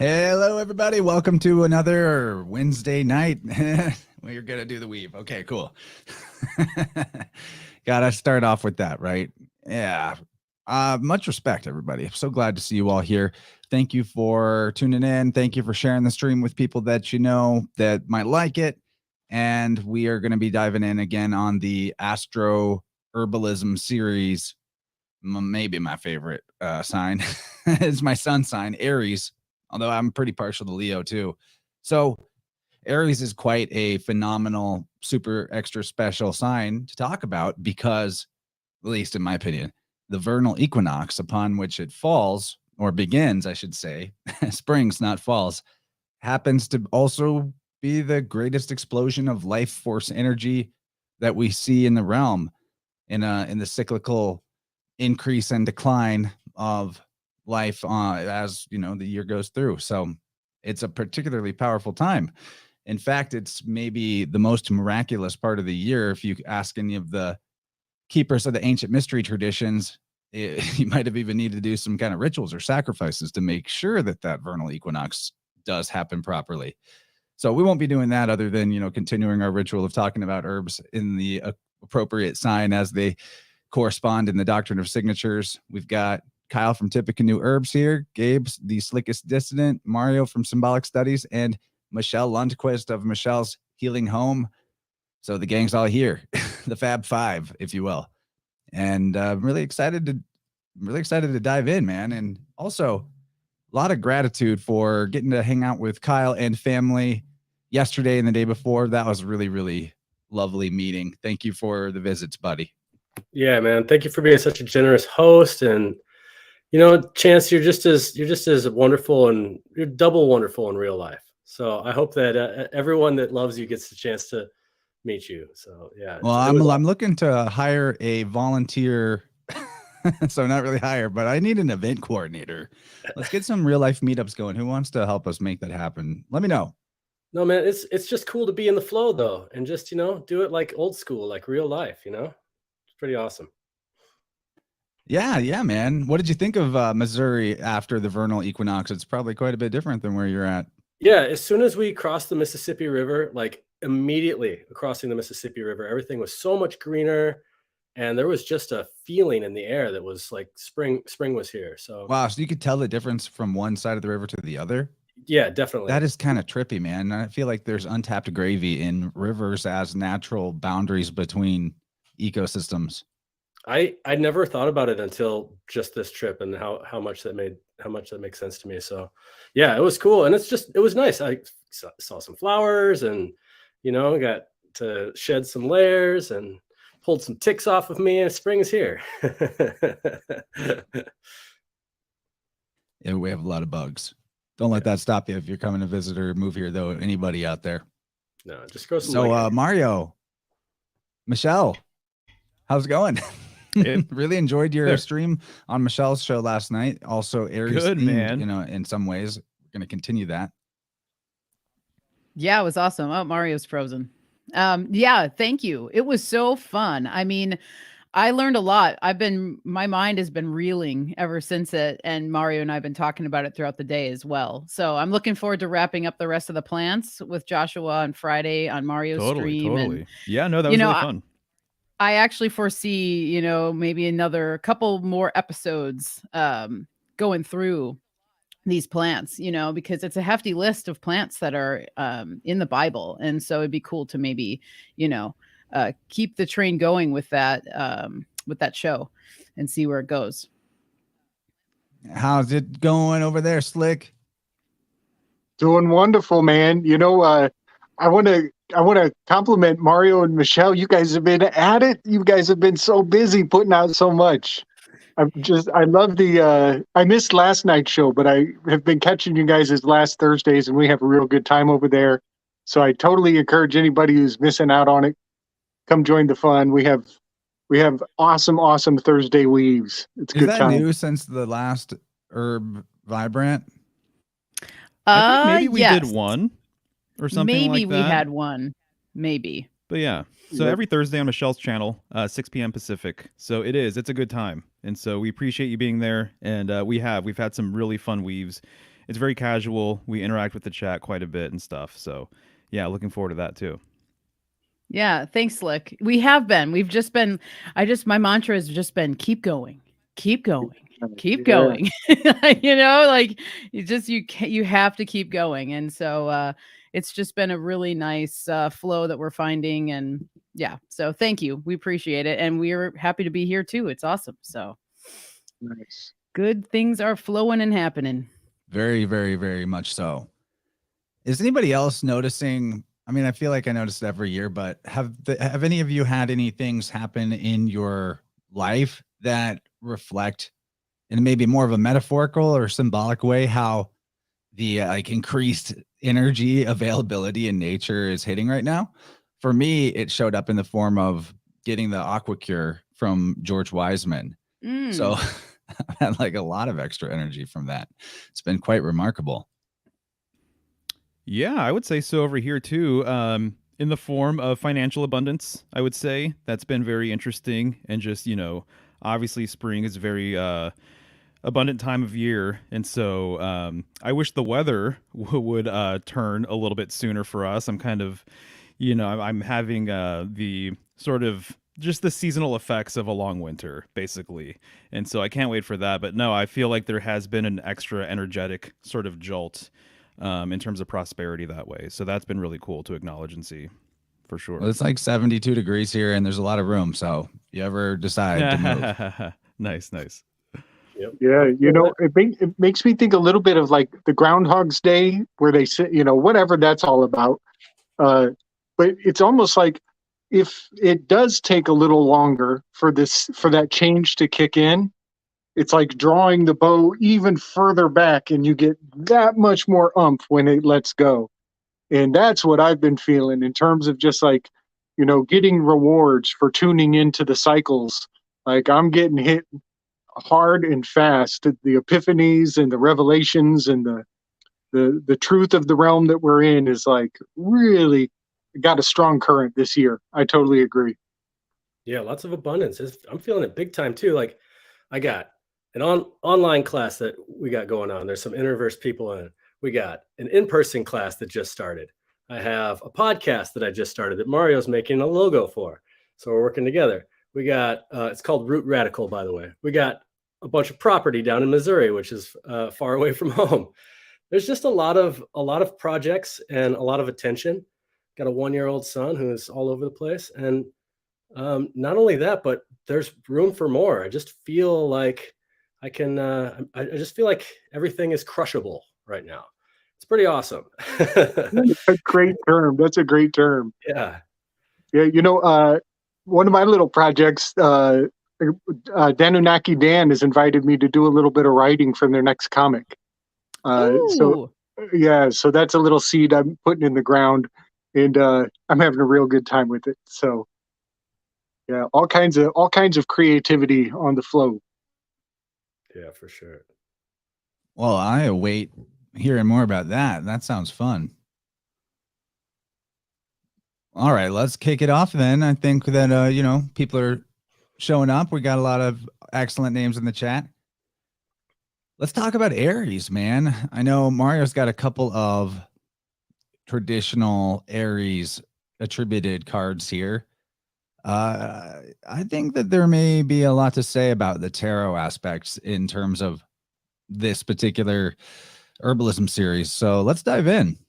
Hello, everybody. Welcome to another Wednesday night. We're going to do the weave. Okay, cool. Got to start off with that, right? Yeah. Much respect, everybody. I'm so glad to see you all here. Thank you for tuning in. Thank you for sharing the stream with people that you know that might like it. And we are going to be diving in again on the Astro-Herbalism series. Maybe my favorite sign is my sun sign, Aries. Although I'm pretty partial to Leo too. So Aries is quite a phenomenal, super extra special sign to talk about because, at least in my opinion, the vernal equinox upon which it falls, or begins, I should say, springs, not falls, happens to also be the greatest explosion of life force energy that we see in the realm in the cyclical increase and decline of life as the year goes through. So it's a particularly powerful time. In fact, it's maybe the most miraculous part of the year. If you ask any of the keepers of the ancient mystery traditions, you might have even needed to do some kind of rituals or sacrifices to make sure that vernal equinox does happen properly. So we won't be doing that other than continuing our ritual of talking about herbs in the appropriate sign as they correspond in the doctrine of signatures. We've got Kyle from Tippecanoe Herbs here, Gabe's the slickest dissident, Mario from Symbolic Studies, and Michelle Lundquist of Michelle's Healing Home. So the gang's all here, the Fab Five, if you will. And I'm really excited to dive in, man. And also a lot of gratitude for getting to hang out with Kyle and family yesterday and the day before. That was really, really lovely meeting. Thank you for the visits, buddy. Yeah, man. Thank you for being such a generous host. And Chance, you're just as wonderful, and you're double wonderful in real life. So I hope that everyone that loves you gets the chance to meet you. So yeah. Well, I'm looking to hire a volunteer. So not really hire, but I need an event coordinator. Let's get some real life meetups going. Who wants to help us make that happen? Let me know. No, man, it's just cool to be in the flow though, and just do it like old school, like real life. It's pretty awesome. Yeah, man. What did you think of Missouri after the vernal equinox? It's probably quite a bit different than where you're at. Yeah, as soon as we crossed the Mississippi River, like immediately crossing the Mississippi River, everything was so much greener, and there was just a feeling in the air that was like spring was here. So wow, so you could tell the difference from one side of the river to the other? Yeah, definitely. That is kind of trippy, man. I feel like there's untapped gravy in rivers as natural boundaries between ecosystems. I never thought about it until just this trip, and how much that makes sense to me. So yeah, it was cool, and it was nice. I saw some flowers, and got to shed some layers and pulled some ticks off of me, and spring is here. Yeah, we have a lot of bugs. Don't let that stop you if you're coming to visit or move here, though. Anybody out there? No, just grow some. So Mario, Michelle, how's it going? Really enjoyed your stream on Michelle's show last night. Also, Aries good themed, man. In some ways. We're going to continue that. Yeah, it was awesome. Oh, Mario's frozen. Yeah, thank you. It was so fun. I mean, I learned a lot. My mind has been reeling ever since it, and Mario and I have been talking about it throughout the day as well. So I'm looking forward to wrapping up the rest of the plants with Joshua on Friday on Mario's stream. Totally. And, yeah, no, that was really fun. I actually foresee, maybe another couple more episodes going through these plants, because it's a hefty list of plants that are in the Bible. And so it'd be cool to maybe, keep the train going with that show and see where it goes. How's it going over there, Slick? Doing wonderful, man. I want to compliment Mario and Michelle. You guys have been at it. You guys have been so busy putting out so much. I love I missed last night's show, but I have been catching you guys as last Thursdays, and we have a real good time over there. So I totally encourage anybody who's missing out on it, come join the fun. We have awesome Thursday weaves. It's a good time. Is that new since the last Herb Vibrant? I think maybe we did one or something like that. Maybe we had one. Maybe. But yeah. So every Thursday on Michelle's channel, 6 p.m. Pacific. So it's a good time. And so we appreciate you being there. And we've had some really fun weaves. it's very casual. We interact with the chat quite a bit and stuff. So yeah, looking forward to that too. Yeah, thanks, Slick. We've just been, my mantra has just been keep going, keep going, keep going. Like you have to keep going. And so it's just been a really nice flow that we're finding. And yeah, so thank you. We appreciate it. And we're happy to be here too. It's awesome. So Nice. Good things are flowing and happening. Very, very, very much so. Is anybody else noticing? I mean, I feel like I notice it every year, but have any of you had any things happen in your life that reflect, in maybe more of a metaphorical or symbolic way, how the like increased energy availability in nature is hitting right now? For me, it showed up in the form of getting the aqua cure from George Wiseman. So I had like a lot of extra energy from that. It's been quite remarkable. Yeah, I would say so over here too. In the form of financial abundance, I would say that's been very interesting. And just, obviously spring is a very abundant time of year. And so I wish the weather would turn a little bit sooner for us. I'm kind of, I'm having the sort of just the seasonal effects of a long winter, basically. And so I can't wait for that. But no, I feel like there has been an extra energetic sort of jolt in terms of prosperity that way. So that's been really cool to acknowledge and see, for sure. Well, it's like 72 degrees here and there's a lot of room. So if you ever decide to move. Nice. Yep. Yeah, it makes me think a little bit of like the Groundhog's Day, where they say, whatever that's all about. But it's almost like if it does take a little longer for that change to kick in, it's like drawing the bow even further back, and you get that much more oomph when it lets go. And that's what I've been feeling in terms of just like, getting rewards for tuning into the cycles. Like I'm getting hit hard and fast. The epiphanies and the revelations and the truth of the realm that we're in is like really got a strong current this year. I totally agree. Yeah, lots of abundance. I'm feeling it big time too. Like I got an online class that we got going on. There's some Interverse people in it. We got an in-person class that just started. I have a podcast that I just started that Mario's making a logo for. So we're working together. We got, it's called Root Radical, by the way. We got a bunch of property down in Missouri, which is far away from home. There's just a lot of projects and a lot of attention. Got a 1-year-old son who's all over the place. And not only that, but there's room for more. I just feel like I just feel like everything is crushable right now. It's pretty awesome. That's a great term. That's a great term. Yeah. Yeah. One of my little projects, Danunaki Dan has invited me to do a little bit of writing for their next comic. So that's a little seed I'm putting in the ground, and I'm having a real good time with it. So yeah, all kinds of creativity on the flow. Yeah, for sure. Well, I await hearing more about that. That sounds fun. All right, let's kick it off then. I think that people are showing up. We got a lot of excellent names in the chat. Let's talk about Aries, man. I know Mario's got a couple of traditional Aries attributed cards here. I think that there may be a lot to say about the tarot aspects in terms of this particular herbalism series. So let's dive in.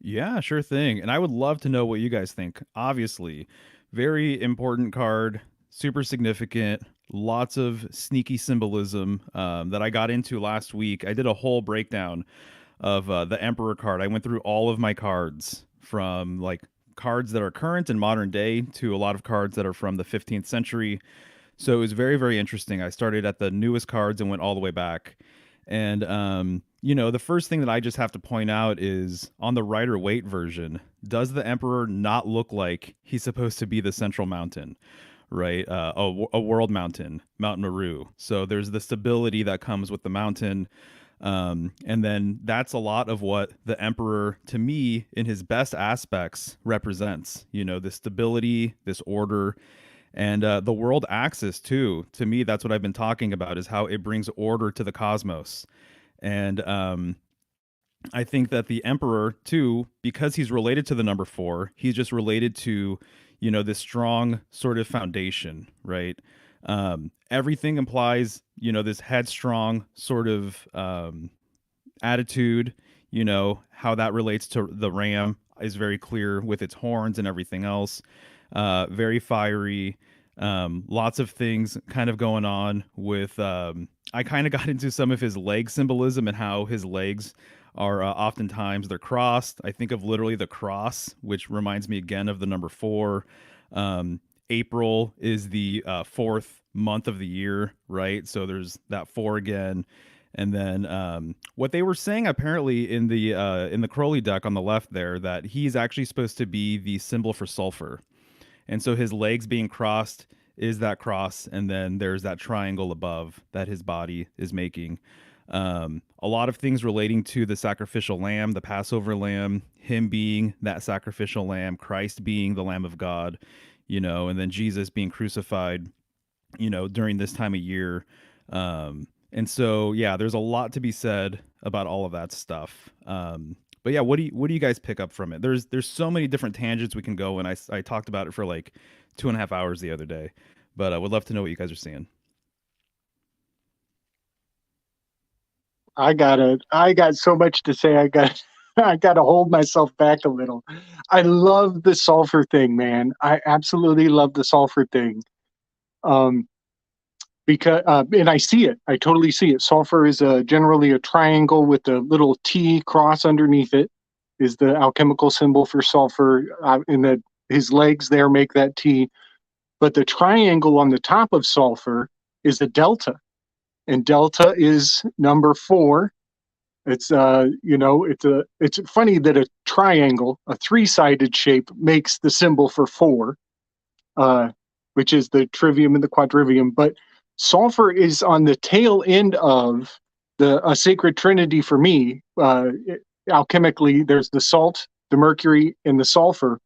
Yeah, sure thing. And I would love to know what you guys think. Obviously, very important card, super significant, lots of sneaky symbolism that I got into last week. I did a whole breakdown of the Emperor card. I went through all of my cards, from like cards that are current and modern day to a lot of cards that are from the 15th century. So it was very, very interesting. I started at the newest cards and went all the way back. And, the first thing that I just have to point out is on the Rider-Waite version, does the Emperor not look like he's supposed to be the central mountain, right? A world mountain, Mount Meru. So there's the stability that comes with the mountain. And then that's a lot of what the Emperor, to me, in his best aspects, represents. The stability, this order, and the world axis too. To me, that's what I've been talking about, is how it brings order to the cosmos. And I think that the emperor too, because he's related to the number 4, he's just related to, you know, this strong sort of foundation, right? Everything implies, you know, this headstrong sort of attitude. You know, how that relates to the ram is very clear with its horns and everything else. Very fiery. Lots of things kind of going on with. I kind of got into some of his leg symbolism and how his legs are oftentimes they're crossed. I think of literally the cross, which reminds me again of the number 4. April is the 4th month of the year, right? So there's that 4 again. And then what they were saying apparently in the Crowley deck on the left there, that he's actually supposed to be the symbol for sulfur. And so his legs being crossed is that cross, and then there's that triangle above that his body is making. A lot of things relating to the sacrificial lamb, the Passover lamb, him being that sacrificial lamb, Christ being the Lamb of God, you know, and then Jesus being crucified, you know, during this time of year. And so, yeah, there's a lot to be said about all of that stuff. But yeah, what do you guys pick up from it? There's so many different tangents we can go, and I talked about it for like 2.5 hours the other day, but I would love to know what you guys are seeing. I got so much to say. I got to hold myself back a little. I love the sulfur thing, man. I absolutely love the sulfur thing. Because and I see it. I totally see it. Sulfur is generally a triangle with a little T cross underneath it. Is the alchemical symbol for sulfur, and his legs there make that T. But the triangle on the top of sulfur is a delta, and delta is number 4. It's it's funny that a triangle, a 3-sided shape, makes the symbol for 4, which is the trivium and the quadrivium. But sulfur is on the tail end of a sacred trinity for me. Alchemically, there's the salt, the mercury, and the sulfur.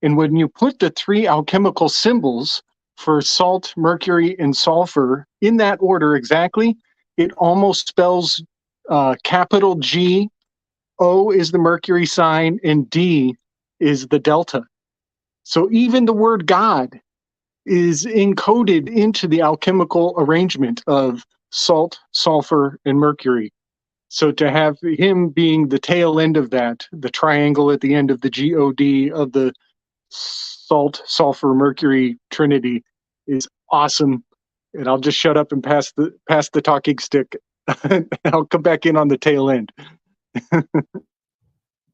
And when you put the 3 alchemical symbols for salt, mercury, and sulfur in that order exactly, it almost spells capital G, O is the mercury sign, and D is the delta. So even the word God is encoded into the alchemical arrangement of salt, sulfur, and mercury. So to have him being the tail end of that, the triangle at the end of the God of the salt, sulfur, mercury trinity is awesome. And I'll just shut up and pass the talking stick. I'll come back in on the tail end.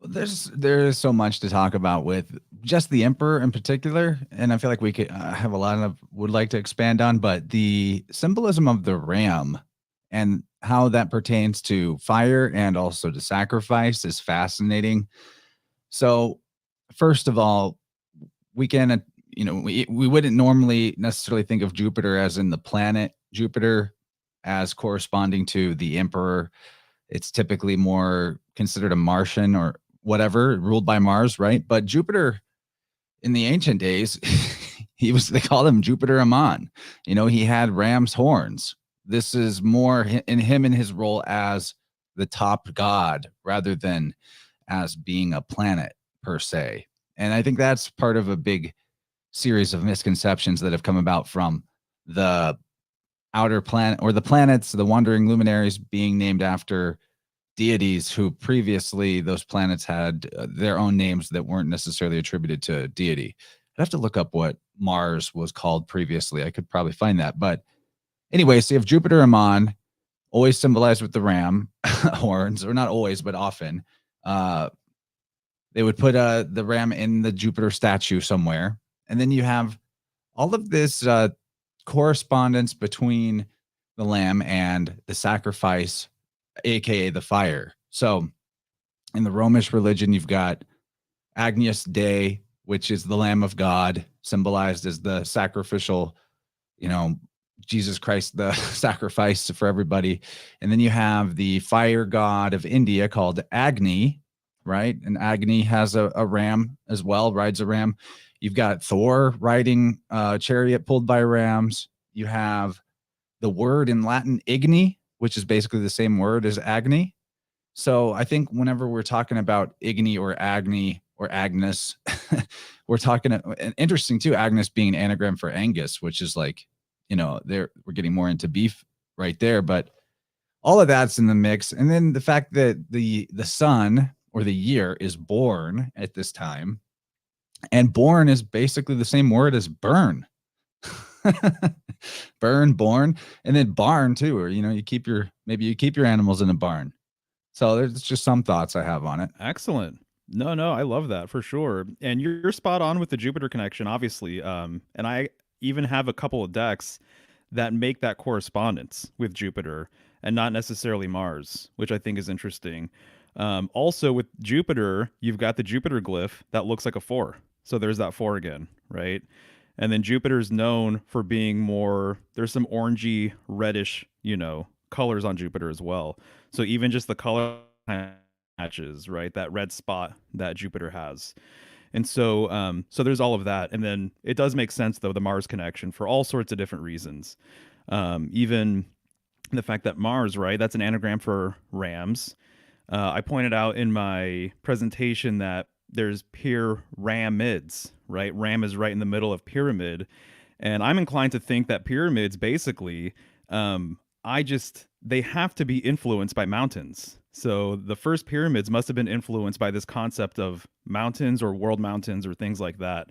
There is so much to talk about with just the emperor in particular, and I feel like we could have a lot of would like to expand on, but the symbolism of the ram and how that pertains to fire and also to sacrifice is fascinating. So first of all, we can we wouldn't normally necessarily think of Jupiter as in the planet Jupiter as corresponding to the emperor. It's typically more considered a Martian or whatever, ruled by Mars, right? But Jupiter in the ancient days, they called him Jupiter Ammon. You know, he had ram's horns. This is more in him in his role as the top god rather than as being a planet per se. And I think that's part of a big series of misconceptions that have come about from the outer planet or the planets, the wandering luminaries being named after deities who previously those planets had their own names that weren't necessarily attributed to deity. I'd have to look up what Mars was called previously. I could probably find that. But anyway, so you have Jupiter Ammon, always symbolized with the ram horns, or not always, but often. They would put the ram in the Jupiter statue somewhere. And then you have all of this correspondence between the lamb and the sacrifice, aka the fire. So in the Romish religion, you've got Agnus Dei, which is the Lamb of God, symbolized as the sacrificial, Jesus Christ, the sacrifice for everybody. And then you have the fire god of India called Agni, right? And Agni has a ram as well, rides a ram. You've got Thor riding a chariot pulled by rams. You have the word in Latin, igni, which is basically the same word as Agni. So I think whenever we're talking about Igni or Agni or Agnes, we're talking, and interesting too, Agnes being an anagram for Angus, which is like, we're getting more into beef right there, but all of that's in the mix. And then the fact that the sun or the year is born at this time, and born is basically the same word as burn. Burn, born, and then barn too, or you keep your animals in a barn. So there's just some thoughts I have on it. Excellent. No, I love that for sure. And you're spot on with the Jupiter connection, obviously. And I even have a couple of decks that make that correspondence with Jupiter and not necessarily Mars, which I think is interesting. Also with Jupiter, you've got the Jupiter glyph that looks like a 4. So there's that 4 again, right? And then Jupiter's known for being more, there's some orangey, reddish, colors on Jupiter as well. So even just the color matches, right? That red spot that Jupiter has. And so so there's all of that. And then it does make sense though, the Mars connection for all sorts of different reasons. Even the fact that Mars, right? That's an anagram for rams. I pointed out in my presentation that there's pyramids, right? Ram is right in the middle of pyramid. And I'm inclined to think that pyramids basically, they have to be influenced by mountains. So the first pyramids must have been influenced by this concept of mountains or world mountains or things like that.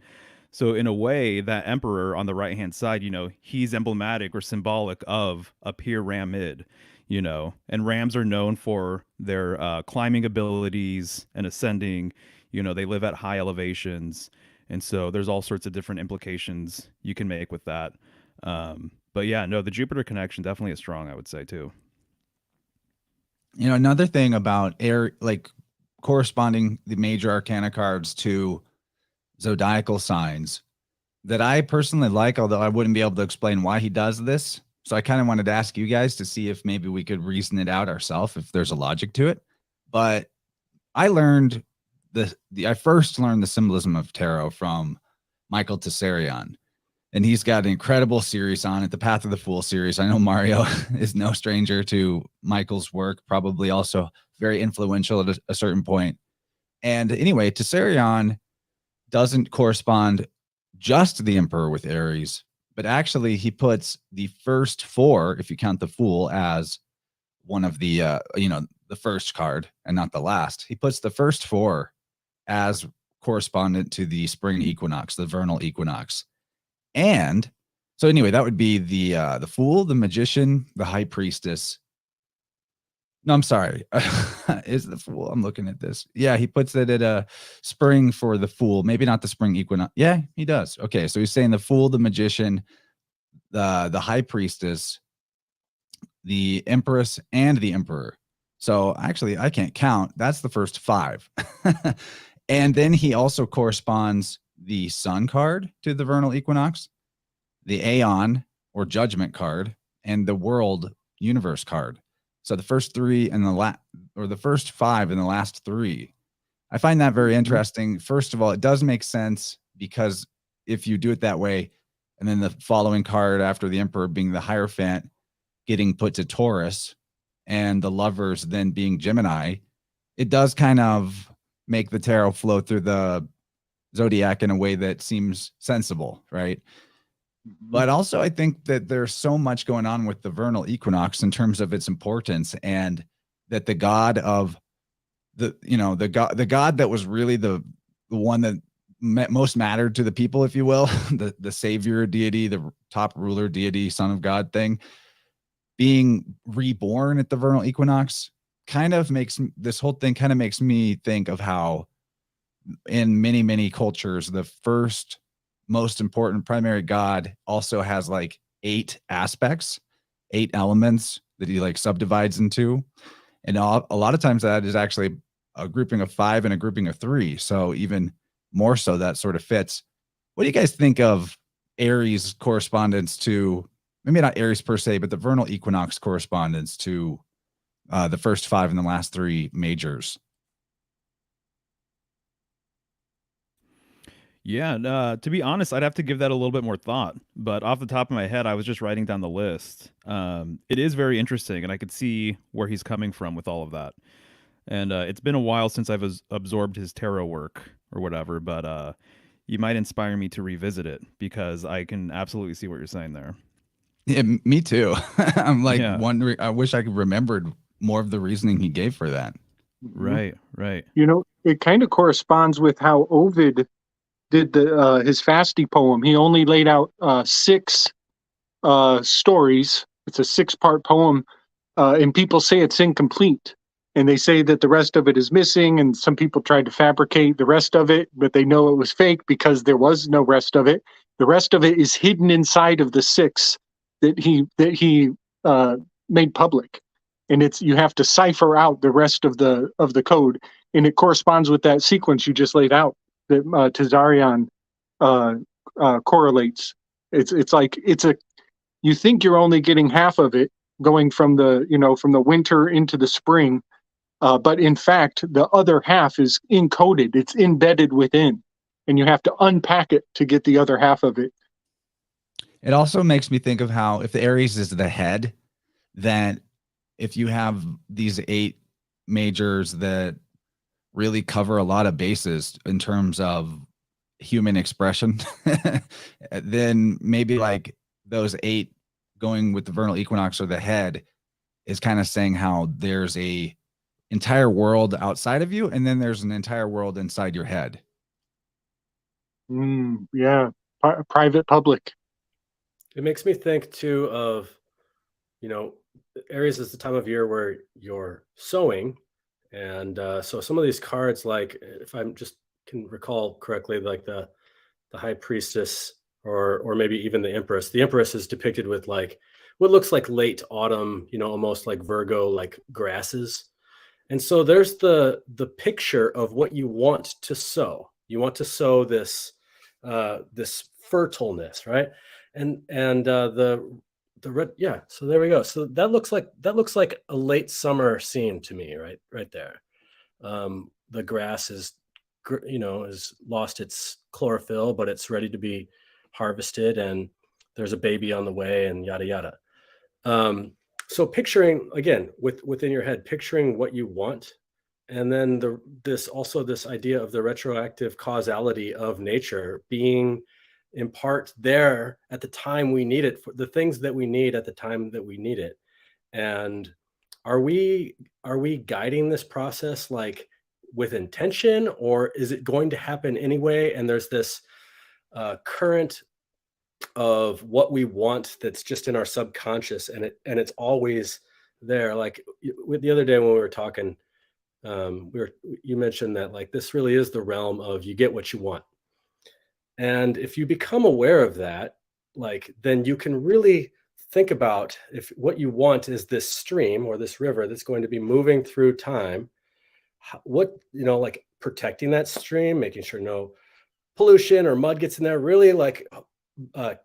So in a way, that emperor on the right-hand side, he's emblematic or symbolic of a pyramid, and rams are known for their climbing abilities and ascending. They live at high elevations. And so there's all sorts of different implications you can make with that. But yeah, no, the Jupiter connection definitely is strong, I would say too. Another thing about corresponding the major arcana cards to zodiacal signs that I personally like, although I wouldn't be able to explain why he does this. So I kind of wanted to ask you guys to see if maybe we could reason it out ourselves, if there's a logic to it. But I learned I first learned the symbolism of tarot from Michael Tessarion. And he's got an incredible series on it, the Path of the Fool series. I know Mario is no stranger to Michael's work, probably also very influential at a certain point. And anyway, Tessarion doesn't correspond just to the Emperor with Aries, but actually he puts the first 4, if you count the Fool, as one of the, the first card and not the last. He puts the first 4 as correspondent to the spring equinox, the vernal equinox. And so anyway, that would be the Fool, the Magician, the High Priestess. No, I'm sorry. Is the Fool? I'm looking at this. Yeah, he puts it at a spring for the Fool. Maybe not the spring equinox. Yeah, he does. Okay, so he's saying the Fool, the Magician, the High Priestess, the Empress, and the Emperor. So actually, I can't count. That's the first 5. And then he also corresponds the Sun card to the vernal equinox, the Aeon or Judgment card, and the World Universe card. So the first 3 and the first 5 and the last 3. I find that very interesting. First of all, it does make sense because if you do it that way, and then the following card after the Emperor being the Hierophant getting put to Taurus, and the Lovers then being Gemini, it does kind of make the tarot flow through the zodiac in a way that seems sensible, right? But also I think that there's so much going on with the vernal equinox in terms of its importance, and that the god of the god that was really the one that most mattered to the people, if you will, the savior deity, the top ruler deity, son of God thing, being reborn at the vernal equinox kind of makes this whole thing kind of makes me think of how in many cultures, the first most important primary god also has like 8 aspects, 8 elements that he like subdivides into. And a lot of times that is actually a grouping of 5 and a grouping of 3. So even more so that sort of fits. What do you guys think of Aries correspondence to, maybe not Aries per se, but the vernal equinox correspondence to the first 5 and the last 3 majors? Yeah, to be honest, I'd have to give that a little bit more thought. But off the top of my head, I was just writing down the list. It is very interesting, and I could see where he's coming from with all of that. And it's been a while since I've absorbed his tarot work or whatever, but you might inspire me to revisit it because I can absolutely see what you're saying there. Yeah, me too. I'm like Yeah. wondering. I wish I could remembered more of the reasoning he gave for that. Right, right. You know, it kind of corresponds with how Ovid did his Fasti poem. He only laid out 6 stories. It's a 6-part poem, and people say it's incomplete. And they say that the rest of it is missing, and some people tried to fabricate the rest of it, but they know it was fake because there was no rest of it. The rest of it is hidden inside of the 6 that he made public, and it's you have to cipher out the rest of the code, and it corresponds with that sequence you just laid out that Tazarian correlates. It's like you think you're only getting half of it going from the winter into the spring, but in fact the other half is encoded. It's embedded within, and you have to unpack it to get the other half of it. It also makes me think of how if the Aries is the head, then if you have these 8 majors that really cover a lot of bases in terms of human expression, then maybe like those 8 going with the vernal equinox or the head is kind of saying how there's a entire world outside of you, and then there's an entire world inside your head. Yeah, private, public. It makes me think too of, Aries is the time of year where you're sowing. And so some of these cards, like if I'm just can recall correctly, like the high priestess or maybe even the empress. The empress is depicted with like what looks like late autumn, almost like Virgo, like grasses. And so there's the picture of what you want to sow. You want to sow this this fertileness, right? And the red, yeah. So there we go. So that looks like a late summer scene to me, right there. The grass is has lost its chlorophyll, but it's ready to be harvested, and there's a baby on the way, and yada yada. So picturing again within your head, picturing what you want, and then this idea of the retroactive causality of nature being in part there at the time we need it, for the things that we need at the time that we need it. And are we guiding this process like with intention, or is it going to happen anyway? And there's this current of what we want that's just in our subconscious, and it's always there. Like with the other day when we were talking, you mentioned that like this really is the realm of you get what you want. And if you become aware of that, like then you can really think about if what you want is this stream or this river that's going to be moving through time, what, like protecting that stream, making sure no pollution or mud gets in there, really like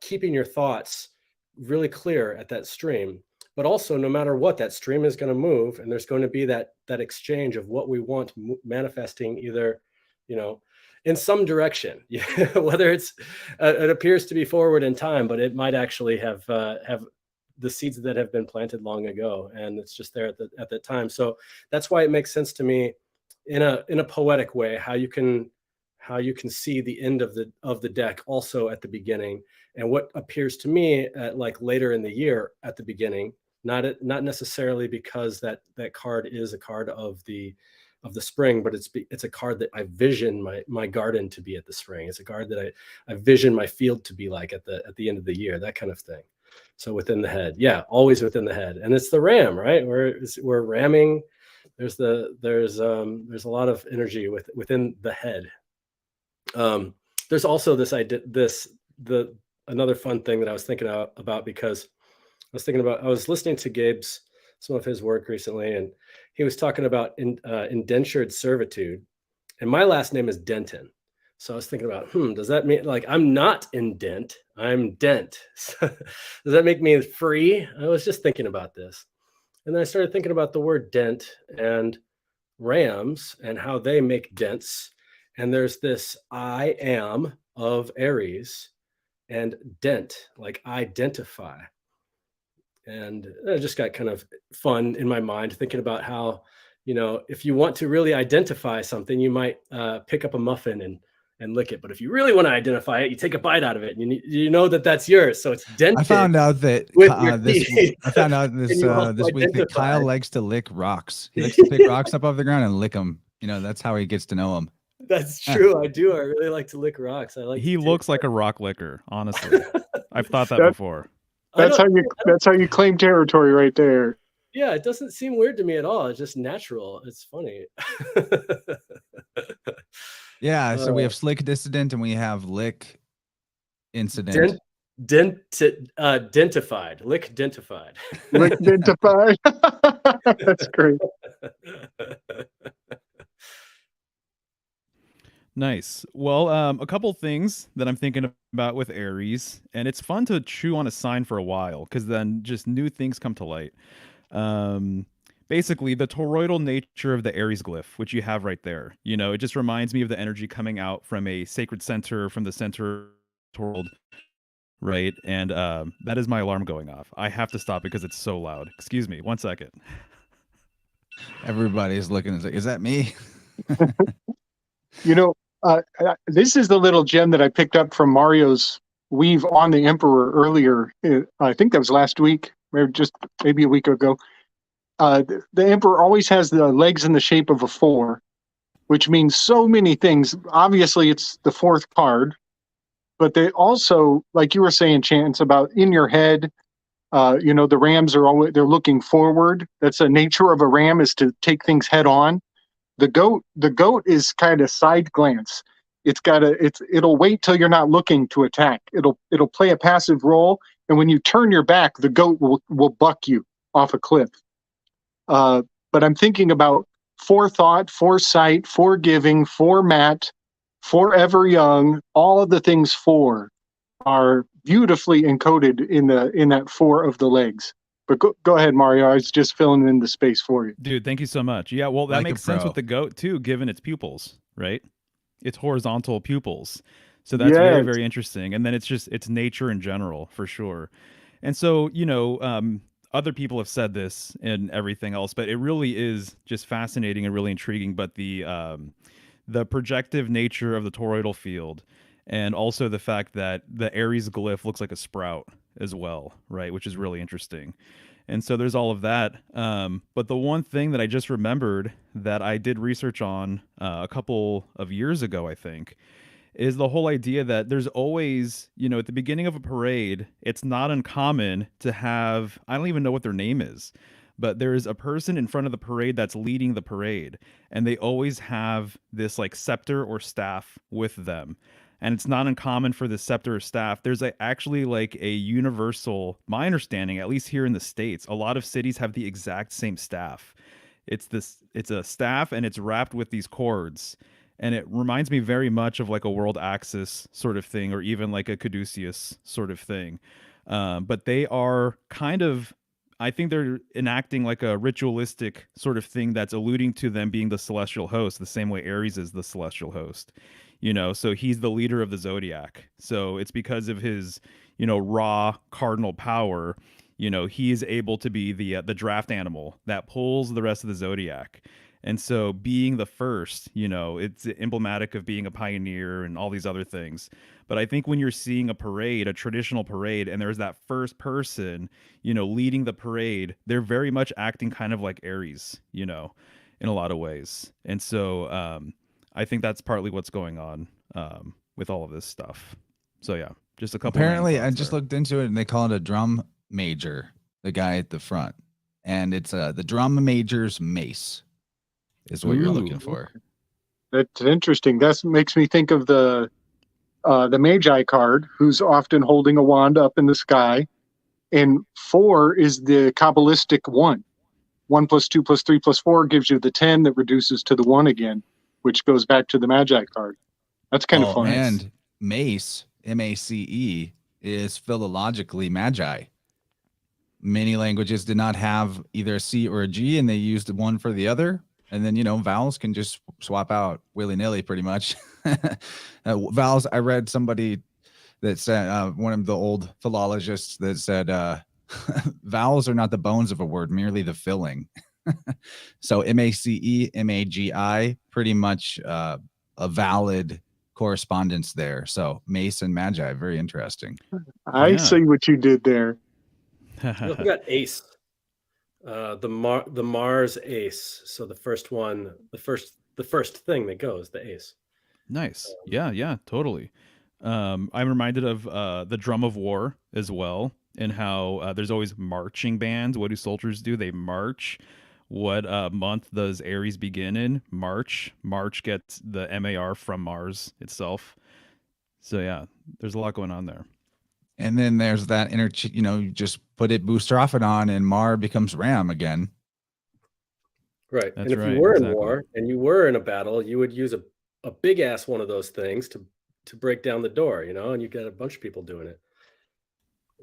keeping your thoughts really clear at that stream. But also, no matter what, that stream is going to move, and there's going to be that exchange of what we want manifesting either, in some direction, whether it's it appears to be forward in time, but it might actually have the seeds that have been planted long ago, and it's just there at that time. So that's why it makes sense to me in a poetic way how you can see the end of the deck also at the beginning, and what appears to me at like later in the year at the beginning, not necessarily because that card is a card of the spring, but it's a card that I vision my garden to be at the spring. It's a card that I vision my field to be like at the end of the year, that kind of thing. So within the head, yeah, always within the head. And it's the ram, right? We're ramming. There's a lot of energy within the head. There's also this idea, another fun thing that I was thinking about, because I was listening to some of his work recently, and he was talking about indentured servitude, and my last name is Denton. So I was thinking about, does that mean like I'm not in Dent, I'm Dent? Does that make me free? I was just thinking about this. And then I started thinking about the word dent and rams and how they make dents. And there's this I am of Aries, and dent, like identify. And it just got kind of fun in my mind thinking about how, if you want to really identify something, you might pick up a muffin and lick it. But if you really want to identify it, you take a bite out of it, and you know that that's yours. So it's dented. I found out that with your this teeth. this you also this week that identify. Kyle likes to lick rocks. He likes to pick rocks up off the ground and lick them. That's how he gets to know them. That's true. I do. I really like to lick rocks. He looks like a rock licker, honestly. I've thought that before. That's how you claim territory right there. Yeah, it doesn't seem weird to me at all. It's just natural. It's funny. Yeah, so we have slick dissident and we have lick incident. Dentified. Lick dentified. Lick dentified. That's great. Nice. Well, a couple things that I'm thinking about with Aries, and it's fun to chew on a sign for a while because then just new things come to light. Basically, the toroidal nature of the Aries glyph, which you have right there, it just reminds me of the energy coming out from a sacred center, from the center toroid, right? And that is my alarm going off. I have to stop because it's so loud. Excuse me, 1 second. Everybody's looking and saying, "Is that me?" This is the little gem that I picked up from Mario's weave on the Emperor earlier. I think that was last week, or just maybe a week ago. The Emperor always has the legs in the shape of a 4, which means so many things. Obviously, it's the 4th card, but they also, like you were saying, Chance, about in your head. The rams they're looking forward. That's the nature of a ram, is to take things head on. The goat is kind of side glance. It'll wait till you're not looking to attack. It'll play a passive role, and when you turn your back, the goat will buck you off a cliff. But I'm thinking about forethought, foresight, forgiving, format, forever young. All of the things 4 are beautifully encoded in that 4 of the legs. But go ahead, Mario. I was just filling in the space for you. Dude, thank you so much. Yeah, well, that Like makes a sense pro. with the goat, too, given its pupils, right? It's horizontal pupils. So that's very, very interesting. And then it's nature in general, for sure. And so, other people have said this and everything else, but it really is just fascinating and really intriguing. But the projective nature of the toroidal field, and also the fact that the Aries glyph looks like a sprout as well, right? Which is really interesting. And so there's all of that. But the one thing that I just remembered that I did research on a couple of years ago, I think, is the whole idea that there's always, at the beginning of a parade, it's not uncommon to have, I don't even know what their name is, but there's a person in front of the parade that's leading the parade. And they always have this like scepter or staff with them. And it's not uncommon for the scepter or staff. There's actually like a universal, my understanding, at least here in the States, a lot of cities have the exact same staff. It's a staff and it's wrapped with these cords. And it reminds me very much of like a world axis sort of thing, or even like a caduceus sort of thing. But they are kind of, I think they're enacting like a ritualistic sort of thing that's alluding to them being the celestial host, the same way Aries is the celestial host. So he's the leader of the zodiac. So it's because of his, raw cardinal power, he is able to be the draft animal that pulls the rest of the zodiac. And so being the first, it's emblematic of being a pioneer and all these other things. But I think when you're seeing a parade, a traditional parade, and there's that first person, leading the parade, they're very much acting kind of like Aries, in a lot of ways. And so, I think that's partly what's going on with all of this stuff. So yeah, just a couple. Apparently, I just looked into it, and they call it a drum major, the guy at the front, and it's the drum major's mace is what you're looking for. That's interesting. That makes me think of the Magi card, who's often holding a wand up in the sky, and 4 is the Kabbalistic 1. 1 + 2 + 3 + 4 gives you the 10 that reduces to the 1 again, which goes back to the Magi card. That's kind of fun. And mace, M-A-C-E, is philologically magi. Many languages did not have either a C or a G, and they used one for the other. And then, vowels can just swap out willy-nilly pretty much. Vowels, I read somebody that said, one of the old philologists that said, vowels are not the bones of a word, merely the filling. So MACE, MAGI, pretty much a valid correspondence there. So Mace and Magi, very interesting. I see what you did there. You also got Ace, the Mars Ace. So the first one, the first thing that goes, the Ace. Nice. Yeah, totally. I'm reminded of the Drum of War as well, and how there's always marching bands. What do soldiers do? They march. What month does Aries begin in? March. March gets the MAR from Mars itself. So yeah, there's a lot going on there. And then there's that you just put it booster off and on, and Mar becomes Ram again. Right. That's and if right, you were exactly. in war and you were in a battle, you would use a big ass one of those things to break down the door, and you got a bunch of people doing it.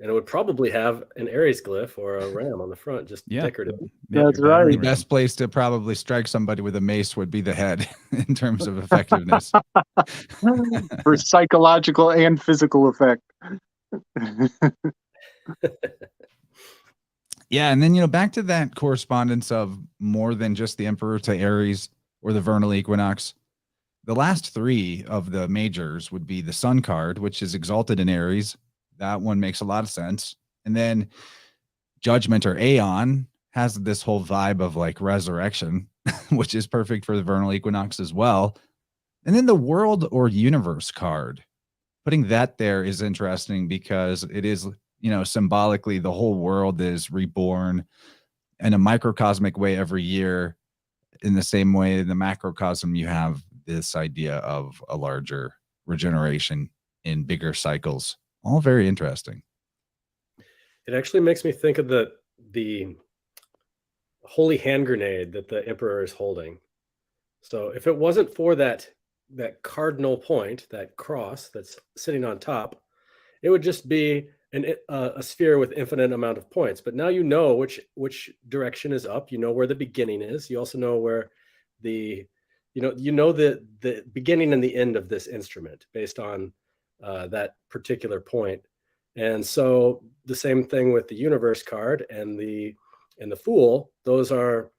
And it would probably have an Aries glyph or a ram on the front, just decorative. That's your right. battering The ram. best place to probably strike somebody with a mace would be the head in terms of effectiveness. For psychological and physical effect. Yeah, and then back to that correspondence of more than just the Emperor to Aries or the vernal equinox. The last three of the majors would be the Sun card, which is exalted in Aries. That one makes a lot of sense. And then Judgment or Aeon has this whole vibe of like resurrection, which is perfect for the vernal equinox as well. And then the World or Universe card, putting that there is interesting because it is, symbolically the whole world is reborn in a microcosmic way every year. In the same way, in the macrocosm, you have this idea of a larger regeneration in bigger cycles. All very interesting. It actually makes me think of the holy hand grenade that the Emperor is holding. So if it wasn't for that cardinal point, that cross that's sitting on top, it would just be a sphere with infinite amount of points. But now you know which direction is up. You know where the beginning is. You also know where the beginning and the end of this instrument based on that particular point. And so the same thing with the universe card and the Fool. Those are,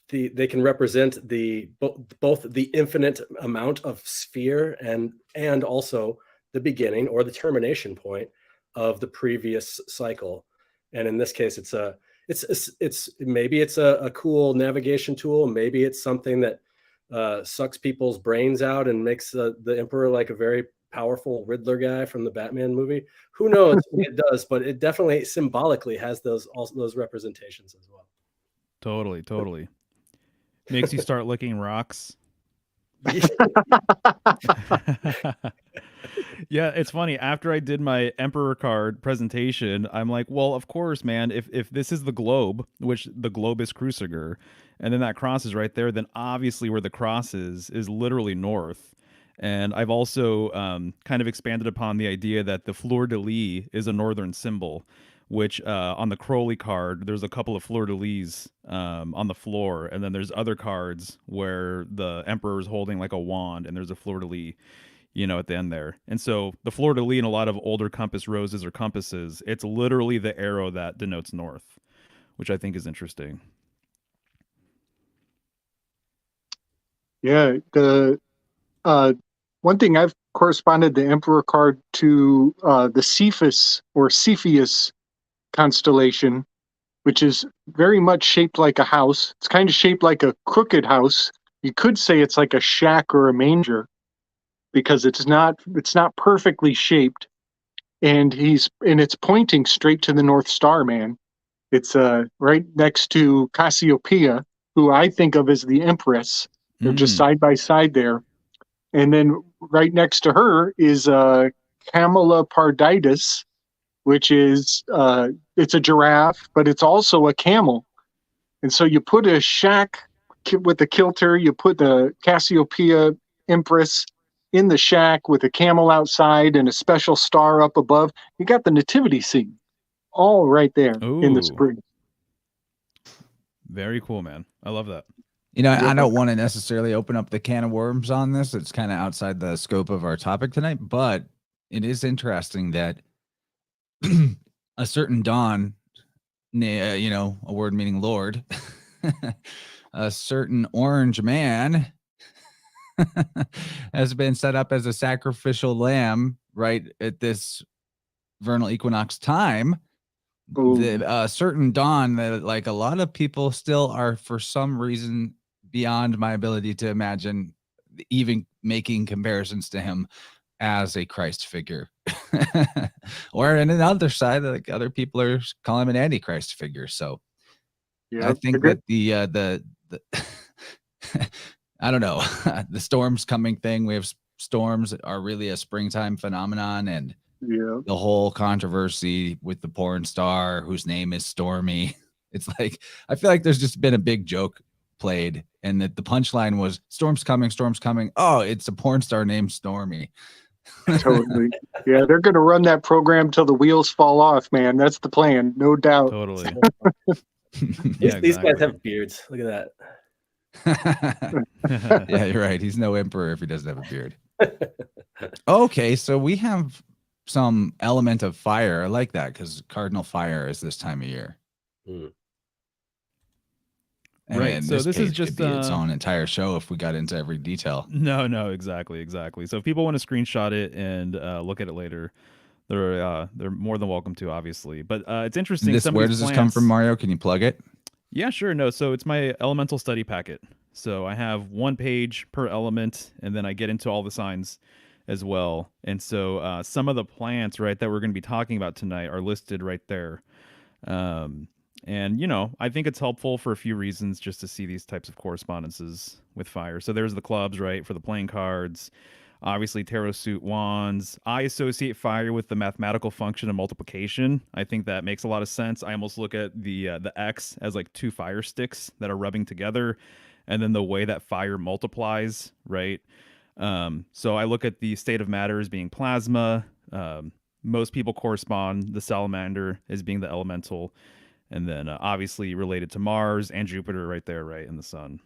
they can represent both the infinite amount of sphere and also the beginning or the termination point of the previous cycle. And in this case, maybe it's a cool navigation tool. Maybe it's something that sucks people's brains out and makes the Emperor like a very powerful Riddler guy from the Batman movie. Who knows what it does, but it definitely symbolically has those representations as well. Totally. Makes you start licking rocks. Yeah, it's funny. After I did my Emperor card presentation, I'm like, well, of course, man, if this is the globe, which the globe is Cruciger, and then that cross is right there, then obviously where the cross is literally north. And I've also kind of expanded upon the idea that the fleur-de-lis is a northern symbol, which on the Crowley card, there's a couple of fleur-de-lis on the floor, and then there's other cards where the Emperor is holding like a wand, and there's a fleur-de-lis, at the end there. And so the fleur-de-lis in a lot of older compass roses or compasses, it's literally the arrow that denotes north, which I think is interesting. Yeah, the one thing I've corresponded the Emperor card to the Cepheus or Cepheus constellation, which is very much shaped like a house. It's kind of shaped like a crooked house. You could say it's like a shack or a manger because it's not perfectly shaped. And it's pointing straight to the North Star, man. It's right next to Cassiopeia, who I think of as the Empress. They're just side by side there. And then right next to her is Cameloparditis, which is it's a giraffe, but it's also a camel. And so you put a shack with the kilter, you put the Cassiopeia Empress in the shack with a camel outside and a special star up above. You got the nativity scene all right there in the spring. Very cool, man. I love that. You know, Yeah. I don't want to necessarily open up the can of worms on this. It's kind of outside the scope of our topic tonight, but it is interesting that a certain Don, you know, a word meaning Lord, a certain orange man has been set up as a sacrificial lamb right at this vernal equinox time. Boom. The certain Dawn that like a lot of people still are for some reason beyond my ability to imagine even making comparisons to him as a Christ figure. Or on another side, like other people are calling him an antichrist figure. So Yeah. I think that the I don't know, the storms coming thing. We have storms are really a springtime phenomenon, and Yeah. the whole controversy with the porn star whose name is Stormy. It's like, I feel like there's just been a big joke played, and that the punchline was storm's coming, storm's coming. Oh, it's a porn star named Stormy. Totally. Yeah, they're going to run that program till the wheels fall off, man. That's the plan, no doubt. Totally. These guys exactly. have beards. Look at Yeah, you're right. He's no emperor if he doesn't have a beard. Okay, so we have some element of fire. I like that because cardinal fire is this time of year. that. And Right, so this is page just, could be its own entire show if we got into every detail. No, exactly. So if people want to screenshot it and look at it later, they're more than welcome to, obviously. But it's interesting. Where does this come from, Mario? Can you plug it? Yeah, sure. No, so it's my elemental study packet. So I have one page per element, and then I get into all the signs as well. And so some of the plants, right, that we're going to be talking about tonight are listed right there. And, you know, I think it's helpful for a few reasons just to see these types of correspondences with fire. So there's the clubs, right, for the playing cards. Obviously, tarot suit wands. I associate fire with the mathematical function of multiplication. I think that makes a lot of sense. I almost look at the X as like two fire sticks that are rubbing together, and then the way that fire multiplies, right? So I look at the state of matter as being plasma. Most people correspond the salamander as being the elemental, and then obviously related to Mars and Jupiter right there, right, and the sun.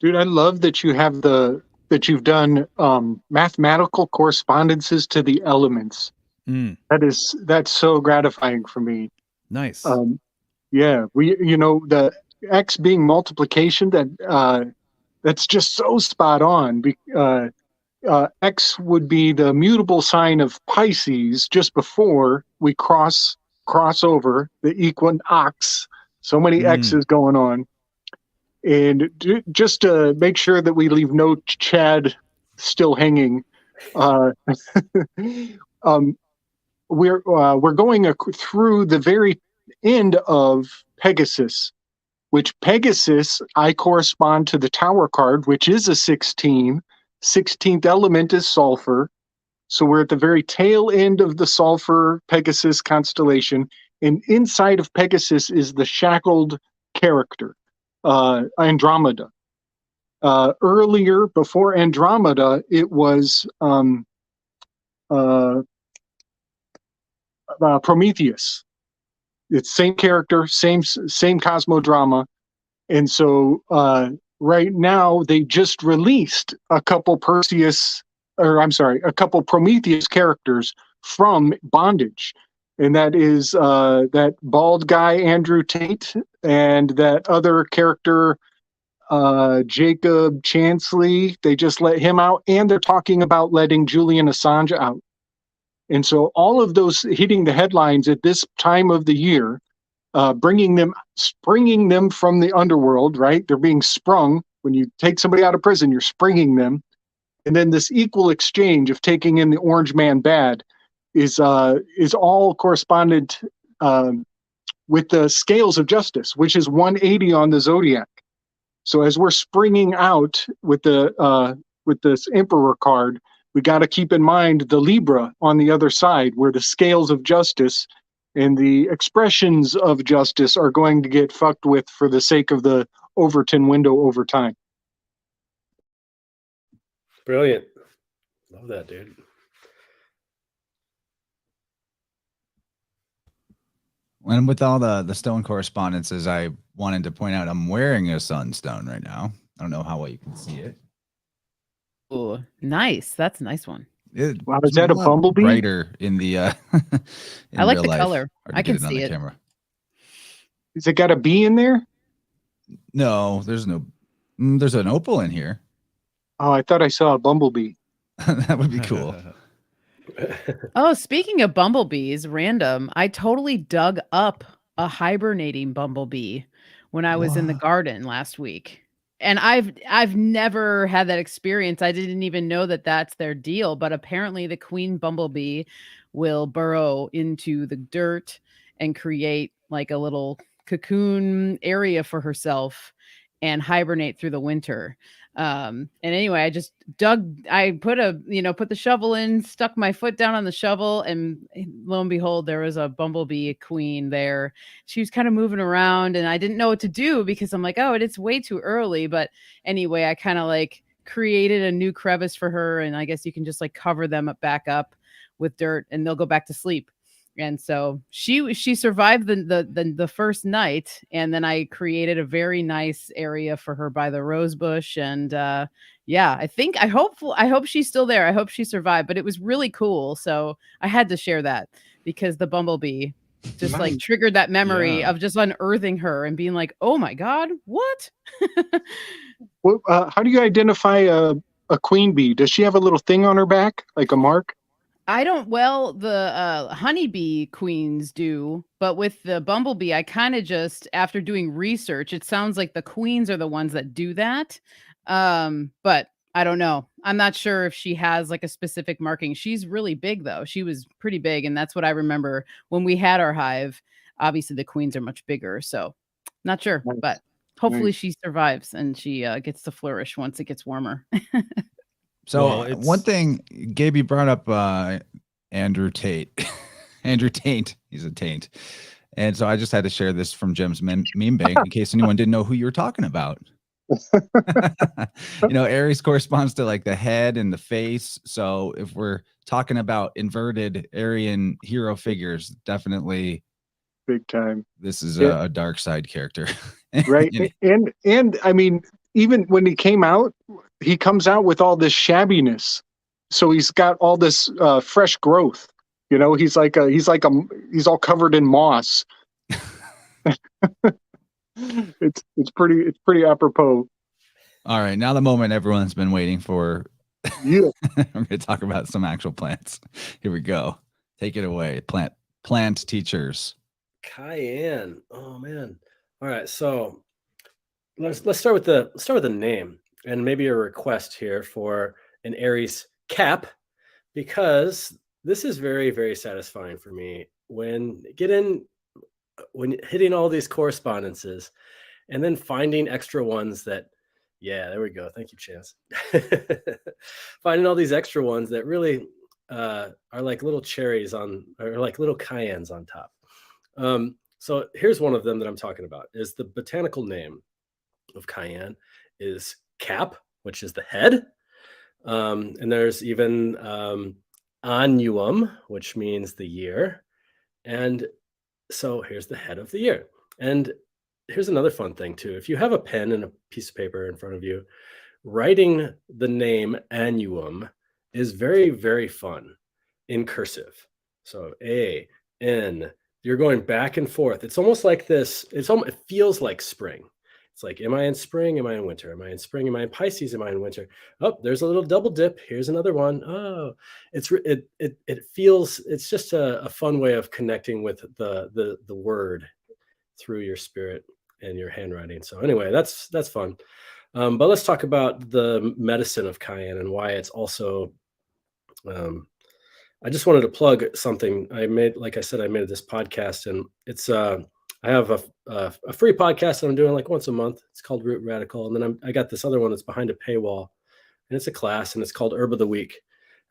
Dude, I love that you've done mathematical correspondences to the elements. That's so gratifying for me. Nice. Yeah, the X being multiplication, that's just so spot on. X would be the mutable sign of Pisces just before we cross over the equinox. So many X's going on. And just to make sure that we leave no Chad still hanging, we're going through the very end of Pegasus, which Pegasus, I correspond to the Tower card, which is a 16. 16th element is sulfur. So we're at the very tail end of the sulfur Pegasus constellation. And inside of Pegasus is the shackled character, Andromeda. Earlier, before Andromeda, it was Prometheus. It's same character, same cosmodrama. And so right now they just released a couple Prometheus characters from bondage. And that is that bald guy, Andrew Tate, and that other character, Jacob Chansley. They just let him out, and they're talking about letting Julian Assange out. And so all of those hitting the headlines at this time of the year, springing them from the underworld, right? They're being sprung. When you take somebody out of prison, you're springing them. And then this equal exchange of taking in the orange man bad is all corresponded with the scales of justice, which is 180 on the zodiac. So as we're springing out with this Emperor card, we got to keep in mind the Libra on the other side, where the scales of justice and the expressions of justice are going to get fucked with for the sake of the Overton window over time. Brilliant. Love that, dude. And with all the stone correspondences, I wanted to point out I'm wearing a sunstone right now. I don't know how well you can see it. Oh, nice. That's a nice one. Wow, is that a lot bumblebee? brighter in the in I like real the life. color. Hard to I get can it on see the it. camera. Has it got a bee in there? No, there's no. There's an opal in here. Oh, I thought I saw a bumblebee. That would be cool. Oh, speaking of bumblebees, random, I totally dug up a hibernating bumblebee when I was in the What? garden last week. And I've never had that experience. I didn't even know that that's their deal, but apparently the queen bumblebee will burrow into the dirt and create like a little cocoon area for herself and hibernate through the winter. And anyway, I put the shovel in, stuck my foot down on the shovel, and lo and behold, there was a bumblebee queen there. She was kind of moving around, and I didn't know what to do because I'm like, oh, it's way too early. But anyway, I kind of like created a new crevice for her, and I guess you can just like cover them back up with dirt and they'll go back to sleep. And so she survived the first night, and then I created a very nice area for her by the rose bush. And yeah, I hope she's still there. I hope she survived, but it was really cool. So I had to share that because the bumblebee just like Nice. triggered that memory Yeah. of just unearthing her and being like, oh my God, what? How do you identify a queen bee? Does she have a little thing on her back, like a mark? I don't, well, the honeybee queens do, but with the bumblebee, I kind of just, after doing research, it sounds like the queens are the ones that do that. But I don't know. I'm not sure if she has like a specific marking. She's really big though. She was pretty big. And that's what I remember when we had our hive. Obviously, the queens are much bigger. So not sure, Nice. but hopefully Nice. she survives and she gets to flourish once it gets warmer. So Well, it's- one thing, Gabe, you brought up Andrew Tate. Andrew Tate. He's a taint. And so I just had to share this from Jim's meme bank in case anyone didn't know who you were talking about. Aries corresponds to like the head and the face. So if we're talking about inverted Aryan hero figures, definitely Big time. this is Yeah. a dark side character. Right. And I mean, even when he came out, he comes out with all this shabbiness. So he's got all this fresh growth. He's all covered in moss. It's pretty apropos. All right, now the moment everyone's been waiting for. Yeah. I'm going to talk about some actual plants. Here we go. Take it away, plant teachers. Cayenne. Oh man. All right. So let's start with the name and maybe a request here for an Aries cap, because this is very, very satisfying for me when hitting all these correspondences and then finding extra ones that, yeah, there we go. Thank you, Chance. Finding all these extra ones that really are like little cherries or like little cayennes on top. So here's one of them that I'm talking about. Is the botanical name of cayenne is cap, which is the head. And there's even annuum, which means the year. And so here's the head of the year. And here's another fun thing too. If you have a pen and a piece of paper in front of you, writing the name annuum is very, very fun in cursive. So A-N, you're going back and forth. It's almost like this. It feels like spring. It's like, am I in spring? Am I in winter? Am I in spring? Am I in Pisces? Am I in winter? Oh, there's a little double dip. Here's another one. Oh, it feels, it's just a fun way of connecting with the word through your spirit and your handwriting. So anyway, that's fun. But let's talk about the medicine of cayenne and why it's also, I just wanted to plug something I made. Like I said, I made this podcast, and it's I have a free podcast that I'm doing like once a month. It's called Root Radical, and then I got this other one that's behind a paywall, and it's a class, and it's called Herb of the Week.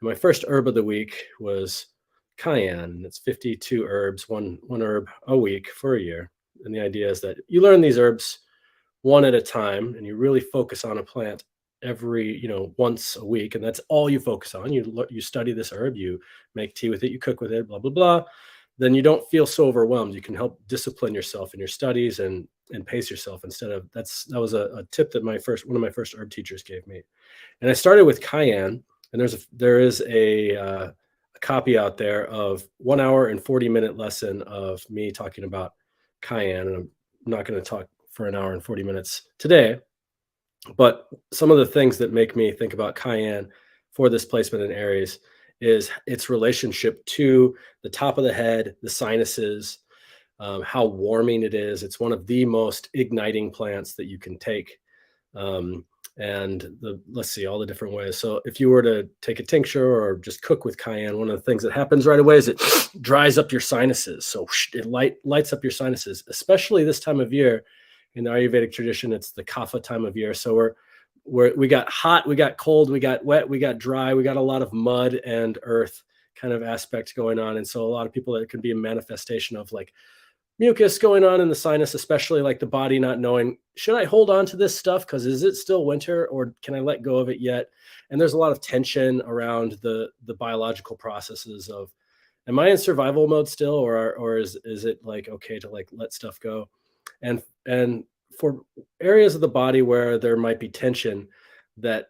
And my first herb of the week was cayenne, and it's 52 herbs, one herb a week for a year. And the idea is that you learn these herbs one at a time, and you really focus on a plant every once a week, and that's all you focus on. You study this herb, you make tea with it, you cook with it, blah blah blah. then you don't feel so overwhelmed. You can help discipline yourself in your studies and pace yourself instead of that was a tip that one of my first herb teachers gave me. And I started with cayenne, and there is a copy out there of 1 hour and 40-minute lesson of me talking about cayenne. And I'm not going to talk for an hour and 40 minutes today, but some of the things that make me think about cayenne for this placement in Aries is its relationship to the top of the head, the sinuses, how warming it is. It's one of the most igniting plants that you can take. Let's see all the different ways. So if you were to take a tincture or just cook with cayenne, one of the things that happens right away is it dries up your sinuses. So it lights up your sinuses, especially this time of year. In the Ayurvedic tradition, it's the kapha time of year. So we got hot, we got cold, we got wet, we got dry, we got a lot of mud and earth kind of aspect going on. And so a lot of people, it can be a manifestation of like mucus going on in the sinus, especially like the body not knowing, should I hold on to this stuff? Because is it still winter, or can I let go of it yet? And there's a lot of tension around the biological processes of, am I in survival mode still, or is it like okay to like let stuff go? And for areas of the body where there might be tension, that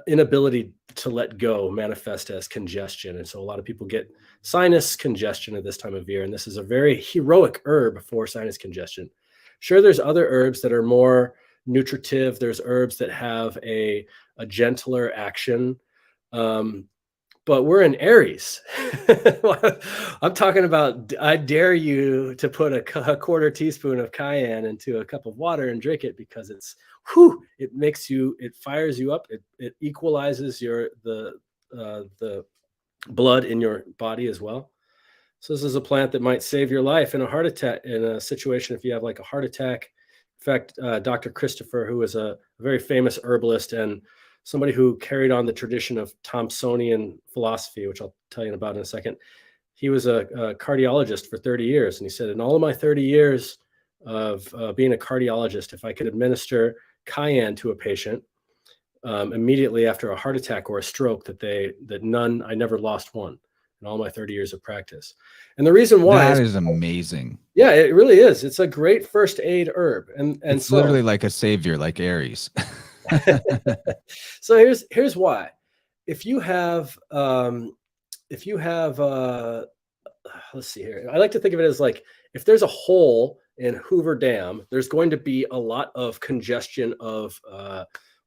inability to let go manifest as congestion. And so a lot of people get sinus congestion at this time of year. And this is a very heroic herb for sinus congestion. Sure, there's other herbs that are more nutritive. There's herbs that have a gentler action. But we're in Aries. I'm talking about, I dare you to put a quarter teaspoon of cayenne into a cup of water and drink it, because it fires you up. It equalizes the blood in your body as well. So this is a plant that might save your life in a heart attack, in a situation if you have like a heart attack. In fact, Dr. Christopher, who is a very famous herbalist and somebody who carried on the tradition of Thompsonian philosophy, which I'll tell you about in a second. He was a cardiologist for 30 years. And he said, in all of my 30 years of being a cardiologist, if I could administer cayenne to a patient immediately after a heart attack or a stroke, I never lost one in all my 30 years of practice. And the reason why is amazing. Yeah, it really is. It's a great first aid herb. And it's literally like a savior, like Aries. So here's why. If you have let's see here. I like to think of it as like, if there's a hole in Hoover Dam, there's going to be a lot of congestion of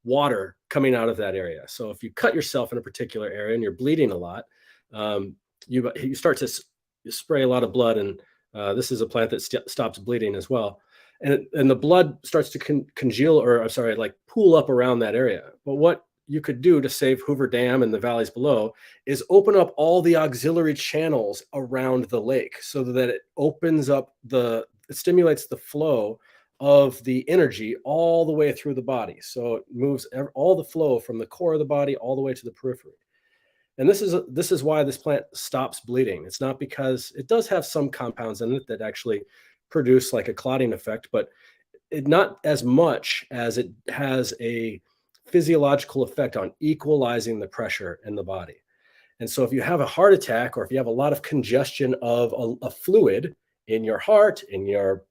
water coming out of that area. So if you cut yourself in a particular area and you're bleeding a lot, you start to spray a lot of blood, and this is a plant that stops bleeding as well. And the blood starts to congeal, like pool up around that area. But what you could do to save Hoover Dam and the valleys below is open up all the auxiliary channels around the lake, so that it opens up it stimulates the flow of the energy all the way through the body. So it moves all the flow from the core of the body all the way to the periphery. And this is why this plant stops bleeding. It's not because it does have some compounds in it that actually produce like a clotting effect, but not as much as it has a physiological effect on equalizing the pressure in the body. And so if you have a heart attack, or if you have a lot of congestion of a fluid in your heart, in your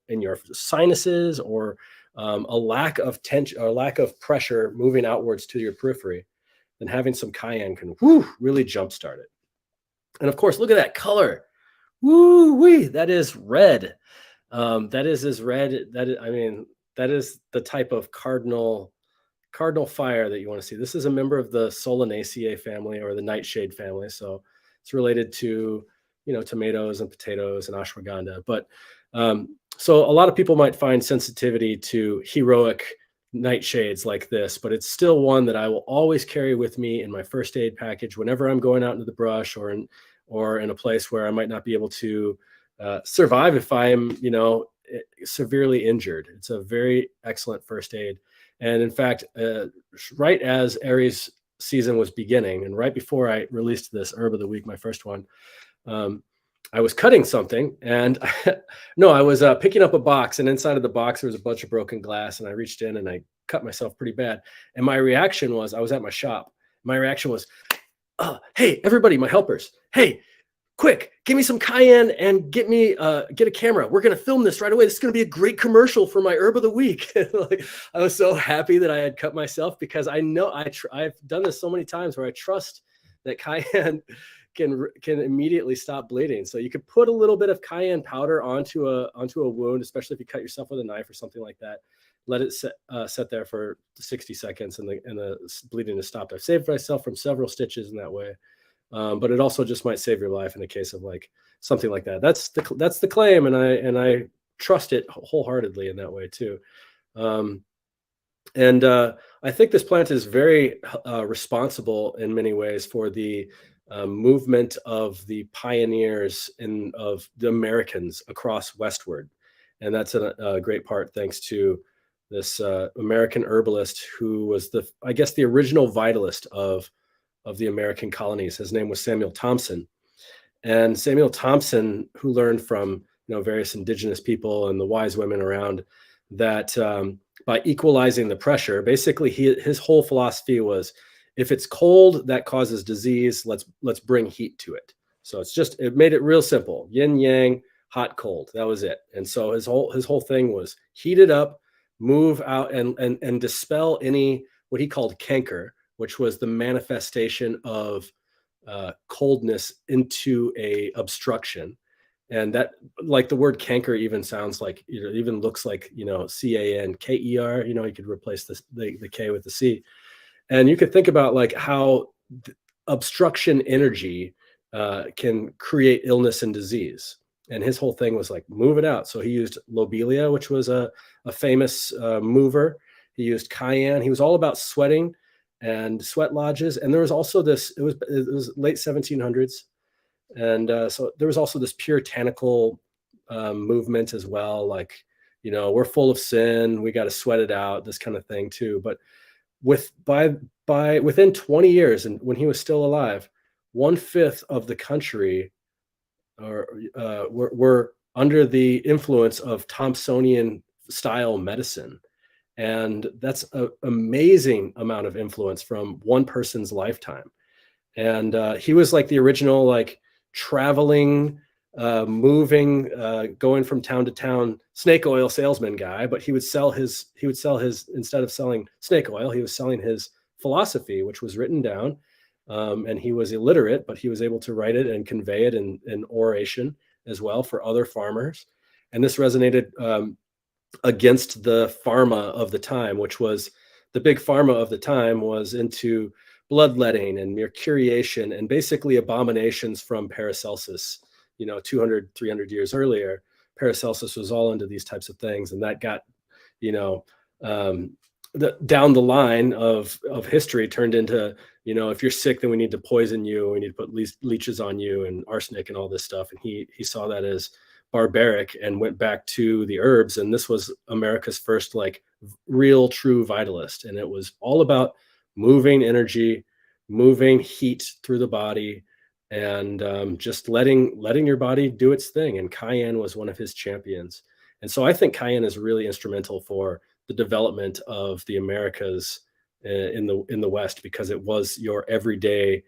sinuses, or a lack of tension or lack of pressure moving outwards to your periphery, then having some cayenne can really jumpstart it. And of course, look at that color. Woo-wee, that is red. That is as red. That is the type of cardinal fire that you want to see. This is a member of the Solanaceae family, or the nightshade family. So it's related to, tomatoes and potatoes and ashwagandha. But so a lot of people might find sensitivity to heroic nightshades like this, but it's still one that I will always carry with me in my first aid package whenever I'm going out into the brush, or in a place where I might not be able to survive if I'm, severely injured. It's a very excellent first aid. And in fact, right as Aries season was beginning, and right before I released this herb of the week, my first one, I was cutting something, and I was picking up a box, and inside of the box there was a bunch of broken glass, and I reached in and I cut myself pretty bad. And my reaction was, I was at my shop. My reaction was, hey, everybody, my helpers, hey, quick, give me some cayenne and get a camera. We're going to film this right away. This is going to be a great commercial for my herb of the week. Like, I was so happy that I had cut myself, because I know I've done this so many times where I trust that cayenne can immediately stop bleeding. So you could put a little bit of cayenne powder onto a wound, especially if you cut yourself with a knife or something like that. Let it set there for 60 seconds, and the bleeding is stopped. I've saved myself from several stitches in that way. But it also just might save your life in the case of like something like that. That's the claim, and I trust it wholeheartedly in that way too. I think this plant is very responsible in many ways for the movement of the pioneers of the Americans across westward, and that's a great part thanks to this American herbalist who was the original vitalist of the American colonies. His name was Samuel Thompson. And Samuel Thompson, who learned from various indigenous people and the wise women around, that by equalizing the pressure, basically his whole philosophy was, if it's cold, that causes disease, let's bring heat to it. So it made it real simple. Yin yang, hot, cold. That was it. And so his whole thing was heat it up, move out and dispel any what he called canker, which was the manifestation of coldness into a obstruction. And that, like, the word canker even sounds like, even looks like, CANKER, you could replace the K with the C. And you could think about like how obstruction energy can create illness and disease. And his whole thing was like, move it out. So he used lobelia, which was a famous mover. He used cayenne. He was all about sweating and sweat lodges. And there was also this, it was late 1700s. And so there was also this puritanical movement as well. Like, we're full of sin, we got to sweat it out, this kind of thing too. But within 20 years, and when he was still alive, 1/5 of the country were under the influence of Thompsonian style medicine. And that's an amazing amount of influence from one person's lifetime. And he was like the original, like, traveling, moving, going from town to town snake oil salesman guy. But he would sell his, instead of selling snake oil, he was selling his philosophy, which was written down. And he was illiterate, but he was able to write it and convey it in oration as well for other farmers. And this resonated against the pharma of the time, which was the big pharma of the time was into bloodletting and mercuriation and basically abominations from Paracelsus. 200, 300 years earlier, Paracelsus was all into these types of things. And that got, down the line of history turned into, if you're sick, then we need to poison you. We need to put leeches on you and arsenic and all this stuff. And he saw that as barbaric and went back to the herbs. And this was America's first, like, real true vitalist. And it was all about moving energy, moving heat through the body, and just letting your body do its thing. And cayenne was one of his champions. And so I think cayenne is really instrumental for the development of the Americas in the West, because it was your everyday,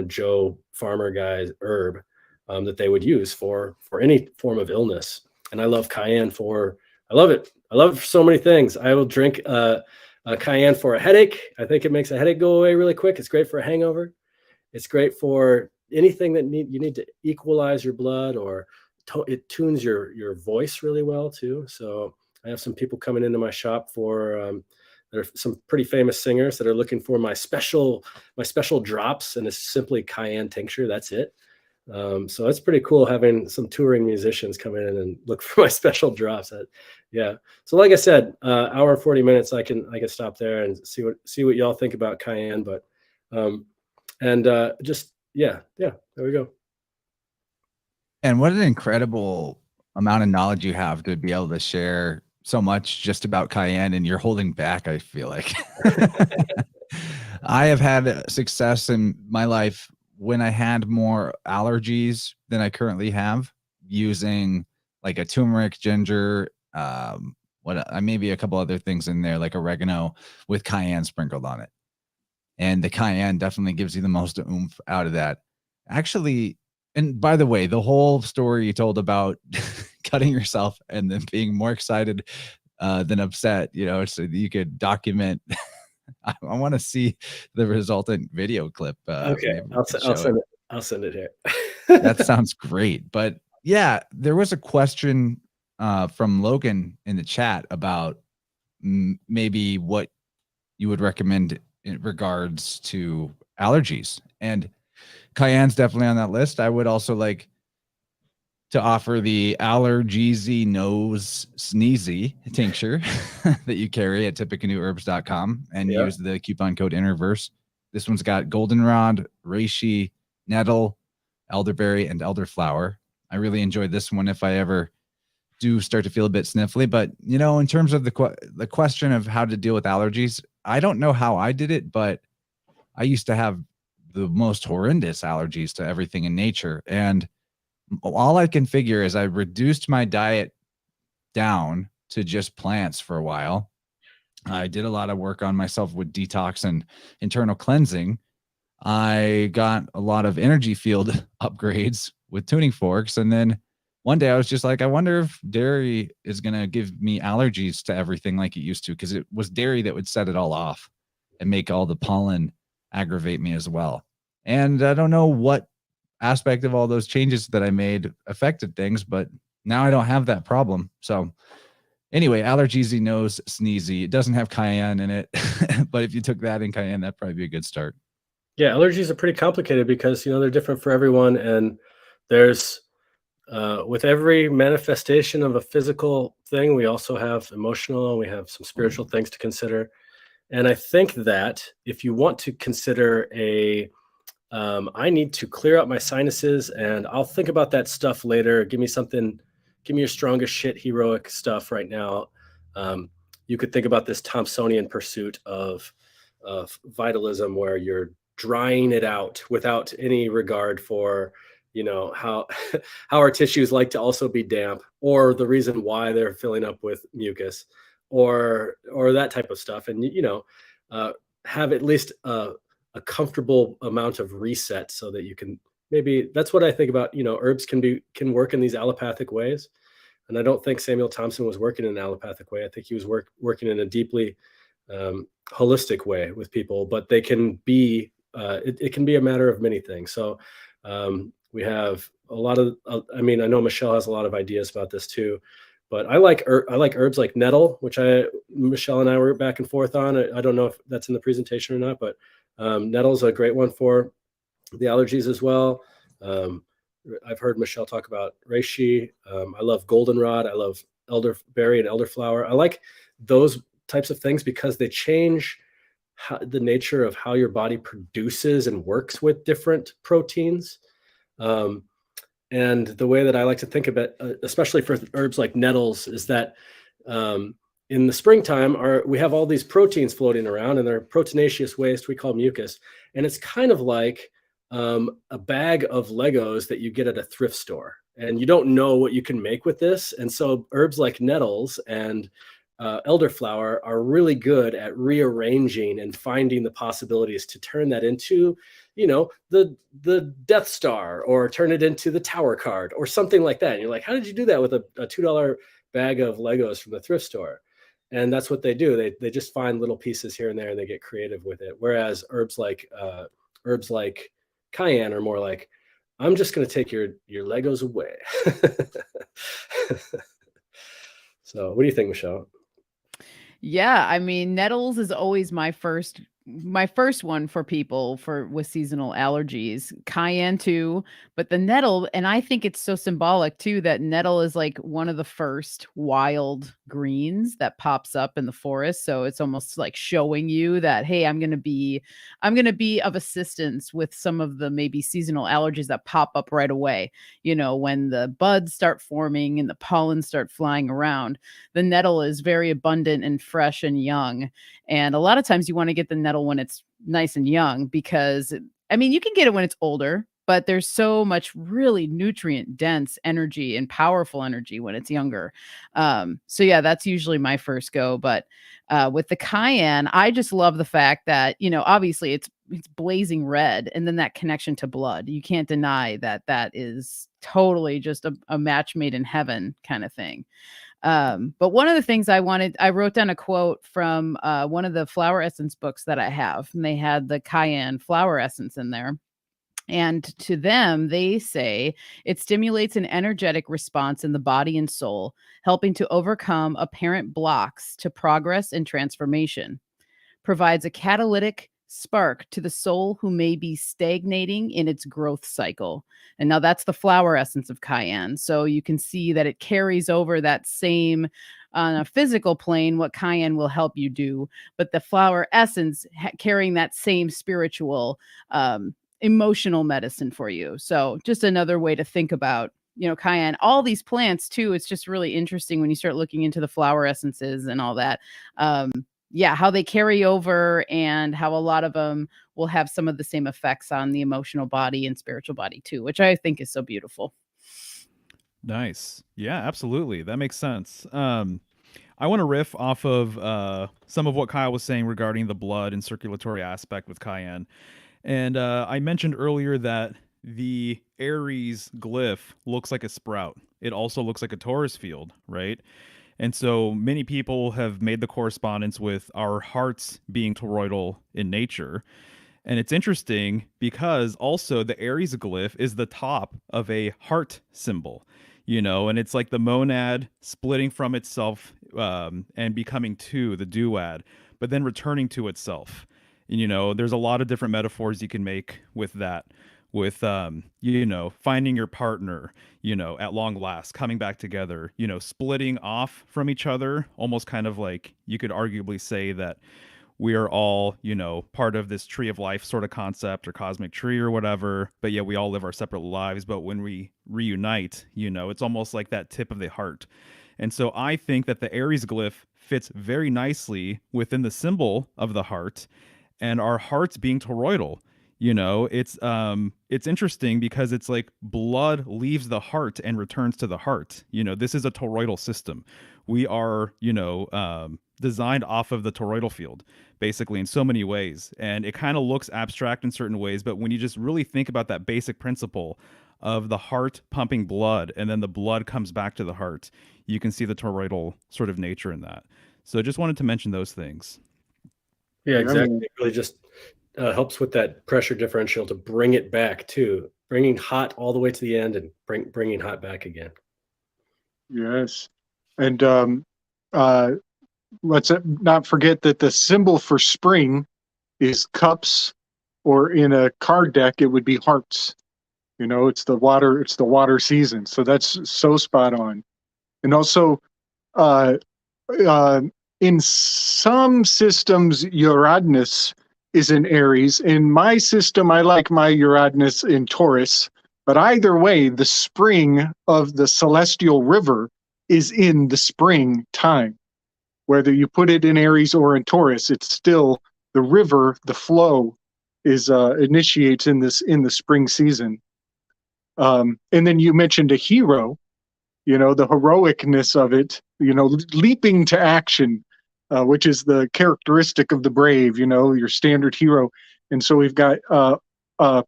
Joe farmer guy's herb that they would use for any form of illness. And I love cayenne I love it for so many things. I will drink cayenne for a headache. I think it makes a headache go away really quick. It's great for a hangover. It's great for anything that you need to equalize your blood, or it tunes your voice really well too. So I have some people coming into my shop for there are some pretty famous singers that are looking for my special drops, and it's simply cayenne tincture. That's it. So it's pretty cool having some touring musicians come in and look for my special drops. Yeah. So like I said, hour and 40 minutes, I can stop there and see what y'all think about cayenne. But there we go. And what an incredible amount of knowledge you have to be able to share so much just about cayenne, and you're holding back, I feel like. I have had success in my life when I had more allergies than I currently have, using like a turmeric, ginger, maybe a couple other things in there, like oregano, with cayenne sprinkled on it. And the cayenne definitely gives you the most oomph out of that. Actually, And by the way, the whole story you told about cutting yourself and then being more excited than upset, so you could document. I want to see the resultant video clip. Okay, Maybe we I'll could I'll show it. send it. I'll send it here. That sounds great. But yeah, there was a question from Logan in the chat about maybe what you would recommend in regards to allergies. And cayenne's definitely on that list. I would also like to offer the Allergeezy Nose Sneezy tincture that you carry at tippecanoeherbs.com and Yeah. use the coupon code Interverse. This one's got goldenrod, reishi, nettle, elderberry, and elderflower. I really enjoyed this one if I ever do start to feel a bit sniffly. But, in terms of the question of how to deal with allergies, I don't know how I did it, but I used to have the most horrendous allergies to everything in nature. And all I can figure is I reduced my diet down to just plants for a while. I did a lot of work on myself with detox and internal cleansing. I got a lot of energy field upgrades with tuning forks. And then one day I was just like, I wonder if dairy is going to give me allergies to everything like it used to, because it was dairy that would set it all off and make all the pollen aggravate me as well. And I don't know what aspect of all those changes that I made affected things, but now I don't have that problem. So anyway, Allergeezy Nose Sneezy. It doesn't have cayenne in it, but if you took that in cayenne, that'd probably be a good start. Yeah, allergies are pretty complicated because they're different for everyone, and there's with every manifestation of a physical thing, we also have emotional, and we have some spiritual things to consider. And I think that if you want to consider I need to clear out my sinuses, and I'll think about that stuff later. Give me your strongest shit heroic stuff right now. You could think about this Thompsonian pursuit of vitalism, where you're drying it out without any regard for how our tissues like to also be damp, or the reason why they're filling up with mucus, or that type of stuff. And have at least a comfortable amount of reset, so that you can, maybe that's what I think about. Herbs can work in these allopathic ways, and I don't think Samuel Thompson was working in an allopathic way. I think he was working in a deeply holistic way with people, but they can be it can be a matter of many things. So we have a lot of I know Michelle has a lot of ideas about this too, but I like herbs like nettle, which Michelle and I were back and forth on. I don't know if that's in the presentation or not, but nettle's a great one for the allergies as well. I've heard Michelle talk about reishi. I love goldenrod. I love elderberry and elderflower. I like those types of things because they change the nature of how your body produces and works with different proteins. And the way that I like to think of it, especially for herbs like nettles, is that in the springtime, we have all these proteins floating around, and they're proteinaceous waste we call mucus. And it's kind of like a bag of Legos that you get at a thrift store, and you don't know what you can make with this. And so herbs like nettles and elderflower are really good at rearranging and finding the possibilities to turn that into, the Death Star, or turn it into the Tower card or something like that. And you're like, how did you do that with a $2 bag of Legos from the thrift store? And that's what they do. They just find little pieces here and there, and they get creative with it. Whereas herbs like cayenne are more like, I'm just going to take your Legos away. So what do you think, Michelle? Yeah, nettles is always my first one for people with seasonal allergies. Cayenne too, but the nettle, and I think it's so symbolic too that nettle is like one of the first wild greens that pops up in the forest. So it's almost like showing you that, hey, I'm going to be of assistance with some of the maybe seasonal allergies that pop up right away. When the buds start forming and the pollen start flying around, the nettle is very abundant and fresh and young. And a lot of times you want to get the nettle when it's nice and young, because you can get it when it's older, but there's so much really nutrient dense energy and powerful energy when it's younger. So yeah, that's usually my first go. But with the cayenne, I just love the fact that, obviously it's blazing red, and then that connection to blood. You can't deny that that is totally just a match made in heaven kind of thing. But one of the things I wrote down a quote from one of the flower essence books that I have, and they had the cayenne flower essence in there. And to them, they say it stimulates an energetic response in the body and soul, helping to overcome apparent blocks to progress and transformation. Provides a catalytic spark to the soul who may be stagnating in its growth cycle. And now that's the flower essence of cayenne. So you can see that it carries over that same on a physical plane, what cayenne will help you do, but the flower essence carrying that same spiritual, emotional medicine for you. So just another way to think about, cayenne. All these plants too, it's just really interesting when you start looking into the flower essences and all that. Yeah, how they carry over and how a lot of them will have some of the same effects on the emotional body and spiritual body too, which I think is so beautiful. Nice. Yeah, absolutely. That makes sense. I want to riff off of some of what Kyle was saying regarding the blood and circulatory aspect with cayenne. And I mentioned earlier that the Aries glyph looks like a sprout. It also looks like a Taurus field, right? And so many people have made the correspondence with our hearts being toroidal in nature. And it's interesting because also the Aries glyph is the top of a heart symbol, and it's like the monad splitting from itself and becoming two, the duad, but then returning to itself. And, there's a lot of different metaphors you can make with that, with, finding your partner, at long last, coming back together, splitting off from each other, almost kind of like you could arguably say that we are all, part of this tree of life sort of concept or cosmic tree or whatever, but yeah, we all live our separate lives. But when we reunite, it's almost like that tip of the heart. And so I think that the Aries glyph fits very nicely within the symbol of the heart, and our hearts being toroidal. It's interesting because it's like blood leaves the heart and returns to the heart. This is a toroidal system. We are, designed off of the toroidal field, basically, in so many ways. And it kind of looks abstract in certain ways, but when you just really think about that basic principle of the heart pumping blood and then the blood comes back to the heart, you can see the toroidal sort of nature in that. So just wanted to mention those things. Yeah, exactly. It really just helps with that pressure differential to bring it back too, bringing hot all the way to the end and bringing hot back again. Yes. And let's not forget that the symbol for spring is cups, or in a card deck, it would be hearts. It's the water season. So that's so spot on. And also, in some systems, Uranus is in Aries. In my system, I like my Uranus in Taurus. But either way, the spring of the celestial river is in the spring time. Whether you put it in Aries or in Taurus, it's still the river, the flow is initiates in the spring season. And then you mentioned a hero, the heroicness of it, leaping to action, which is the characteristic of the brave, your standard hero. And so we've got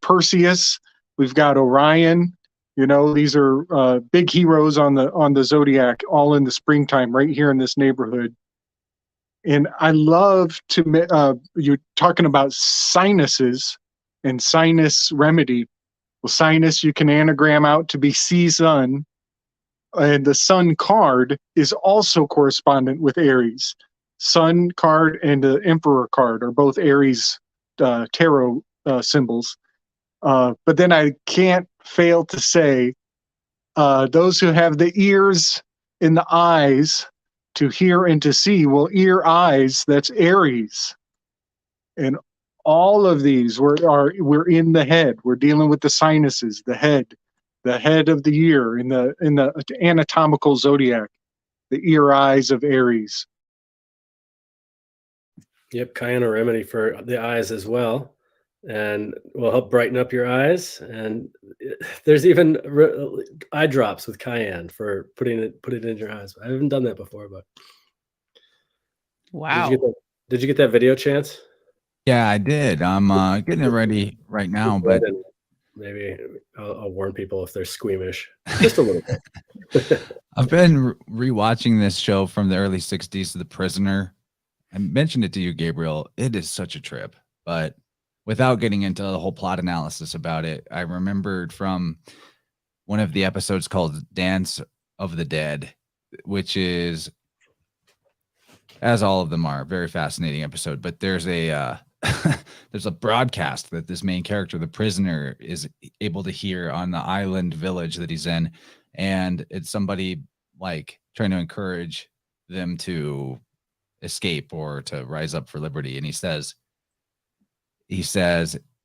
Perseus, we've got Orion. These are big heroes on the zodiac, all in the springtime, right here in this neighborhood. And I love to you're talking about sinuses and sinus remedy. Well, sinus you can anagram out to be sun, and the sun card is also correspondent with Aries. Sun card and the Emperor card are both Aries tarot symbols. But then I can't fail to say, those who have the ears and the eyes to hear and to see, well, ear, eyes, that's Aries. And all of these we're in the head. We're dealing with the sinuses, the head of the ear in the anatomical zodiac, the ear, eyes of Aries. Yep, cayenne remedy for the eyes as well. and will help brighten up your eyes. And there's even eye drops with cayenne for putting it in your eyes. I haven't done that before, but Wow. Did you get that video, Chance? Yeah, I did. I'm getting it ready right now, but maybe I'll warn people if they're squeamish, just a little bit. I've been rewatching this show from the early 60s, The Prisoner. I mentioned it to you, Gabriel. It is such a trip, but without getting into the whole plot analysis about it, I remembered from one of the episodes called Dance of the Dead, which is, as all of them are, a very fascinating episode. But there's a there's a broadcast that this main character, the prisoner, is able to hear on the island village that he's in, and it's somebody like trying to encourage them to escape or to rise up for liberty. And he says,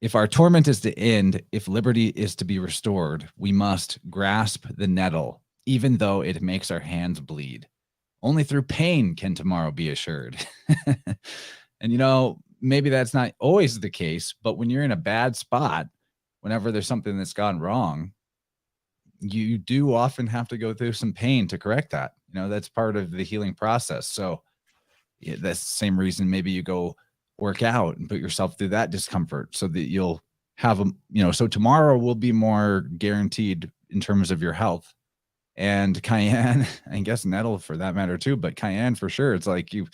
if our torment is to end, if liberty is to be restored, we must grasp the nettle, even though it makes our hands bleed. Only through pain can tomorrow be assured. And, you know, maybe that's not always the case, but when you're in a bad spot, whenever there's something that's gone wrong, you do often have to go through some pain to correct that. You know, that's part of the healing process. So yeah, that's the same reason maybe you go work out and put yourself through that discomfort so that you'll have so tomorrow will be more guaranteed in terms of your health. And cayenne, I guess nettle for that matter too, but cayenne for sure. It's like you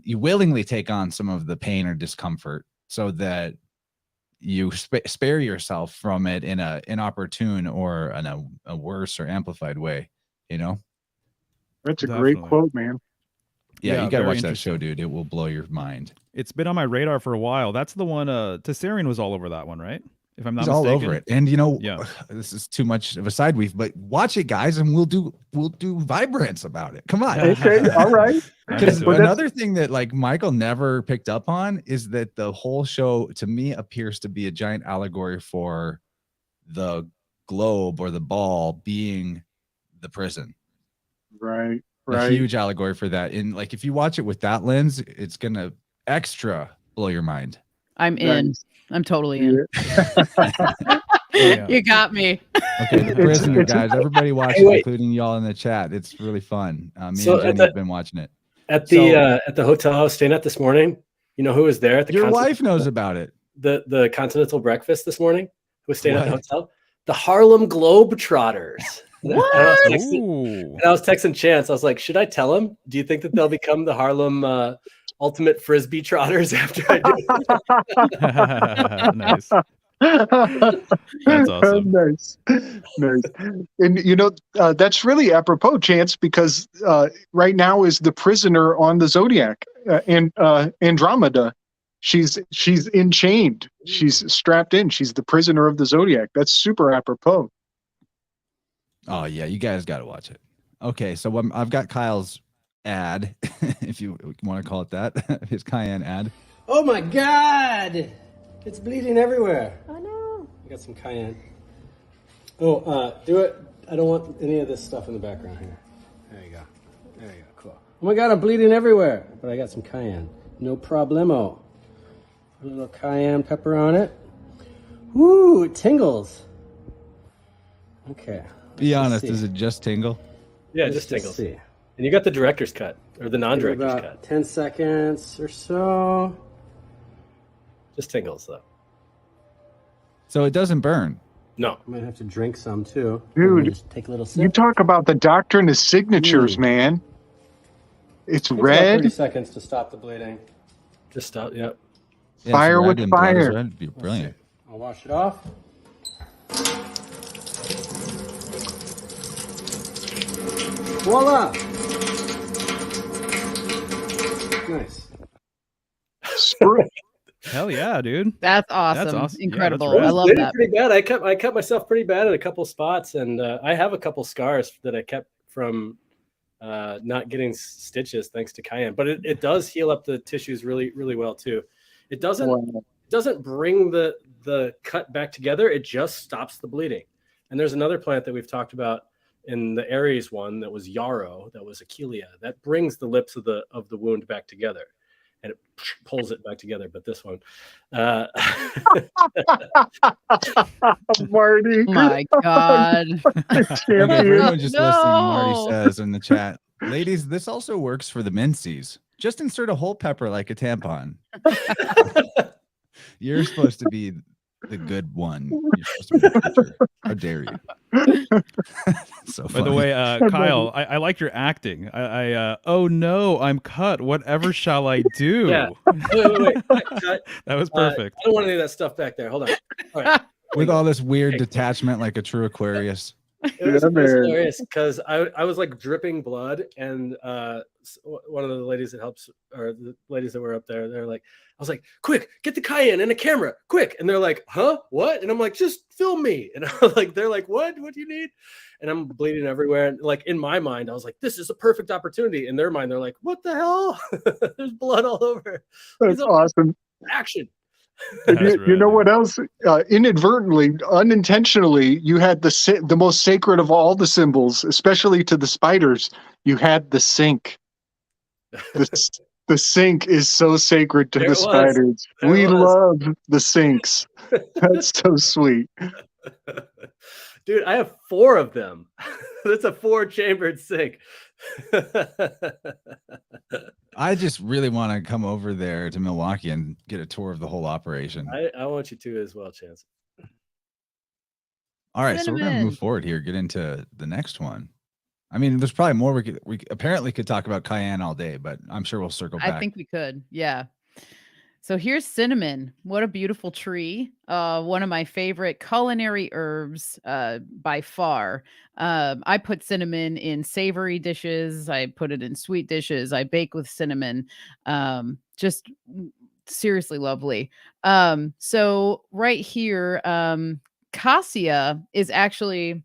willingly take on some of the pain or discomfort so that you spare yourself from it in a inopportune or in a worse or amplified way, you know? That's a great quote, man. Yeah, you gotta watch that show, dude. It will blow your mind. It's been on my radar for a while. That's the one, Tessarian was all over that one, right? If I'm not mistaken. All over it. And this is too much of a side weave, but watch it, guys, and we'll do vibrance about it. Come on. Okay, all right. Because another thing that like Michael never picked up on is that the whole show to me appears to be a giant allegory for the globe or the ball being the prison. Right. A huge allegory for that. And like if you watch it with that lens, it's gonna extra blow your mind. I'm in. I'm totally in. You got me. Okay, The Prisoner, guys. Everybody watch it, including y'all in the chat. It's really fun. Me and Jenny have been watching it. At the hotel I was staying at this morning, you know who was there at the Your wife knows about it. The continental breakfast this morning, who was staying at the hotel? The Harlem Globetrotters. What? And I was texting Chance. I was like, should I tell him? Do you think that they'll become the Harlem ultimate frisbee trotters after I do? Nice. That's awesome. Nice. And that's really apropos, Chance, because right now is the prisoner on the Zodiac and Andromeda. She's enchained. She's strapped in. She's the prisoner of the Zodiac. That's super apropos. Oh yeah, you guys got to watch it. Okay, so I've got Kyle's ad, if you want to call it that, his cayenne ad. Oh my God, it's bleeding everywhere. Oh no. I got some cayenne. Oh, do it. I don't want any of this stuff in the background here. There you go. Cool. Oh my God, I'm bleeding everywhere, but I got some cayenne. No problemo. Put a little cayenne pepper on it. Woo, it tingles. Okay. Be honest, does it just tingle? Yeah, just tingles. See. And you got the director's cut, or the non-director's cut. 10 seconds or so. Just tingles, though. So it doesn't burn? No. I might have to drink some, too. Dude, just take a little sip. You talk about the doctrine of signatures, man. It's red. 30 seconds to stop the bleeding. Just stop, yep. Yeah, fire with fire. That'd be brilliant. I'll wash it off. Voila! Nice. Hell yeah, dude. That's awesome. That's awesome. Incredible. Yeah, I love that. Pretty bad. I cut myself pretty bad in a couple spots, and I have a couple scars that I kept from not getting stitches thanks to cayenne. But it does heal up the tissues really, really well too. It doesn't bring the cut back together. It just stops the bleeding. And there's another plant that we've talked about in the Aries one that was yarrow, that was Achillea, that brings the lips of the wound back together. and it pulls it back together. But this one, uh, Marty. Oh my God. Okay, for Champion. anyone just listening, Marty No. says in the chat, ladies, this also works for the mincies. Just insert a whole pepper like a tampon. You're supposed to be the good one. You're supposed to be the teacher. How dare you? So By the funny. way, Kyle, I like your acting. Oh no, I'm cut. Whatever shall I do? Yeah. Wait. Cut. That was perfect. I don't want any of that stuff back there. Hold on. All right. With all this weird detachment like a true Aquarius. It was Yeah, man. hilarious because I was like dripping blood, and one of the ladies that helps, or the ladies that were up there, they're like, I was like, quick, get the cayenne and a camera, quick. And they're like, huh, what? And I'm like, just film me. And I'm like, they're like, what do you need? And I'm bleeding everywhere. And like in my mind, I was like, this is a perfect opportunity. In their mind, they're like, what the hell? There's blood all over. That's awesome. Action. And That's you know rad. what else? Inadvertently, unintentionally, you had the most sacred of all the symbols, especially to the spiders. You had the sink. The sink is so sacred to There the it was. spiders. There We it was. love the sinks. That's so sweet. Dude, I have 4 of them. That's a 4-chambered sink. I just really want to come over there to Milwaukee and get a tour of the whole operation. I want you to as well, Chance. All right, so we're gonna Cinnamon. move forward here, get into the next one. I mean, there's probably more we apparently could talk about cayenne all day, but I'm sure we'll circle back. I think we could. Yeah. So here's cinnamon. What a beautiful tree. One of my favorite culinary herbs by far. I put cinnamon in savory dishes. I put it in sweet dishes. I bake with cinnamon. Just seriously lovely. So right here, cassia is actually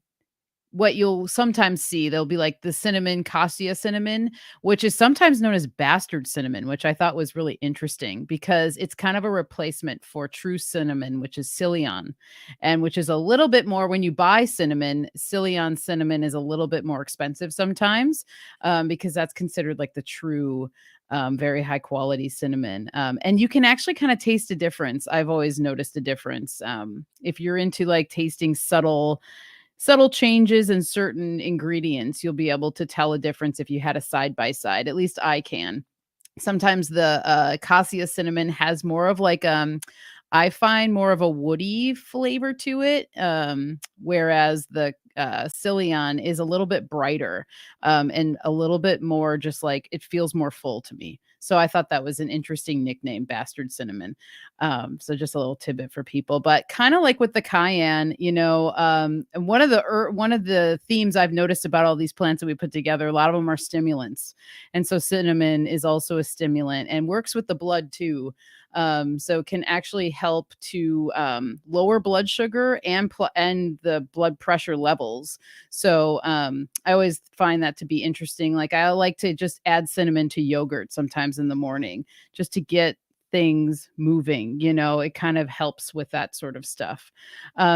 what you'll sometimes see. There'll be like the cinnamon, cassia cinnamon, which is sometimes known as bastard cinnamon, which I thought was really interesting because it's kind of a replacement for true cinnamon, which is Scillion, and which is a little bit more when you buy cinnamon. Scillion cinnamon is a little bit more expensive sometimes because that's considered like the true very high quality cinnamon. And you can actually kind of taste a difference. I've always noticed a difference. If you're into like tasting subtle changes in certain ingredients, you'll be able to tell a difference if you had a side by side. At least I can. Sometimes the cassia cinnamon has more of like I find more of a woody flavor to it, whereas the Scillion is a little bit brighter and a little bit more just like it feels more full to me. So I thought that was an interesting nickname, bastard cinnamon. So just a little tidbit for people, but kind of like with the cayenne, you know, and one of the themes I've noticed about all these plants that we put together, a lot of them are stimulants. And so cinnamon is also a stimulant and works with the blood too. So can actually help to lower blood sugar and the blood pressure levels. So I always find that to be interesting. Like I like to just add cinnamon to yogurt sometimes in the morning just to get things moving, you know, it kind of helps with that sort of stuff.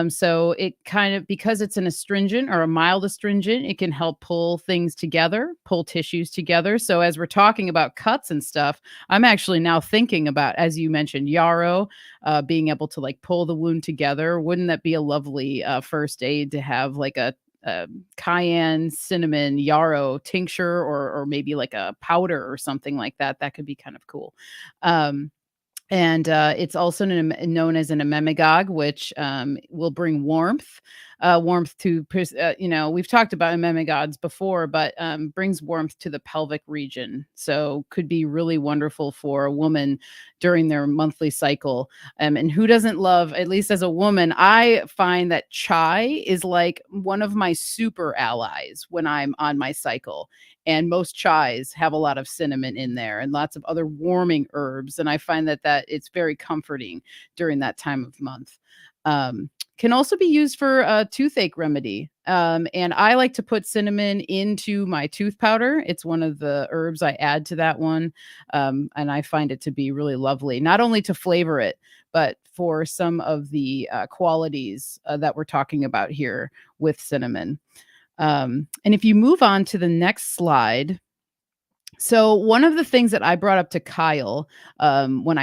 So it kind of, because it's an astringent or a mild astringent, it can help pull things together, pull tissues together. So as we're talking about cuts and stuff, I'm actually now thinking about, as you mentioned, yarrow, being able to like pull the wound together. Wouldn't that be a lovely first aid to have like a cayenne, cinnamon, yarrow tincture, or maybe like a powder or something like that? That could be kind of cool. And it's also known as an ememagog, which will bring warmth to, you know, we've talked about ememagogs before, but brings warmth to the pelvic region. So could be really wonderful for a woman during their monthly cycle. And who doesn't love, at least as a woman, I find that chai is like one of my super allies when I'm on my cycle. And most chais have a lot of cinnamon in there and lots of other warming herbs. And I find that it's very comforting during that time of month. Can also be used for a toothache remedy. And I like to put cinnamon into my tooth powder. It's one of the herbs I add to that one. And I find it to be really lovely, not only to flavor it, but for some of the qualities that we're talking about here with cinnamon. And if you move on to the next slide, So one of the things that I brought up to Kyle, when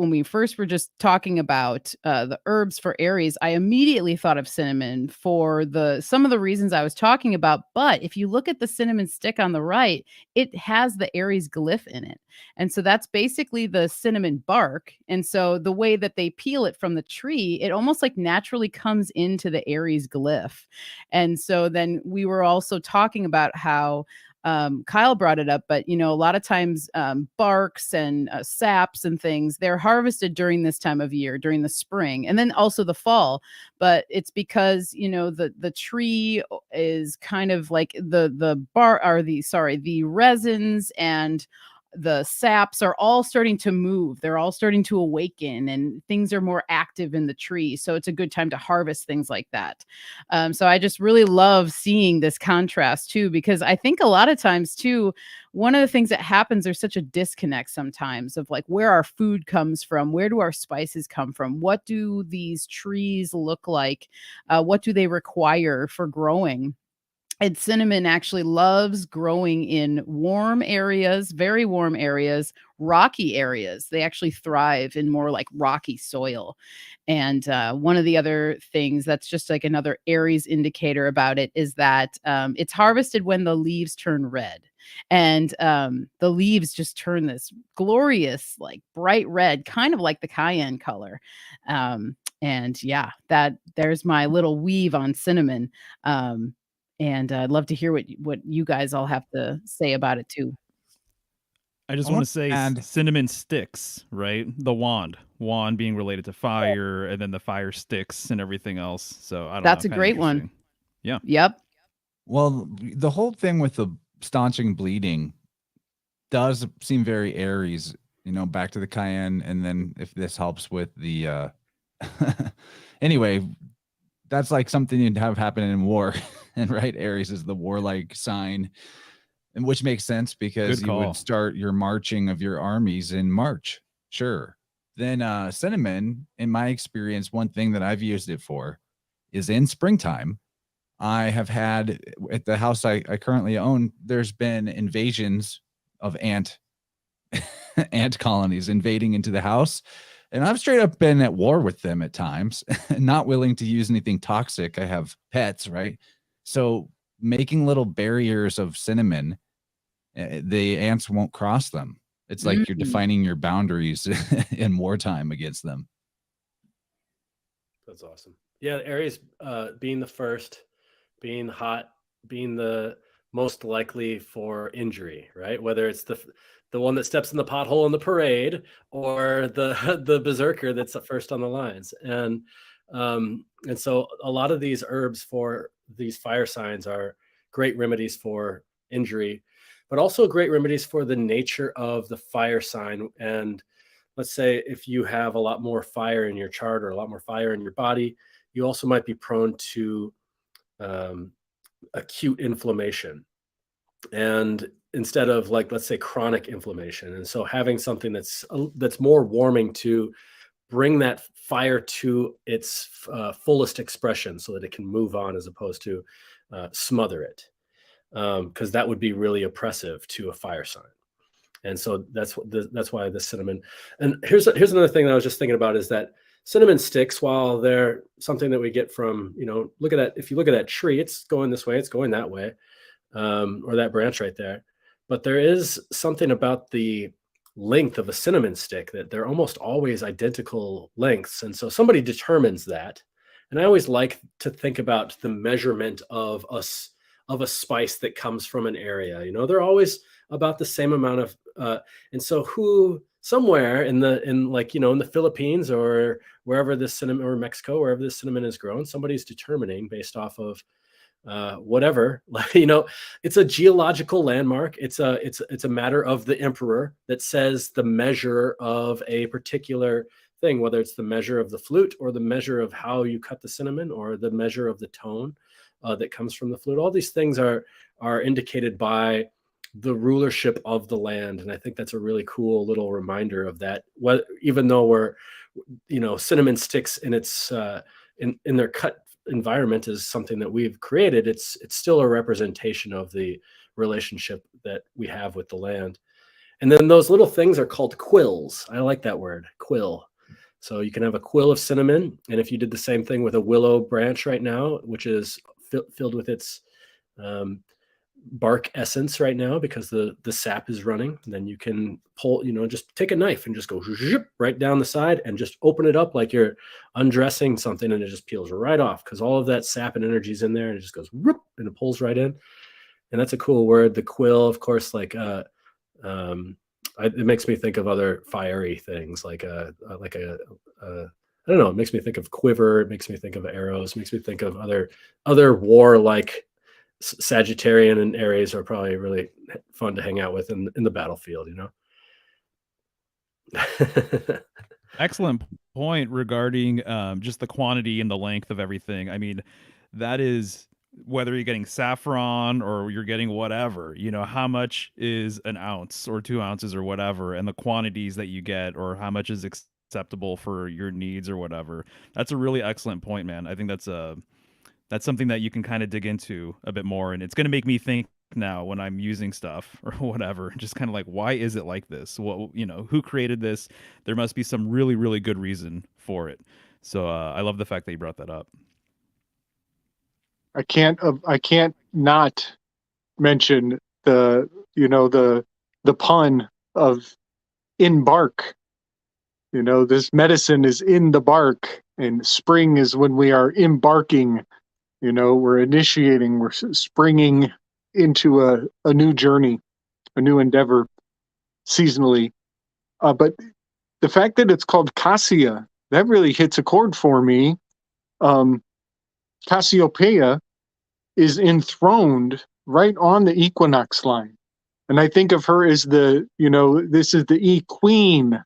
we first were just talking about the herbs for Aries, I immediately thought of cinnamon for some of the reasons I was talking about. But if you look at the cinnamon stick on the right, it has the Aries glyph in it, and so that's basically the cinnamon bark. And so the way that they peel it from the tree, it almost like naturally comes into the Aries glyph. And so then we were also talking about how Kyle brought it up, but a lot of times barks and saps and things, they're harvested during this time of year, during the spring, and then also the fall. But it's because the tree is kind of like the resins and the saps are all starting to move. They're all starting to awaken, and things are more active in the tree. So it's a good time to harvest things like that. So I just really love seeing this contrast too, because I think a lot of times too, one of the things that happens, there's such a disconnect sometimes of like where our food comes from, where do our spices come from, what do these trees look like, what do they require for growing. And cinnamon actually loves growing in warm areas, very warm areas, rocky areas. They actually thrive in more like rocky soil. And one of the other things that's just like another Aries indicator about it is that it's harvested when the leaves turn red. And the leaves just turn this glorious, like bright red, kind of like the cayenne color. And yeah, there's my little weave on cinnamon. And I'd love to hear what you guys all have to say about it too. I just I want want to say to add- cinnamon sticks, right? The wand being related to fire, and then the fire sticks and everything else. So I don't know. That's a kinda great one. interesting. Yeah. Yep. Well, the whole thing with the staunching bleeding does seem very Aries, back to the cayenne. And then if this helps with the, anyway, that's like something you'd have happen in war. And right, Aries is the warlike sign, and which makes sense because Good you would call. start your marching of your armies in March. Sure. Then cinnamon, in my experience, one thing that I've used it for is in springtime. I have had at the house I currently own, there's been invasions of ant colonies invading into the house. And I've straight up been at war with them at times, not willing to use anything toxic. I have pets, right? So making little barriers of cinnamon, the ants won't cross them. It's like you're defining your boundaries in wartime against them. That's awesome. Yeah, Aries being the first, being hot, being the most likely for injury, right? Whether it's the one that steps in the pothole in the parade or the berserker that's the first on the lines. And so a lot of these herbs for these fire signs are great remedies for injury, but also great remedies for the nature of the fire sign. And let's say if you have a lot more fire in your chart or a lot more fire in your body, you also might be prone to acute inflammation, and instead of like, let's say, chronic inflammation. And so having something that's more warming to bring that fire to its fullest expression so that it can move on, as opposed to smother it, because that would be really oppressive to a fire sign. And so that's why the cinnamon. And here's another thing that I was just thinking about is that cinnamon sticks, while they're something that we get from, if you look at that tree, it's going this way, it's going that way, or that branch right there. But there is something about the length of a cinnamon stick that they're almost always identical lengths. And so somebody determines that. And I always like to think about the measurement of a spice that comes from an area. They're always about the same amount of, and so somewhere in the Philippines or wherever this cinnamon, or Mexico, wherever this cinnamon is grown, somebody's determining based off of whatever, it's a geological landmark. It's a matter of the emperor that says the measure of a particular thing, whether it's the measure of the flute or the measure of how you cut the cinnamon or the measure of the tone that comes from the flute. All these things are indicated by the rulership of the land. And I think that's a really cool little reminder of that. Even though we're, cinnamon sticks in its in their cut environment is something that we've created, it's still a representation of the relationship that we have with the land. And then those little things are called quills. I like that word, quill. So you can have a quill of cinnamon. And if you did the same thing with a willow branch right now, which is filled with its bark essence right now because the sap is running, then you can pull, just take a knife and just go zhip, right down the side and just open it up like you're undressing something, and it just peels right off because all of that sap and energy is in there, and it just goes whoop, and it pulls right in. And that's a cool word. The quill, of course, like it makes me think of other fiery things, like I don't know. It makes me think of quiver. It makes me think of arrows. It makes me think of other war-like. Sagittarian and Aries are probably really fun to hang out with in the battlefield, Excellent point regarding just the quantity and the length of everything. I mean, that is whether you're getting saffron or you're getting whatever, how much is an ounce or 2 ounces or whatever, and the quantities that you get or how much is acceptable for your needs or whatever. That's a really excellent point, man. I think that's something that you can kind of dig into a bit more, and it's going to make me think now when I'm using stuff or whatever, just kind of like, why is it like this? Well, who created this? There must be some really, really good reason for it. So I love the fact that you brought that up. I can't not mention the pun of in bark. This medicine is in the bark, and spring is when we are embarking. We're initiating, we're springing into a new journey, a new endeavor seasonally. But the fact that it's called cassia, that really hits a chord for me. Cassiopeia is enthroned right on the equinox line. And I think of her as this is the equine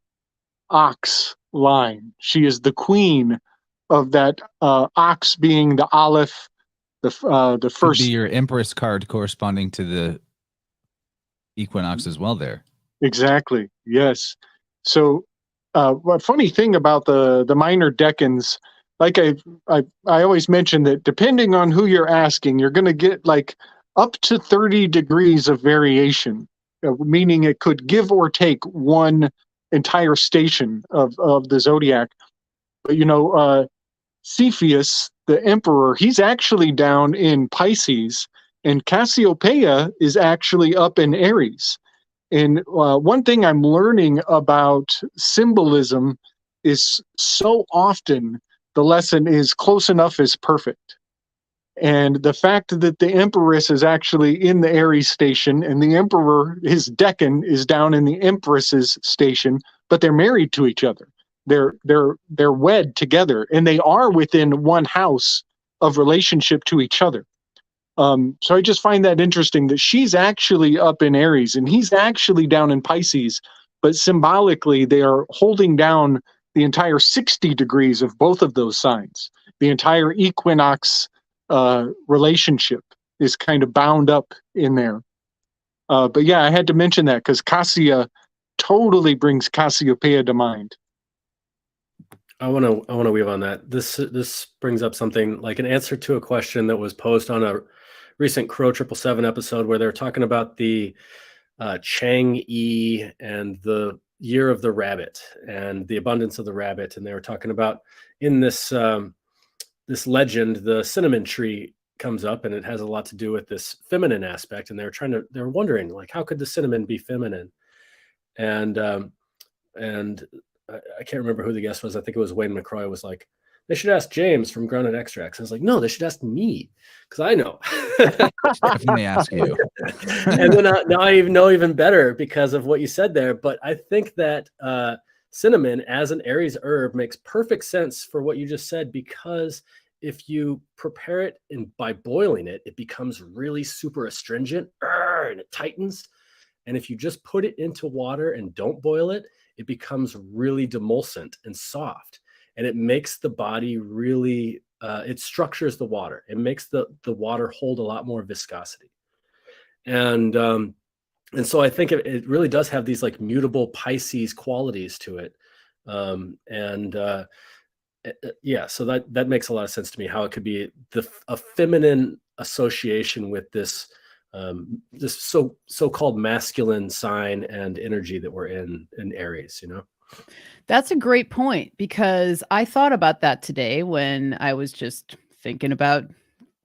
ox line. She is the queen of that ox being the Aleph, the first. Could be your Empress card corresponding to the equinox as well there. Exactly. Yes. So a funny thing about the minor decans, like I always mention that depending on who you're asking, you're going to get like up to 30 degrees of variation, meaning it could give or take one entire station of the zodiac. But Cepheus, the emperor, he's actually down in Pisces, and Cassiopeia is actually up in Aries. And one thing I'm learning about symbolism is so often the lesson is close enough is perfect. And the fact that the empress is actually in the Aries station and the emperor, his decan, is down in the empress's station, but they're married to each other. They're wed together, and they are within one house of relationship to each other. So I just find that interesting that she's actually up in Aries and he's actually down in Pisces, but symbolically they are holding down the entire 60 degrees of both of those signs. The entire equinox relationship is kind of bound up in there. But yeah, I had to mention that because Cassia totally brings Cassiopeia to mind. I want to weave on that. This brings up something like an answer to a question that was posed on a recent Crow 777 episode where they're talking about the Chang'e and the year of the rabbit and the abundance of the rabbit, and they were talking about in this this legend, the cinnamon tree comes up, and it has a lot to do with this feminine aspect, and they're wondering like, how could the cinnamon be feminine? And I can't remember who the guest was. I think it was Wayne McCroy was like, they should ask James from Grounded Extracts. I was like, no, they should ask me because I know. Definitely ask you. And then now I even know even better because of what you said there. But I think that cinnamon as an Aries herb makes perfect sense for what you just said, because if you prepare it by boiling it, it becomes really super astringent and it tightens. And if you just put it into water and don't boil it, it becomes really demulcent and soft. And it makes the body really, it structures the water. It makes the water hold a lot more viscosity. And so I think it really does have these like mutable Pisces qualities to it. Yeah, so that makes a lot of sense to me, how it could be a feminine association with this this so-called masculine sign and energy that we're in Aries, you know? That's a great point, because I thought about that today when I was just thinking about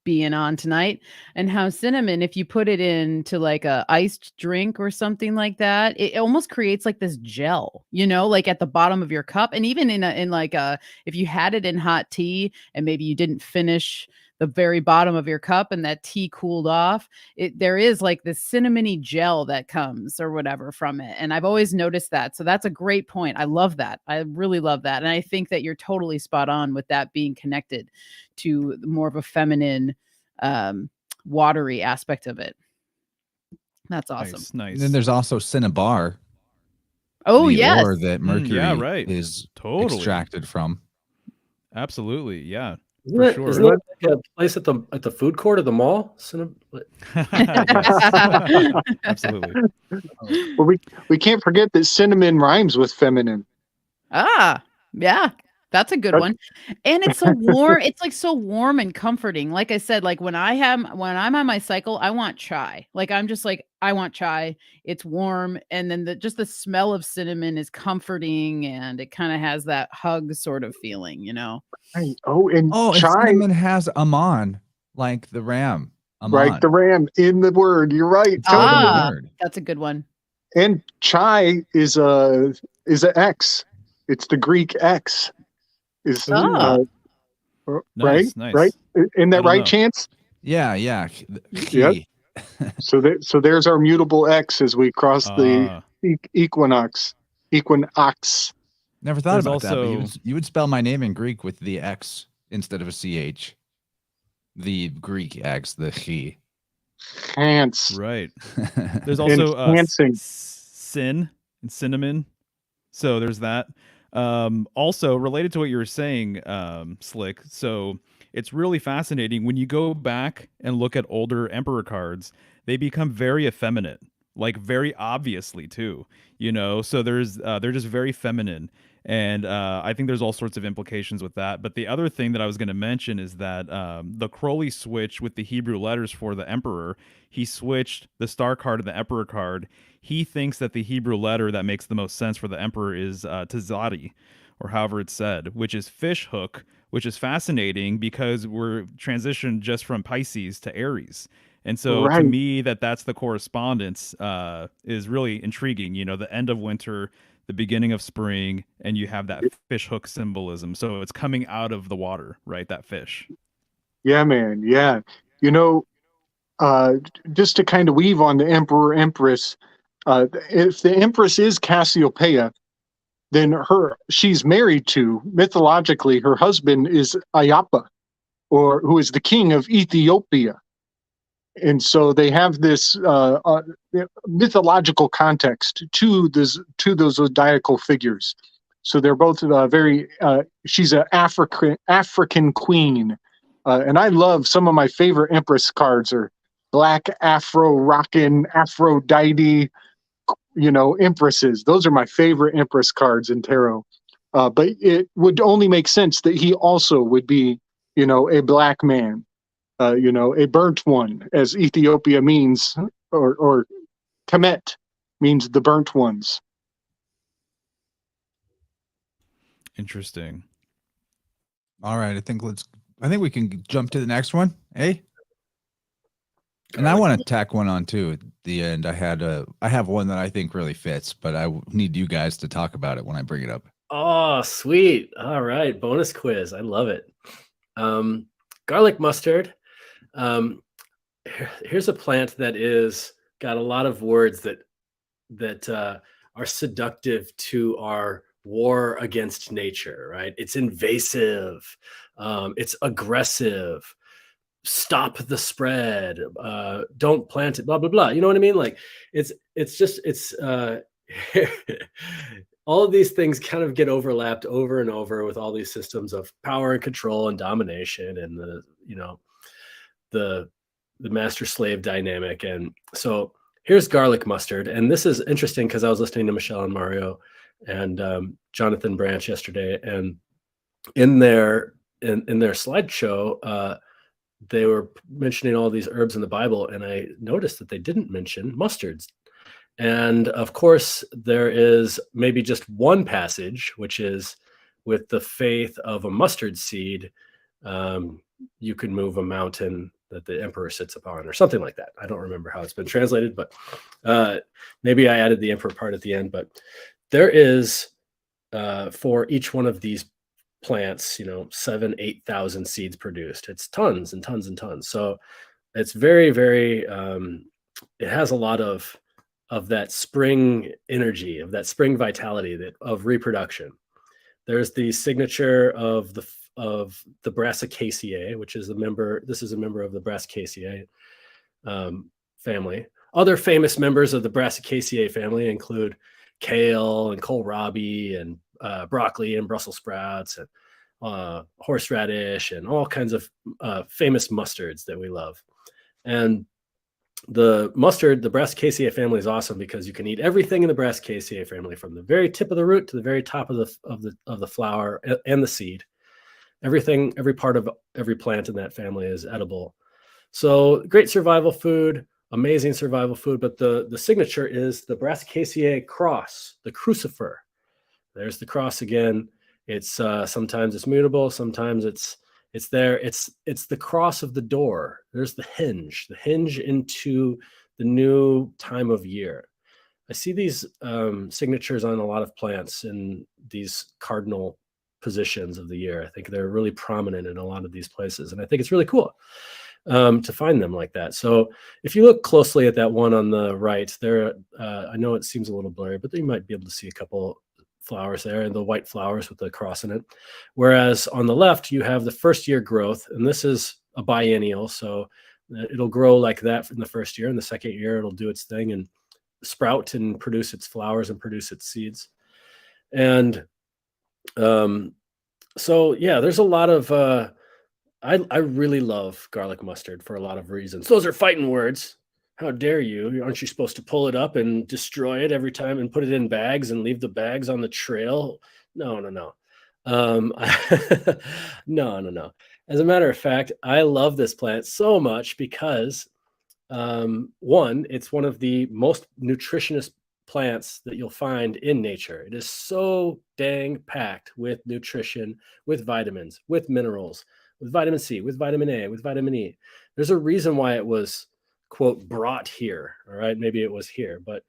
being on tonight, and how cinnamon, if you put it into like a iced drink or something like that, it almost creates like this gel, like at the bottom of your cup. And even in like a, if you had it in hot tea and maybe you didn't finish the very bottom of your cup and that tea cooled off, there is like this cinnamony gel that comes or whatever from it. And I've always noticed that. So that's a great point. I love that. I really love that. And I think that you're totally spot on with that being connected to more of a feminine, watery aspect of it. That's awesome. Nice. And then there's also cinnabar. Oh, the yes. ore that mercury yeah, right. is Totally. extracted from. Absolutely, yeah. Isn't sure. that like a place at the food court of the mall? Yes. Absolutely. Well, we can't forget that cinnamon rhymes with feminine. Yeah. That's a good one. And it's so warm. It's like so warm and comforting. Like I said, like when I'm on my cycle, I want chai. Like I'm just like, I want chai. It's warm. And then just the smell of cinnamon is comforting, and it kind of has that hug sort of feeling, Right. And chai, cinnamon has Amon, like the ram. Amon. right? The ram in the word. You're right. That's a good one. And chai is a X. It's the Greek X. Is Nice, right? nice. Right? In that right, know. Chance? Yeah. Yep. So there's our mutable X as we cross the equinox. Never thought There's about that. also- But you would spell my name in Greek with the X instead of a CH. The Greek X, the chi. Chance. Right. There's also Enhancing. sin and cinnamon. So there's that. Also related to what you were saying, Slick. So it's really fascinating when you go back and look at older emperor cards, they become very effeminate, like very obviously too, so they're just very feminine. And I think there's all sorts of implications with that. But the other thing that I was going to mention is that the Crowley switch with the Hebrew letters for the emperor, he switched the star card to the emperor card. He thinks that the Hebrew letter that makes the most sense for the emperor is Tzadi, or however it's said, which is fish hook, which is fascinating because we're transitioned just from Pisces to Aries. And so to me, that's the correspondence is really intriguing. The end of winter, the beginning of spring, and you have that fish hook symbolism. So it's coming out of the water, right? That fish. Yeah, man. Yeah. Just to kind of weave on the Emperor Empress, if the Empress is Cassiopeia, then she's married to, mythologically, her husband is Ayapa, who is the king of Ethiopia. And so they have this mythological context to those zodiacal figures. So they're both she's an African queen. And I love some of my favorite Empress cards are black Afro rockin' Aphrodite, Empresses. Those are my favorite Empress cards in tarot. But it would only make sense that he also would be, a black man, a burnt one, as Ethiopia means, or Kemet means the burnt ones. Interesting. All right. I think we can jump to the next one. Hey. And I want to tack one on too at the end. I have one that I think really fits, but I need you guys to talk about it when I bring it up. Oh, sweet. All right. Bonus quiz. I love it. Garlic mustard. Here's a plant that is got a lot of words that are seductive to our war against nature, right? It's invasive. It's aggressive. Stop the spread. Don't plant it. Blah blah blah. You know what I mean? Like it's all of these things kind of get overlapped over and over with all these systems of power and control and domination and the master slave dynamic. And so here's garlic mustard. And this is interesting because I was listening to Michelle and Mario and Jonathan Branch yesterday, and in their slideshow, they were mentioning all these herbs in the Bible, and I noticed that they didn't mention mustards. And of course, there is maybe just one passage, which is with the faith of a mustard seed, you can move a mountain that the emperor sits upon, or something like that. I don't remember how it's been translated, but maybe I added the emperor part at the end. But there is, for each one of these plants, 7,000-8,000 seeds produced. It's tons and tons and tons. So it's very, very, it has a lot of that spring energy, of that spring vitality, of reproduction. There's the signature of the Brassicaceae, which is a member. This is a member of the Brassicaceae family. Other famous members of the Brassicaceae family include kale and kohlrabi and broccoli and Brussels sprouts and horseradish and all kinds of famous mustards that we love. And the mustard, the Brassicaceae family, is awesome because you can eat everything in the Brassicaceae family, from the very tip of the root to the very top of the flower and the seed. Everything, every part of every plant in that family is edible. So great survival food, amazing survival food. But the signature is the Brassicaceae cross, the crucifer. There's the cross again. It's sometimes it's mutable, sometimes it's there. It's the cross of the door. There's the hinge into the new time of year. I see these signatures on a lot of plants in these cardinal positions of the year. I think they're really prominent in a lot of these places, and I think it's really cool to find them like that. So if you look closely at that one on the right there, I know it seems a little blurry, but you might be able to see a couple flowers there, and the white flowers with the cross in it. Whereas on the left, you have the first year growth, and this is a biennial, so it'll grow like that in the first year. In the second year, it'll do its thing and sprout and produce its flowers and produce its seeds. And so yeah, there's a lot of I really love garlic mustard for a lot of reasons. Those are fighting words. How dare you? Aren't you supposed to pull it up and destroy it every time and put it in bags and leave the bags on the trail? No. No. As a matter of fact, I love this plant so much because one, it's one of the most nutritious plants that you'll find in nature. It is so dang packed with nutrition, with vitamins, with minerals, with vitamin C, with vitamin A, with vitamin E. There's a reason why it was, quote, brought here. All right, maybe it was here, but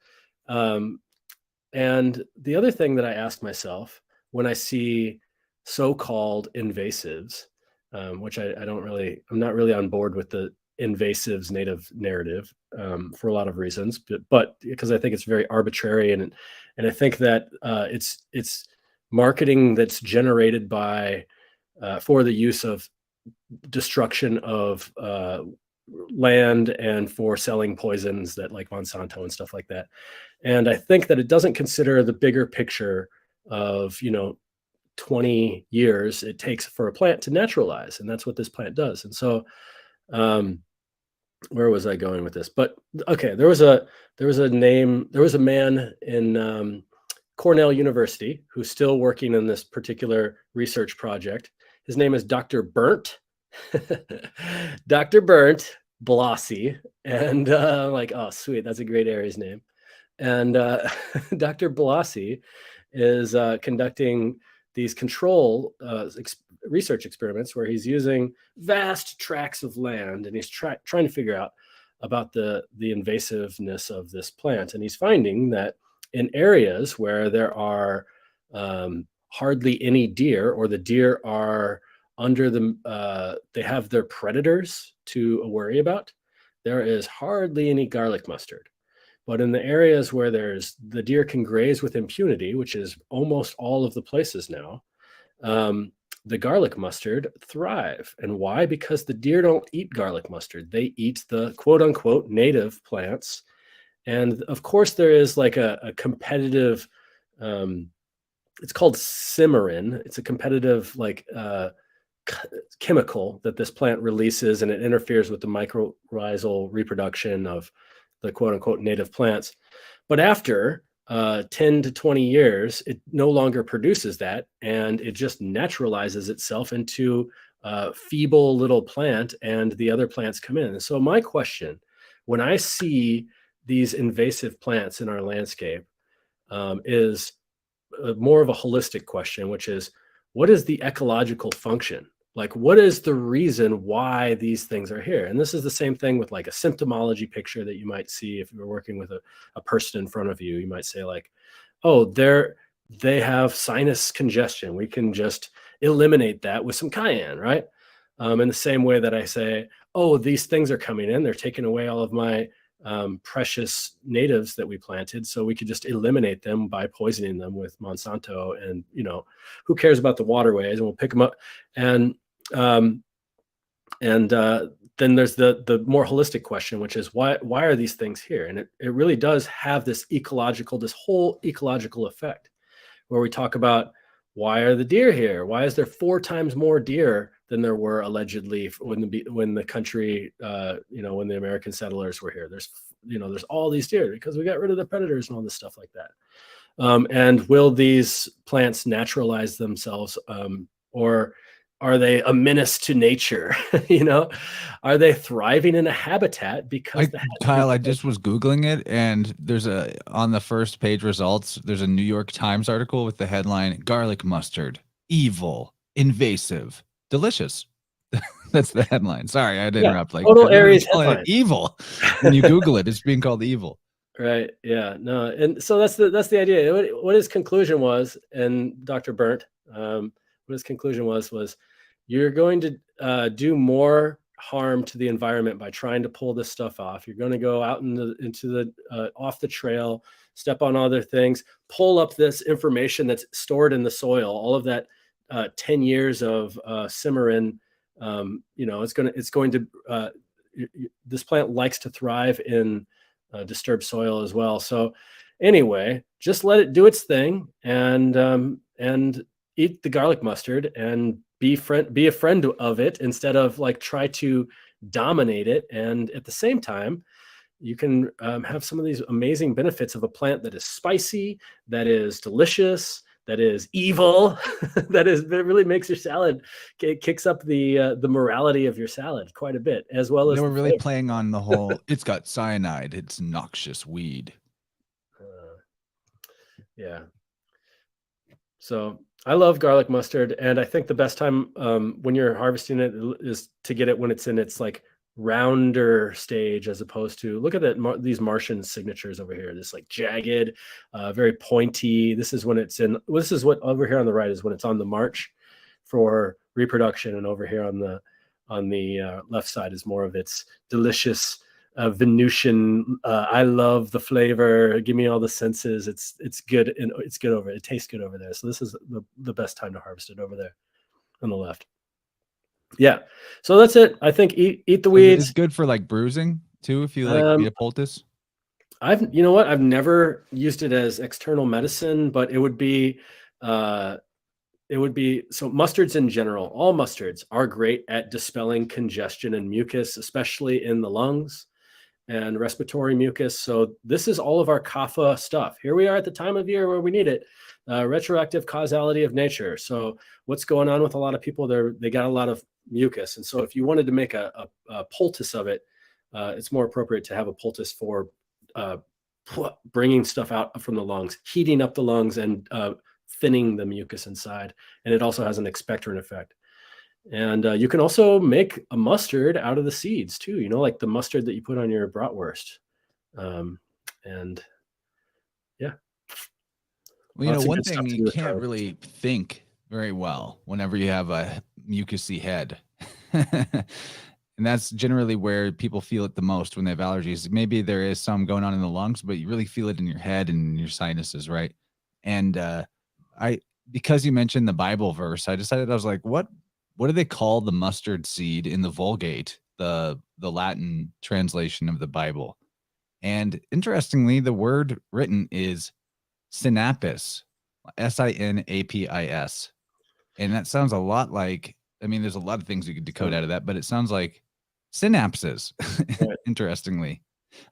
and the other thing that I ask myself when I see so-called invasives, which I'm not really on board with the invasives native narrative for a lot of reasons, but because I think it's very arbitrary, and I think that it's marketing that's generated by for the use of destruction of land and for selling poisons that like Monsanto and stuff like that. And I think that it doesn't consider the bigger picture of 20 years it takes for a plant to naturalize, and that's what this plant does. And so where was I going with this? But okay, there was a man in Cornell University who's still working on this particular research project. His name is Dr. Burnt. Dr. Burnt Blasi. And like, oh, sweet, that's a great Aries name. And Dr. Blasi is conducting these control research experiments where he's using vast tracts of land, and he's trying to figure out about the invasiveness of this plant. And he's finding that in areas where there are hardly any deer, or the deer are under the, they have their predators to worry about, there is hardly any garlic mustard. But in the areas where the deer can graze with impunity, which is almost all of the places now, the garlic mustard thrive. And why? Because the deer don't eat garlic mustard. They eat the quote unquote native plants. And of course there is like a competitive, it's called simmering. It's a competitive chemical that this plant releases, and it interferes with the mycorrhizal reproduction of the quote unquote native plants. But after 10 to 20 years, it no longer produces that, and it just naturalizes itself into feeble little plant, and the other plants come in. And so my question, when I see these invasive plants in our landscape, is more of a holistic question, which is, what is the ecological function? Like, what is the reason why these things are here? And this is the same thing with like a symptomology picture that you might see if you're working with a person in front of you. You might say like, oh, they have sinus congestion. We can just eliminate that with some cayenne, right? In the same way that I say, oh, these things are coming in. They're taking away all of my precious natives that we planted, so we could just eliminate them by poisoning them with Monsanto, and who cares about the waterways, and we'll pick them up. And then there's the more holistic question, which is why are these things here? And it really does have this whole ecological effect, where we talk about, why are the deer here? Why is there 4 times more deer than there were allegedly when the country, when the American settlers were here? There's all these deer because we got rid of the predators and all this stuff like that. And will these plants naturalize themselves, or are they a menace to nature? Are they thriving in a habitat because Kyle, I just was Googling it, and there's on the first page results, there's a New York Times article with the headline, "Garlic mustard, evil, invasive, delicious." That's the headline. Sorry, I had to interrupt. Like, total Aries headline. Evil. When you Google it, it's being called evil. Right. Yeah. No. And so that's the idea. What his conclusion was, and Dr. Burnt, what his conclusion was you're going to do more harm to the environment by trying to pull this stuff off. You're going to go out into the off the trail, step on other things, pull up this information that's stored in the soil, all of that 10 years of simmering. It's going to this plant likes to thrive in disturbed soil as well. So anyway, just let it do its thing, and eat the garlic mustard and be a friend of it, instead of like try to dominate it. And at the same time, you can have some of these amazing benefits of a plant that is spicy, that is delicious, that is evil, that really makes your salad, kicks up the morality of your salad quite a bit, as well as they were really playing on the whole, it's got cyanide, it's noxious weed. Yeah. So I love garlic mustard, and I think the best time when you're harvesting it is to get it when it's in its like rounder stage, as opposed to, look at that, these Martian signatures over here, this like jagged, very pointy. This is what over here on the right is when it's on the march for reproduction, and over here on the left side is more of its delicious Venusian. I love the flavor. Give me all the senses. It's good, and it's good over. It tastes good over there. So this is the best time to harvest it over there on the left. Yeah. So that's it. I think eat the weeds. It's good for like bruising too, if you like be a poultice. I've never used it as external medicine, but it would be so mustards in general, all mustards are great at dispelling congestion and mucus, especially in the lungs and respiratory mucus. So this is all of our kapha stuff. Here we are at the time of year where we need it. Retroactive causality of nature. So what's going on with a lot of people? They got a lot of mucus. And so if you wanted to make a poultice of it, it's more appropriate to have a poultice for bringing stuff out from the lungs, heating up the lungs, and thinning the mucus inside. And it also has an expectorant effect. And you can also make a mustard out of the seeds too, like the mustard that you put on your bratwurst. And yeah. Well, one thing you can't really think very well whenever you have a mucousy head. And that's generally where people feel it the most when they have allergies. Maybe there is some going on in the lungs, but you really feel it in your head and in your sinuses, right? And because you mentioned the Bible verse, I decided, I was like, what do they call the mustard seed in the Vulgate, the Latin translation of the Bible? And interestingly, the word written is sinapis, Sinapis. And that sounds a lot like, there's a lot of things you could decode out of that, but it sounds like synapses. Right. Interestingly.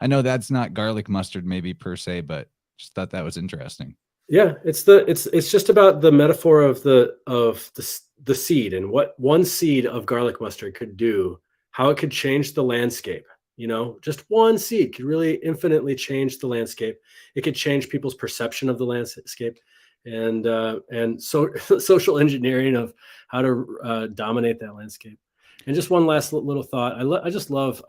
I know that's not garlic mustard maybe per se, but just thought that was interesting. Yeah, it's just about the metaphor of the the seed and what one seed of garlic mustard could do, how it could change the landscape. You know, just one seed could really infinitely change the landscape. It could change people's perception of the landscape, and so social engineering of how to dominate that landscape. And just one last little thought. I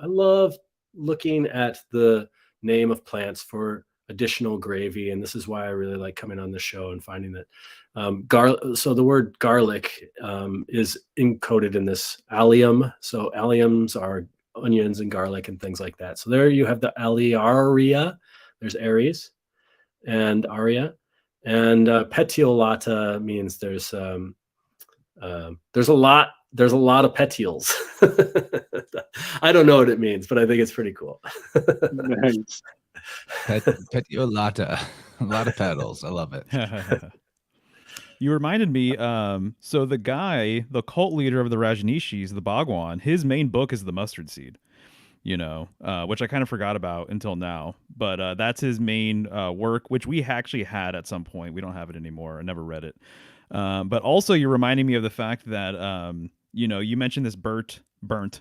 love looking at the name of plants for additional gravy, and this is why I really like coming on the show and finding that so the word garlic is encoded in this allium. So alliums are onions and garlic and things like that. So there you have the Alliaria. There's Aries and Aria, and petiolata means there's a lot of petioles. I don't know what it means, but I think it's pretty cool. Nice. Petiolata, a lot of petals. I love it. You reminded me, so the cult leader of the Rajneeshis, the Bhagwan, his main book is the mustard seed, you know, which I kind of forgot about until now. But that's his main work, which we actually had at some point. We don't have it anymore. I never read it. But also you're reminding me of the fact that, you know, you mentioned this burnt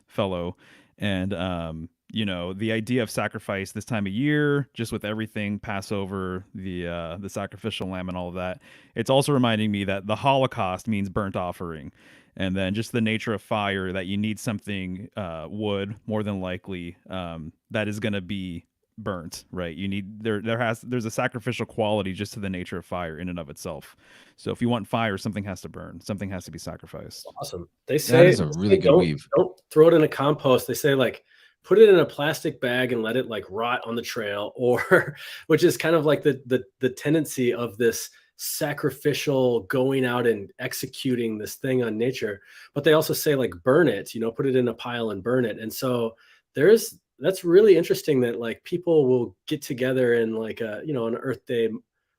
fellow, and you know, the idea of sacrifice this time of year, just with everything, Passover, the sacrificial lamb and all of that. It's also reminding me that the Holocaust means burnt offering. And then just the nature of fire, that you need something, wood, more than likely, that is going to be burnt, right? You need, there's a sacrificial quality just to the nature of fire in and of itself. So if you want fire, something has to burn, something has to be sacrificed. Awesome. They say that is a really good weave. Don't throw it in a compost. They say, like, put it in a plastic bag and let it like rot on the trail, or which is kind of like the tendency of this sacrificial going out and executing this thing on nature. But they also say, like, burn it, you know, put it in a pile and burn it. And so that's really interesting that, like, people will get together in like a, you know, an Earth Day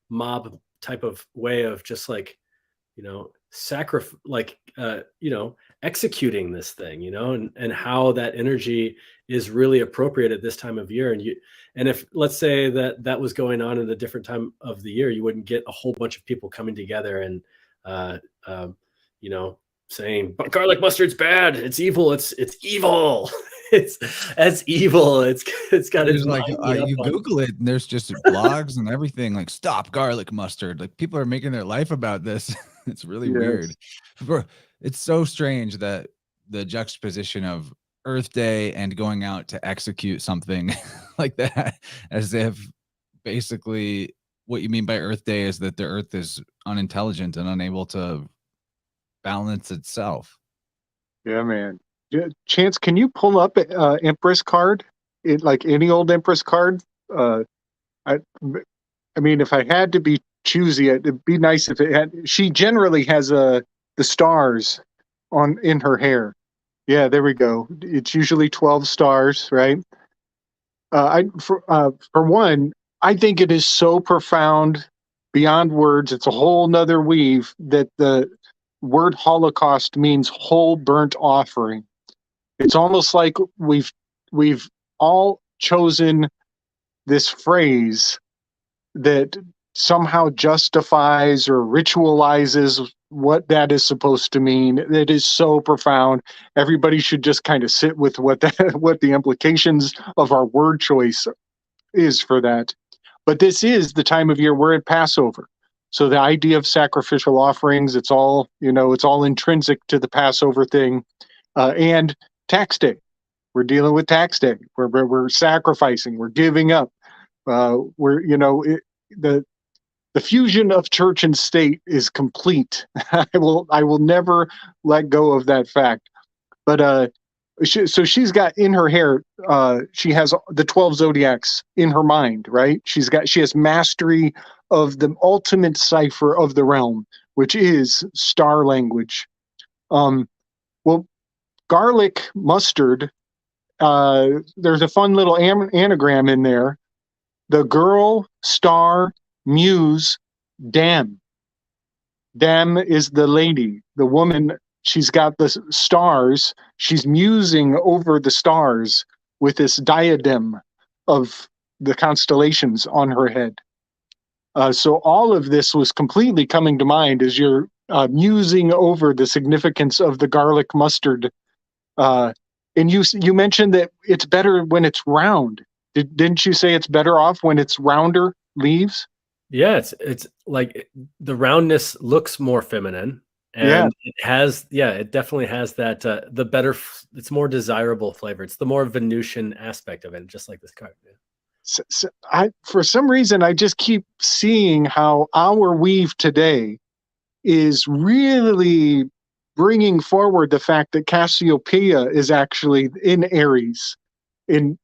mob type of way of just like, you know, you know, executing this thing, you know, and how that energy is really appropriate at this time of year. And if, let's say that was going on at a different time of the year, you wouldn't get a whole bunch of people coming together and, you know, saying, but garlic mustard's bad. It's evil. It's evil. It's evil. It's got There's like you Google it and there's just blogs and everything like stop garlic mustard. Like people are making their life about this. It's really weird. It's so strange that the juxtaposition of Earth Day and going out to execute something like that, as if basically what you mean by Earth Day is that the Earth is unintelligent and unable to balance itself. Yeah, man. Chance, can you pull up Empress card? Like any old Empress card? I mean, if I had to be choosy, it'd be nice if it had. She generally has the stars in her hair. Yeah, there we go. It's usually 12 stars, right? For one, I think it is so profound beyond words. It's a whole nother weave that the word Holocaust means whole burnt offering. It's almost like we've all chosen this phrase that somehow justifies or ritualizes what that is supposed to mean. It is so profound. Everybody should just kind of sit with what the implications of our word choice is for that. But this is the time of year we're at Passover. So the idea of sacrificial offerings, it's all intrinsic to the Passover thing. And tax day. We're dealing with tax day. We're sacrificing, we're giving up. The fusion of church and state is complete. I will never let go of that fact. But she's got in her hair, she has the 12 zodiacs in her mind, right? She has mastery of the ultimate cipher of the realm, which is star language. Well, garlic mustard, there's a fun little anagram in there. The girl, star, muse, dam. Dam is the lady, the woman. She's got the stars. She's musing over the stars with this diadem of the constellations on her head. So all of this was completely coming to mind as you're musing over the significance of the garlic mustard. And you mentioned that it's better when it's round. Didn't you say it's better off when it's rounder leaves? Yeah, it's like the roundness looks more feminine, Yeah. and it definitely has that the better it's more desirable flavor. It's the more Venusian aspect of it, just like this card. Yeah. So for some reason, I just keep seeing how our weave today is really bringing forward the fact that Cassiopeia is actually in Aries. In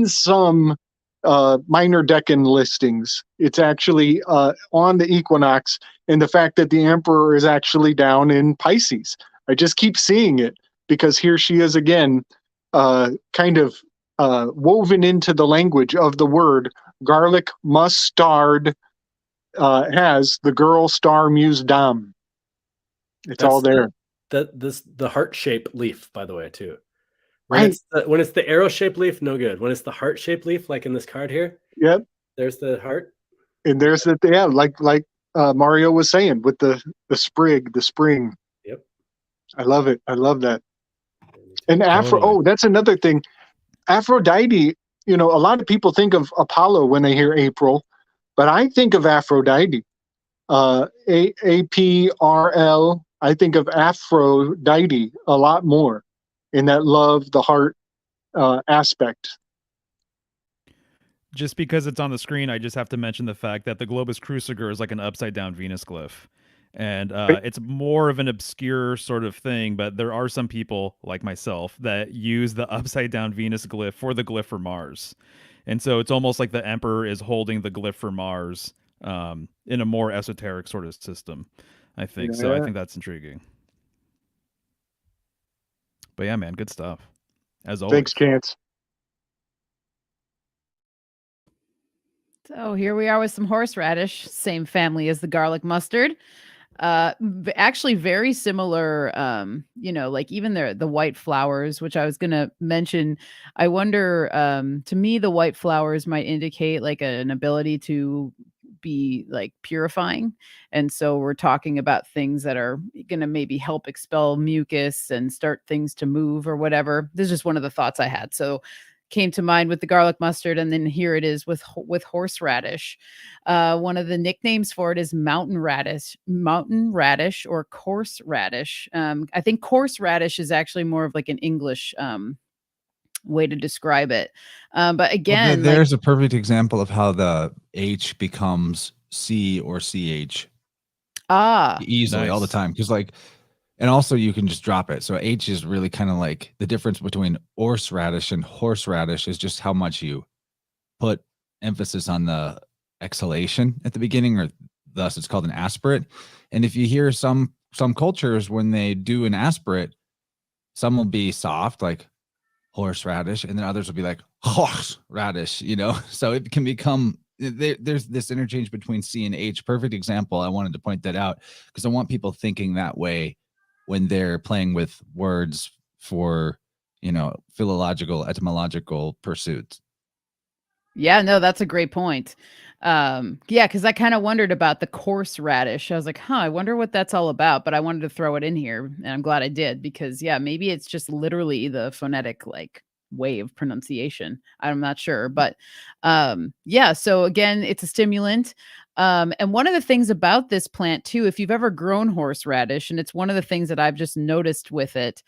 some minor decan listings, it's actually on the equinox, and the fact that the emperor is actually down in Pisces. I just keep seeing it because here she is again, kind of woven into the language of the word. Garlic mustard has the girl star muse dame. It's all there. The heart shaped leaf, by the way, too. Right. When it's the arrow shaped leaf, no good. When it's the heart shaped leaf, like in this card here, Yep. there's the heart. And there's the, yeah, like Mario was saying with the sprig, the spring. Yep. I love it. I love that. And Totally. that's another thing. Aphrodite, a lot of people think of Apollo when they hear April, but I think of Aphrodite. APRL, I think of Aphrodite a lot more in that love, the heart aspect. Just because it's on the screen, I just have to mention the fact that the Globus Cruciger is like an upside down Venus glyph. And it's more of an obscure sort of thing, but there are some people like myself that use the upside down Venus glyph for the glyph for Mars. And so it's almost like the emperor is holding the glyph for Mars in a more esoteric sort of system, I think. So I think that's intriguing. But yeah, man, good stuff. As always. Thanks, Chance. So here we are with some horseradish, same family as the garlic mustard. Actually very similar, like even the white flowers, which I was going to mention. I wonder, to me, the white flowers might indicate like an ability to be like purifying. And so we're talking about things that are going to maybe help expel mucus and start things to move or whatever. This is just one of the thoughts I had. So came to mind with the garlic mustard, and then here it is with horseradish. One of the nicknames for it is mountain radish, or coarse radish. I think coarse radish is actually more of like an English way to describe it. But again, there's a perfect example of how the H becomes C or CH easily all the time, because and also you can just drop it. So H is really kind of like the difference between horseradish and horseradish is just how much you put emphasis on the exhalation at the beginning, or thus it's called an aspirate. And if you hear some cultures, when they do an aspirate, some will be soft, like horseradish, and then others will be like horseradish, so it can become, there's this interchange between C and H. Perfect example. I wanted to point that out because I want people thinking that way when they're playing with words for, philological, etymological pursuits. Yeah, no, that's a great point. Because I kind of wondered about the coarse radish. I was like, I wonder what that's all about, but I wanted to throw it in here, and I'm glad I did, because maybe it's just literally the phonetic way of pronunciation. I'm not sure, but so again, it's a stimulant. And one of the things about this plant too, if you've ever grown horseradish, and it's one of the things that I've just noticed with it,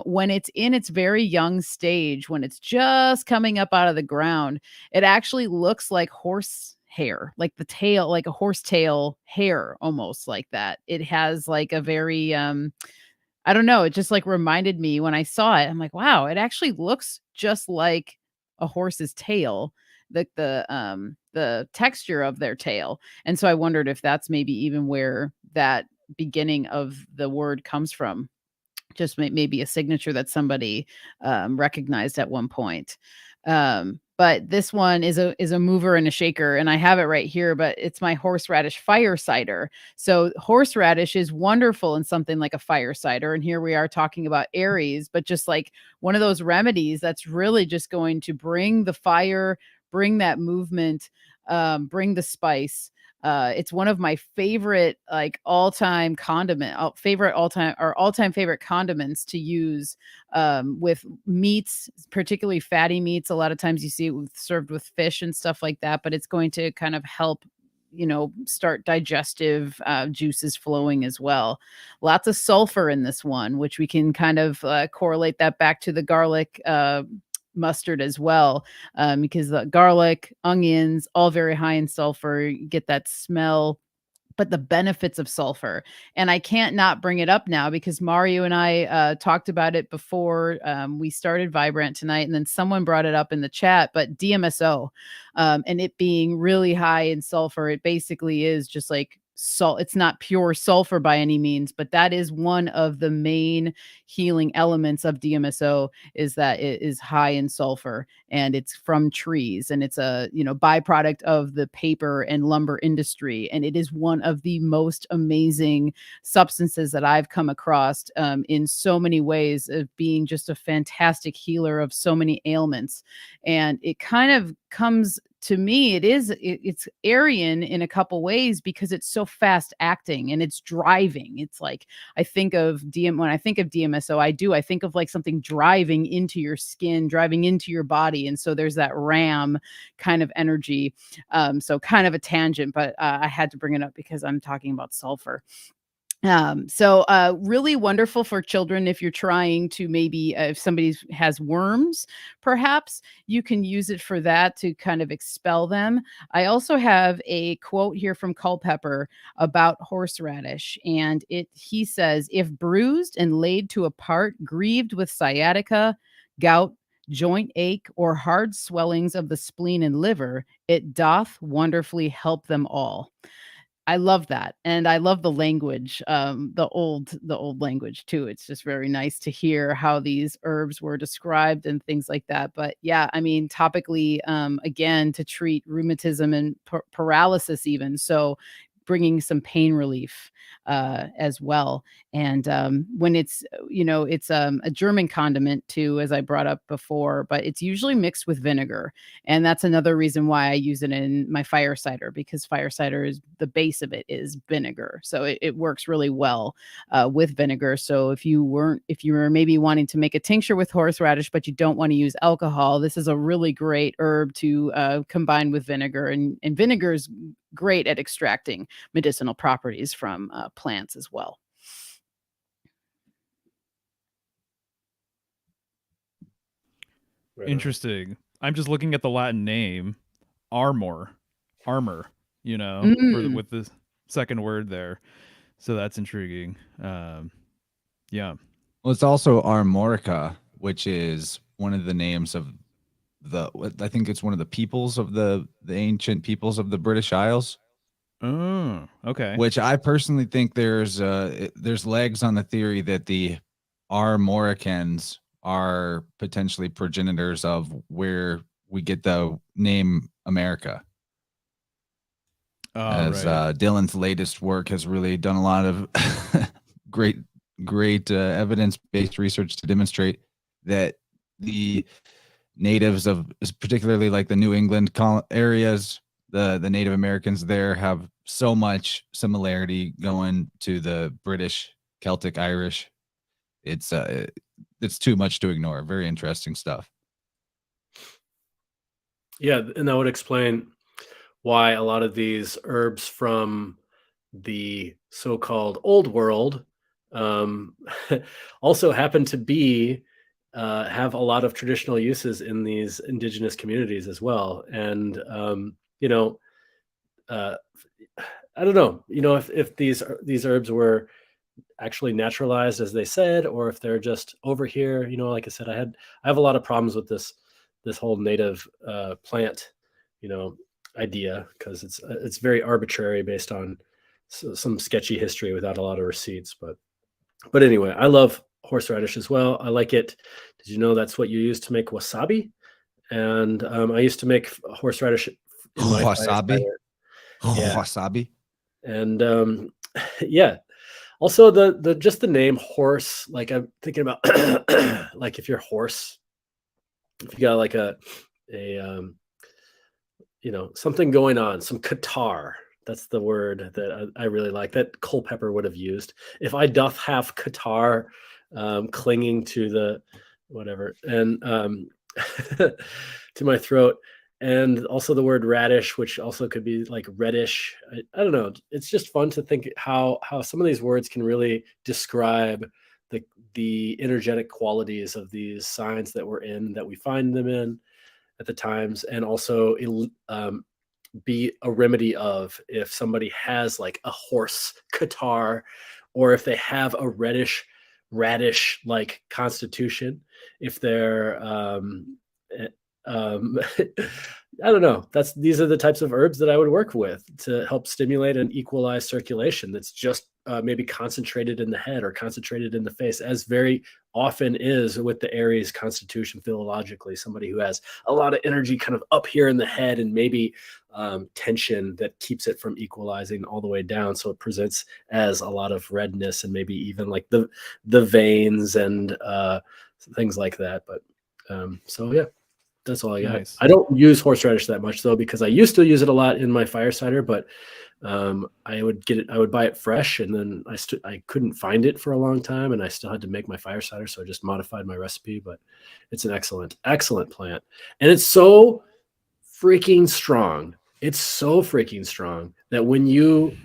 when it's in its very young stage, when it's just coming up out of the ground, it actually looks like horse hair, like the tail, like a horse tail hair, almost like that. It has like a very, I don't know, it just reminded me when I saw it. I'm like, wow, it actually looks just like a horse's tail, the texture of their tail. And so I wondered if that's maybe even where that beginning of the word comes from. Just maybe a signature that somebody recognized at one point. But this one is a mover and a shaker, and I have it right here, but it's my horseradish fire cider. So horseradish is wonderful in something like a fire cider. And here we are talking about Aries, but just like one of those remedies that's really just going to bring the fire, bring that movement, bring the spice. It's one of my favorite, like all-time favorite condiments to use with meats, particularly fatty meats. A lot of times you see it served with fish and stuff like that, but it's going to kind of help start digestive juices flowing as well. Lots of sulfur in this one, which we can kind of correlate that back to the garlic mustard as well, because the garlic, onions, all very high in sulfur. You get that smell, but the benefits of sulfur. And I can't not bring it up now because Mario and I talked about it before we started Vibrant tonight. And then someone brought it up in the chat, but DMSO and it being really high in sulfur, it basically is just like salt. It's not pure sulfur by any means, but that is one of the main healing elements of DMSO, is that it is high in sulfur, and it's from trees, and it's a byproduct of the paper and lumber industry, and it is one of the most amazing substances that I've come across in so many ways, of being just a fantastic healer of so many ailments. And it kind of comes to me, it's Aryan in a couple ways because it's so fast acting and it's driving. It's like, when I think of DMSO, I think of like something driving into your skin, driving into your body. And so there's that ram kind of energy. So kind of a tangent, but I had to bring it up because I'm talking about sulfur. So really wonderful for children. If you're trying to maybe, if somebody has worms, perhaps you can use it for that, to kind of expel them. I also have a quote here from Culpepper about horseradish. And he says, if bruised and laid to a part, grieved with sciatica, gout, joint ache, or hard swellings of the spleen and liver, it doth wonderfully help them all. I love that. And I love the language, the old language too. It's just very nice to hear how these herbs were described and things like that. But yeah, I mean, topically, again, to treat rheumatism and paralysis even. So bringing some pain relief as well. And when it's a German condiment too, as I brought up before, but it's usually mixed with vinegar. And that's another reason why I use it in my fire cider, because fire cider is, the base of it is vinegar. So it works really well with vinegar. So if you were maybe wanting to make a tincture with horseradish, but you don't want to use alcohol, this is a really great herb to combine with vinegar. And vinegar is great at extracting medicinal properties from plants as well. Right on. Interesting. I'm just looking at the Latin name, armor, with the second word there. So that's intriguing. Yeah. Well, it's also Armorica, which is one of the names of I think it's one of the peoples of the ancient peoples of the British Isles. Oh, okay. Which I personally think there's legs on the theory that the Armoricans are potentially progenitors of where we get the name America. Dylan's latest work has really done a lot of great evidence-based research to demonstrate that the natives of, particularly like the New England areas, the Native Americans there have so much similarity going to the British, Celtic, Irish. It's too much to ignore. Very interesting stuff. Yeah, and that would explain why a lot of these herbs from the so-called old world also happen to be have a lot of traditional uses in these indigenous communities as well. And I don't know, if these herbs were actually naturalized as they said, or if they're just over here. Like I said, I have a lot of problems with this whole native plant, idea, because it's very arbitrary based on some sketchy history without a lot of receipts. But anyway, I love horseradish as well. I like it. Did you know that's what you use to make wasabi? And I used to make horseradish in my wasabi. Yeah. Wasabi. And yeah. Also, the name horse, like I'm thinking about, like if you got like a something going on, some catarrh, That's the word that I really like, that Culpepper would have used. If I doth have catarrh, clinging to the whatever, and to my throat. And also the word radish, which also could be like reddish. I don't know. It's just fun to think how some of these words can really describe the energetic qualities of these signs that we're in, that we find them in at the times, and also be a remedy of if somebody has like a horse catarrh, or if they have a radish like constitution, if they're I don't know. These are the types of herbs that I would work with to help stimulate and equalize circulation. That's just maybe concentrated in the head or concentrated in the face, as very often is with the Aries constitution philologically. Somebody who has a lot of energy kind of up here in the head, and maybe tension that keeps it from equalizing all the way down. So it presents as a lot of redness, and maybe even like the veins and things like that. But so yeah. That's all I got. Nice. I don't use horseradish that much though, because I used to use it a lot in my fire cider, but I would buy it fresh, and then I couldn't find it for a long time, and I still had to make my fire cider, so I just modified my recipe. But it's an excellent plant, and it's so freaking strong. It's so freaking strong that when you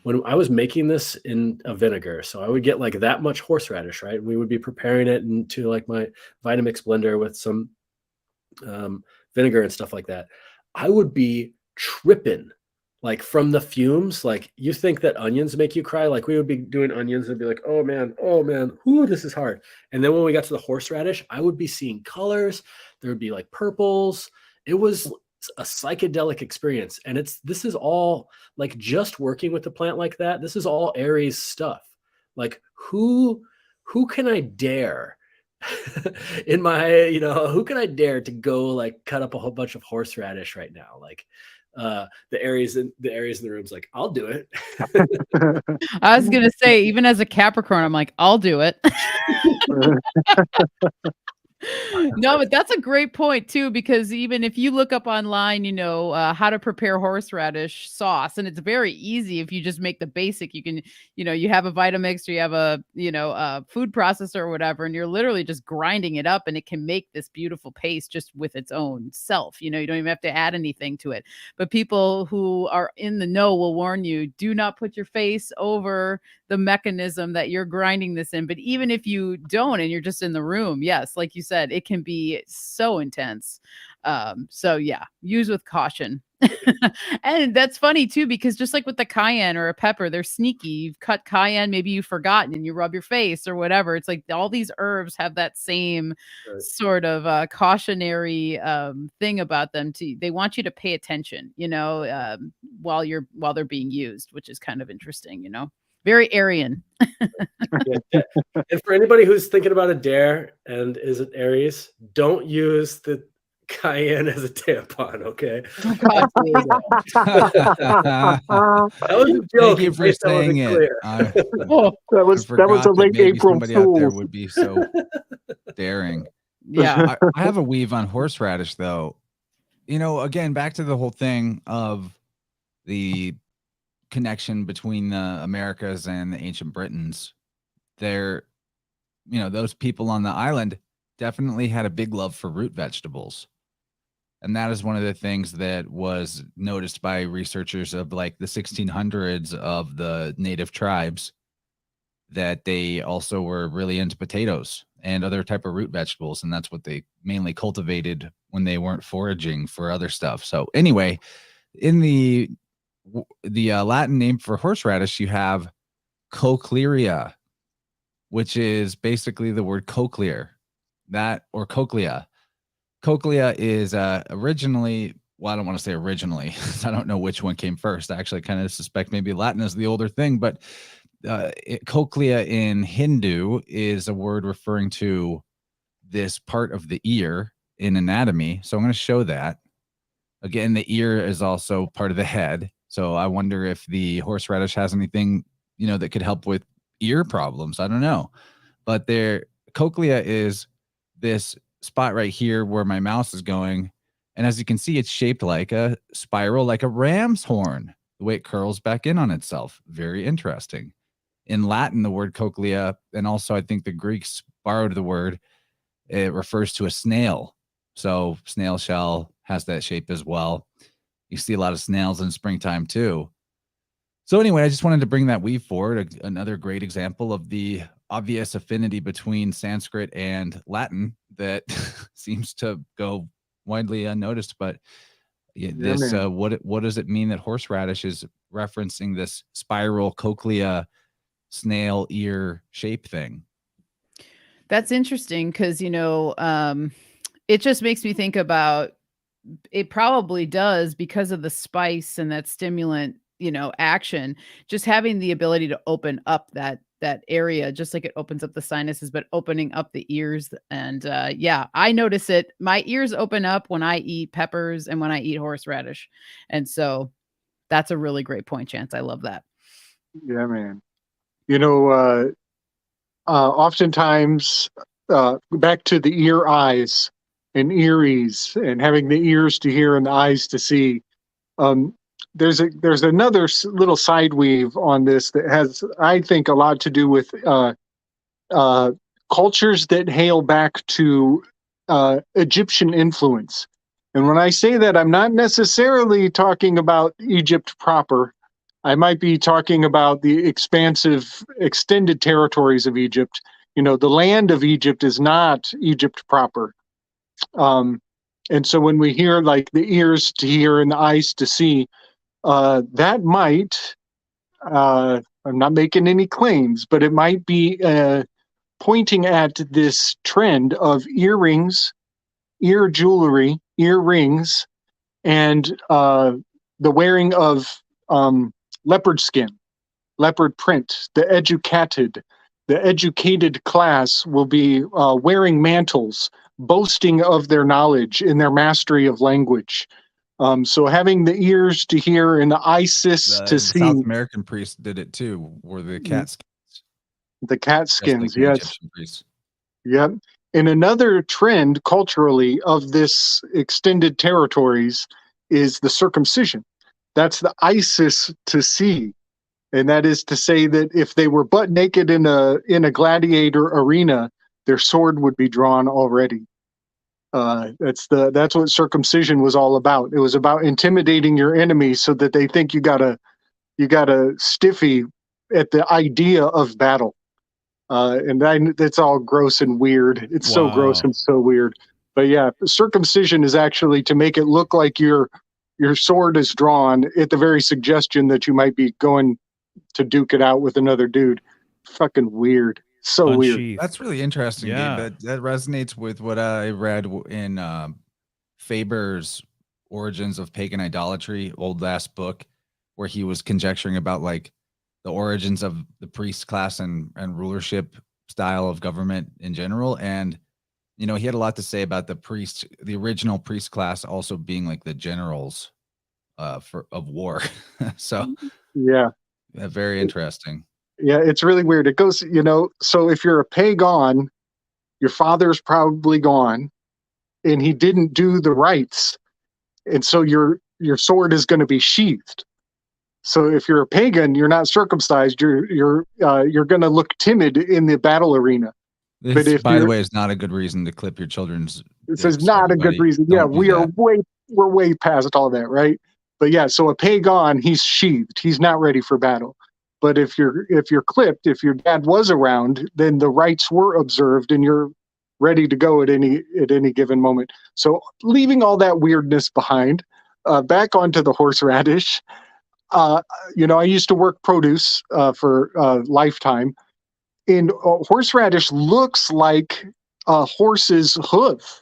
when I was making this in a vinegar, so I would get like that much horseradish, right? We would be preparing it into like my Vitamix blender with some vinegar and stuff like that. I would be tripping like from the fumes. Like, you think that onions make you cry? Like, we would be doing onions and be like, oh man, ooh, this is hard. And then when we got to the horseradish, I would be seeing colors. There would be like purples. It was a psychedelic experience. And this is all like, just working with the plant like that. This is all Aries stuff. Like, who can I dare in my, who can I dare to go like cut up a whole bunch of horseradish right now? Like, the Aries in the room's like, I'll do it. I was gonna say, even as a Capricorn, I'm like, I'll do it. No, but that's a great point too, because even if you look up online, how to prepare horseradish sauce, and it's very easy if you just make the basic. You can, you have a Vitamix, or you have a food processor or whatever, and you're literally just grinding it up, and it can make this beautiful paste just with its own self. You don't even have to add anything to it. But people who are in the know will warn you, do not put your face over the mechanism that you're grinding this in. But even if you don't, and you're just in the room, yes, like you said, it can be so intense. So yeah, use with caution. And that's funny too, because just like with the cayenne or a pepper, they're sneaky. You've cut cayenne, maybe you've forgotten, and you rub your face or whatever. It's like all these herbs have that same sort of cautionary thing about them. They want you to pay attention, while they're being used, which is kind of interesting, very Aryan. Yeah. And for anybody who's thinking about a dare and is it Aries, don't use the cayenne as a tampon, okay? Oh, God, please. That was a joke. Thank you for saying it. That was a late April somebody out there Fool. would be so daring. Yeah. I have a weave on horseradish though. Again, back to the whole thing of the connection between the Americas and the ancient Britons. Those people on the island definitely had a big love for root vegetables. And that is one of the things that was noticed by researchers of like the 1600s of the native tribes, that they also were really into potatoes and other type of root vegetables. And that's what they mainly cultivated when they weren't foraging for other stuff. So anyway, in the Latin name for horseradish, you have cochlearia, which is basically the word cochlear, or cochlea. Cochlea is originally, well, I don't want to say originally. I don't know which one came first. I actually kind of suspect maybe Latin is the older thing, but cochlea in Hindu is a word referring to this part of the ear in anatomy. So I'm going to show that. Again, the ear is also part of the head. So I wonder if the horseradish has anything, that could help with ear problems. I don't know. But cochlea is this spot right here where my mouse is going. And as you can see, it's shaped like a spiral, like a ram's horn. the way it curls back in on itself. Very interesting. In Latin, the word cochlea, and also I think the Greeks borrowed the word, it refers to a snail. So snail shell has that shape as well. You see a lot of snails in springtime too. So anyway, I just wanted to bring that weave forward. Another great example of the obvious affinity between Sanskrit and Latin that seems to go widely unnoticed. But this, what does it mean that horseradish is referencing this spiral cochlea snail ear shape thing? That's interesting because, it just makes me think about, it probably does because of the spice and that stimulant, action, just having the ability to open up that area, just like it opens up the sinuses, but opening up the ears. And I notice it. My ears open up when I eat peppers and when I eat horseradish. And so that's a really great point, Chance. I love that. Yeah, man. Oftentimes, back to the ear eyes and Aries and having the ears to hear and the eyes to see. There's another little side weave on this that has, I think, a lot to do with cultures that hail back to Egyptian influence. And when I say that, I'm not necessarily talking about Egypt proper. I might be talking about the expansive, extended territories of Egypt. The land of Egypt is not Egypt proper. And so when we hear like the ears to hear and the eyes to see, that might, I'm not making any claims, but it might be pointing at this trend of earrings, ear jewelry, earrings, and the wearing of leopard skin, leopard print. The educated class will be wearing mantles, boasting of their knowledge and their mastery of language. So having the ears to hear and the isis to see. South American priests did it too, were the cat skins. The cat skins, like yes. Yep. And another trend culturally of this extended territories is the circumcision. That's the isis to see. And that is to say that if they were butt naked in a gladiator arena, their sword would be drawn already. That's what circumcision was all about. It was about intimidating your enemy so that they think you got a stiffy at the idea of battle. And that's all gross and weird. It's so gross and so weird. But yeah, circumcision is actually to make it look like your sword is drawn at the very suggestion that you might be going to duke it out with another dude. Fucking weird. So weird. That's really interesting, Gabe. That resonates with what I read in Faber's Origins of Pagan Idolatry, old last book, where he was conjecturing about like the origins of the priest class and rulership style of government in general. And, he had a lot to say about the original priest class also being like the generals of war. So yeah, very interesting. Yeah, it's really weird. It goes, so if you're a pagan, your father's probably gone and he didn't do the rites. And so your sword is going to be sheathed. So if you're a pagan, you're not circumcised, you're going to look timid in the battle arena. This, by the way, is not a good reason to clip your children's. This is not a good reason. Yeah, we're way past all that, right? But yeah, so a pagan, he's sheathed. He's not ready for battle. But if you're clipped, if your dad was around, then the rites were observed and you're ready to go at any given moment. So leaving all that weirdness behind, back onto the horseradish. I used to work produce for Lifetime, and horseradish looks like a horse's hoof.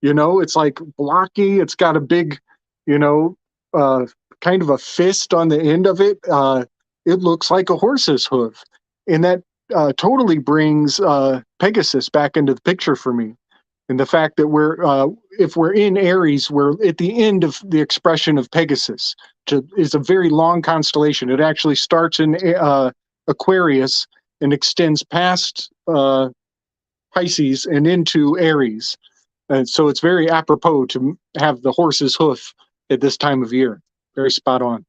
It's like blocky. It's got a big, kind of a fist on the end of it. It looks like a horse's hoof. And that totally brings Pegasus back into the picture for me. And the fact that if we're in Aries, we're at the end of the expression of Pegasus. It's a very long constellation. It actually starts in Aquarius and extends past Pisces and into Aries. And so it's very apropos to have the horse's hoof at this time of year. Very spot on.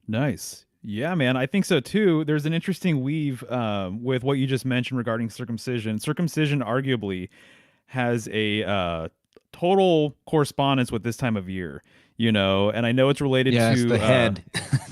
Nice. Yeah, man, I think so too. There's an interesting weave with what you just mentioned regarding circumcision. Circumcision arguably has a total correspondence with this time of year, and I know it's related Yeah, it's to the head.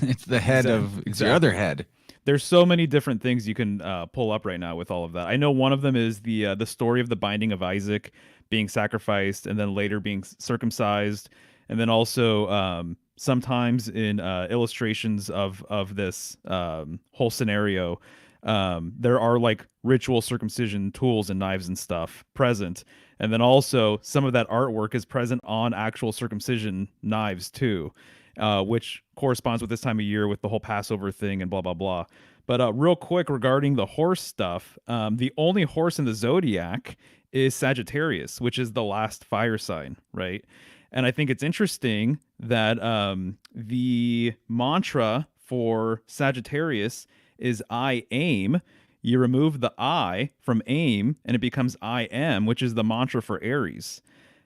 It's the head it's your other head. There's so many different things you can pull up right now with all of that. I know one of them is the story of the binding of Isaac being sacrificed and then later being circumcised, and then also sometimes in illustrations of this whole scenario, there are like ritual circumcision tools and knives and stuff present, and then also some of that artwork is present on actual circumcision knives too. Which corresponds with this time of year with the whole Passover thing and blah, blah, blah. But real quick regarding the horse stuff, the only horse in the zodiac is Sagittarius, which is the last fire sign, right? And I think it's interesting that the mantra for Sagittarius is I aim. You remove the I from aim and it becomes I am, which is the mantra for Aries.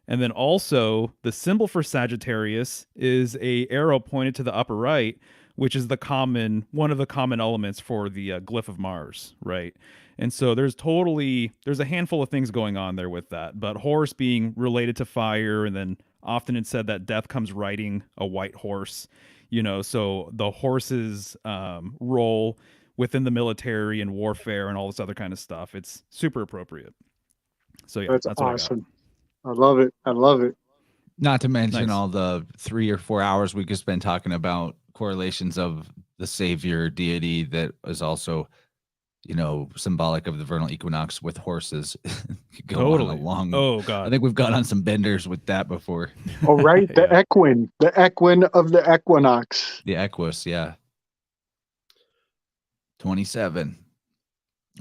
And then also the symbol for Sagittarius is a arrow pointed to the upper right, which is one of the common elements for the glyph of Mars, right? And so there's a handful of things going on there with that. But horse being related to fire, and then often it's said that death comes riding a white horse, so the horse's role within the military and warfare and all this other kind of stuff, it's super appropriate. So yeah, that's awesome. I love it. I love it. Not to mention Nice. all the 3 or 4 hours we could spend talking about correlations of the savior deity that is also, symbolic of the vernal equinox with horses. Go on a long. Oh God. I think we've got on some benders with that before. Oh, right. The equine of the equinox. The equus, yeah. 27.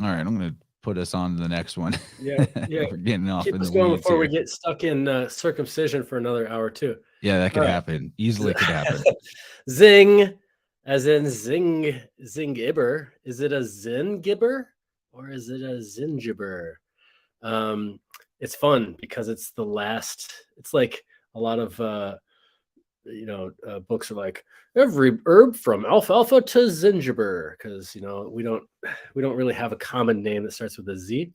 All right, I'm going to put us on to the next one. Yeah. We're getting off Keep in us the going weeds before here. we get stuck in circumcision for another hour too. Yeah, that could All right. happen. Easily could happen. Zing, as in zingibber. Is it a zingibber or is it a zingibber? It's fun because it's the last. It's like a lot of books are like every herb from alfalfa to zingiber, because we don't really have a common name that starts with a Z.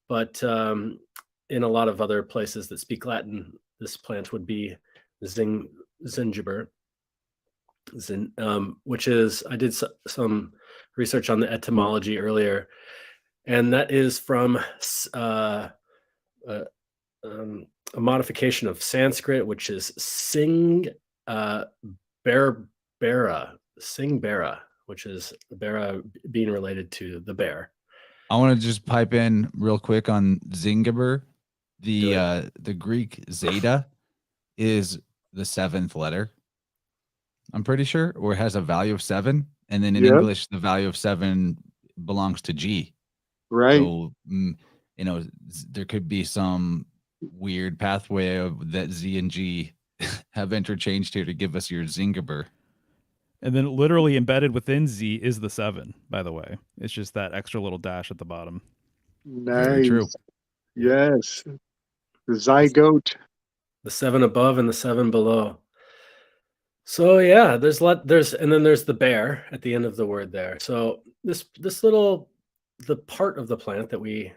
But in a lot of other places that speak Latin, this plant would be zingiber, which is, I did some research on the etymology earlier, and that is from a modification of Sanskrit, which is Singbera, which is Bera being related to the bear. I want to just pipe in real quick on Zingiber. The Greek zeta is the 7th letter, I'm pretty sure, or it has a value of 7. And then in English, the value of 7 belongs to G. Right. So, there could be some weird pathway of that Z and G have interchanged here to give us your Zingiber. And then literally embedded within Z is the 7, by the way. It's just that extra little dash at the bottom. Nice. Very true. Yes. The zygote. The 7 above and the 7 below. So yeah, there's and then there's the bear at the end of the word there. So this little, the part of the plant that we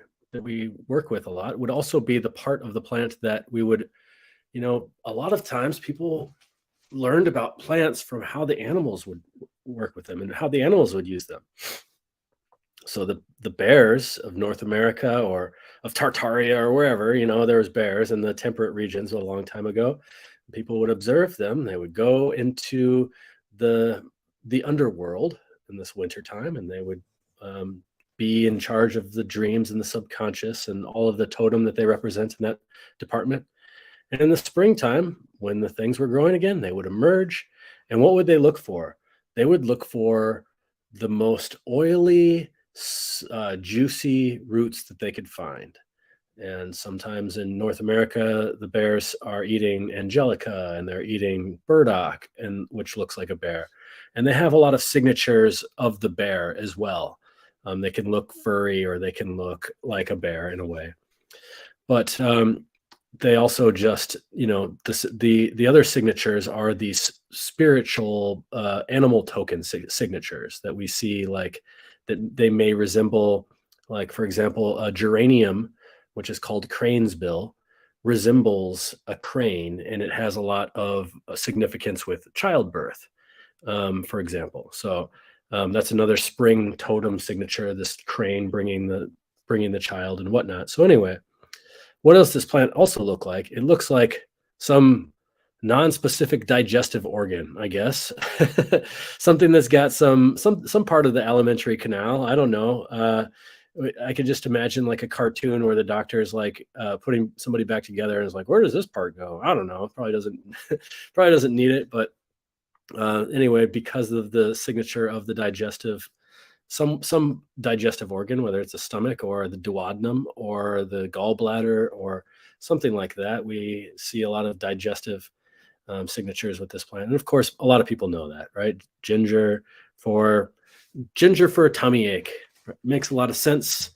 work with a lot would also be the part of the plant that we would, a lot of times people learned about plants from how the animals would work with them and how the animals would use them. So the bears of North America or of Tartaria or wherever, there was bears in the temperate regions a long time ago. People would observe them. They would go into the underworld in this wintertime, and they would be in charge of the dreams and the subconscious and all of the totem that they represent in that department. And in the springtime, when the things were growing again, they would emerge. And what would they look for? They would look for the most oily, juicy roots that they could find. And sometimes in North America, the bears are eating angelica and they're eating burdock, which looks like a bear. And they have a lot of signatures of the bear as well. They can look furry or they can look like a bear in a way. But they also just, the other signatures are these spiritual animal token signatures that we see, like that they may resemble, like, for example, a geranium, which is called crane's bill, resembles a crane, and it has a lot of significance with childbirth, for example. So that's another spring totem signature, this crane bringing the child and whatnot. So anyway, what does this plant also look like? It looks like some non-specific digestive organ, I guess. Something that's got some part of the alimentary canal. I don't know. I could just imagine like a cartoon where the doctor is like putting somebody back together and is like, where does this part go? I don't know. Probably doesn't need it. But anyway, because of the signature of the digestive, some digestive organ, whether it's the stomach or the duodenum or the gallbladder or something like that, we see a lot of digestive signatures with this plant. And of course, a lot of people know that, right? Ginger for a tummy ache. Makes a lot of sense.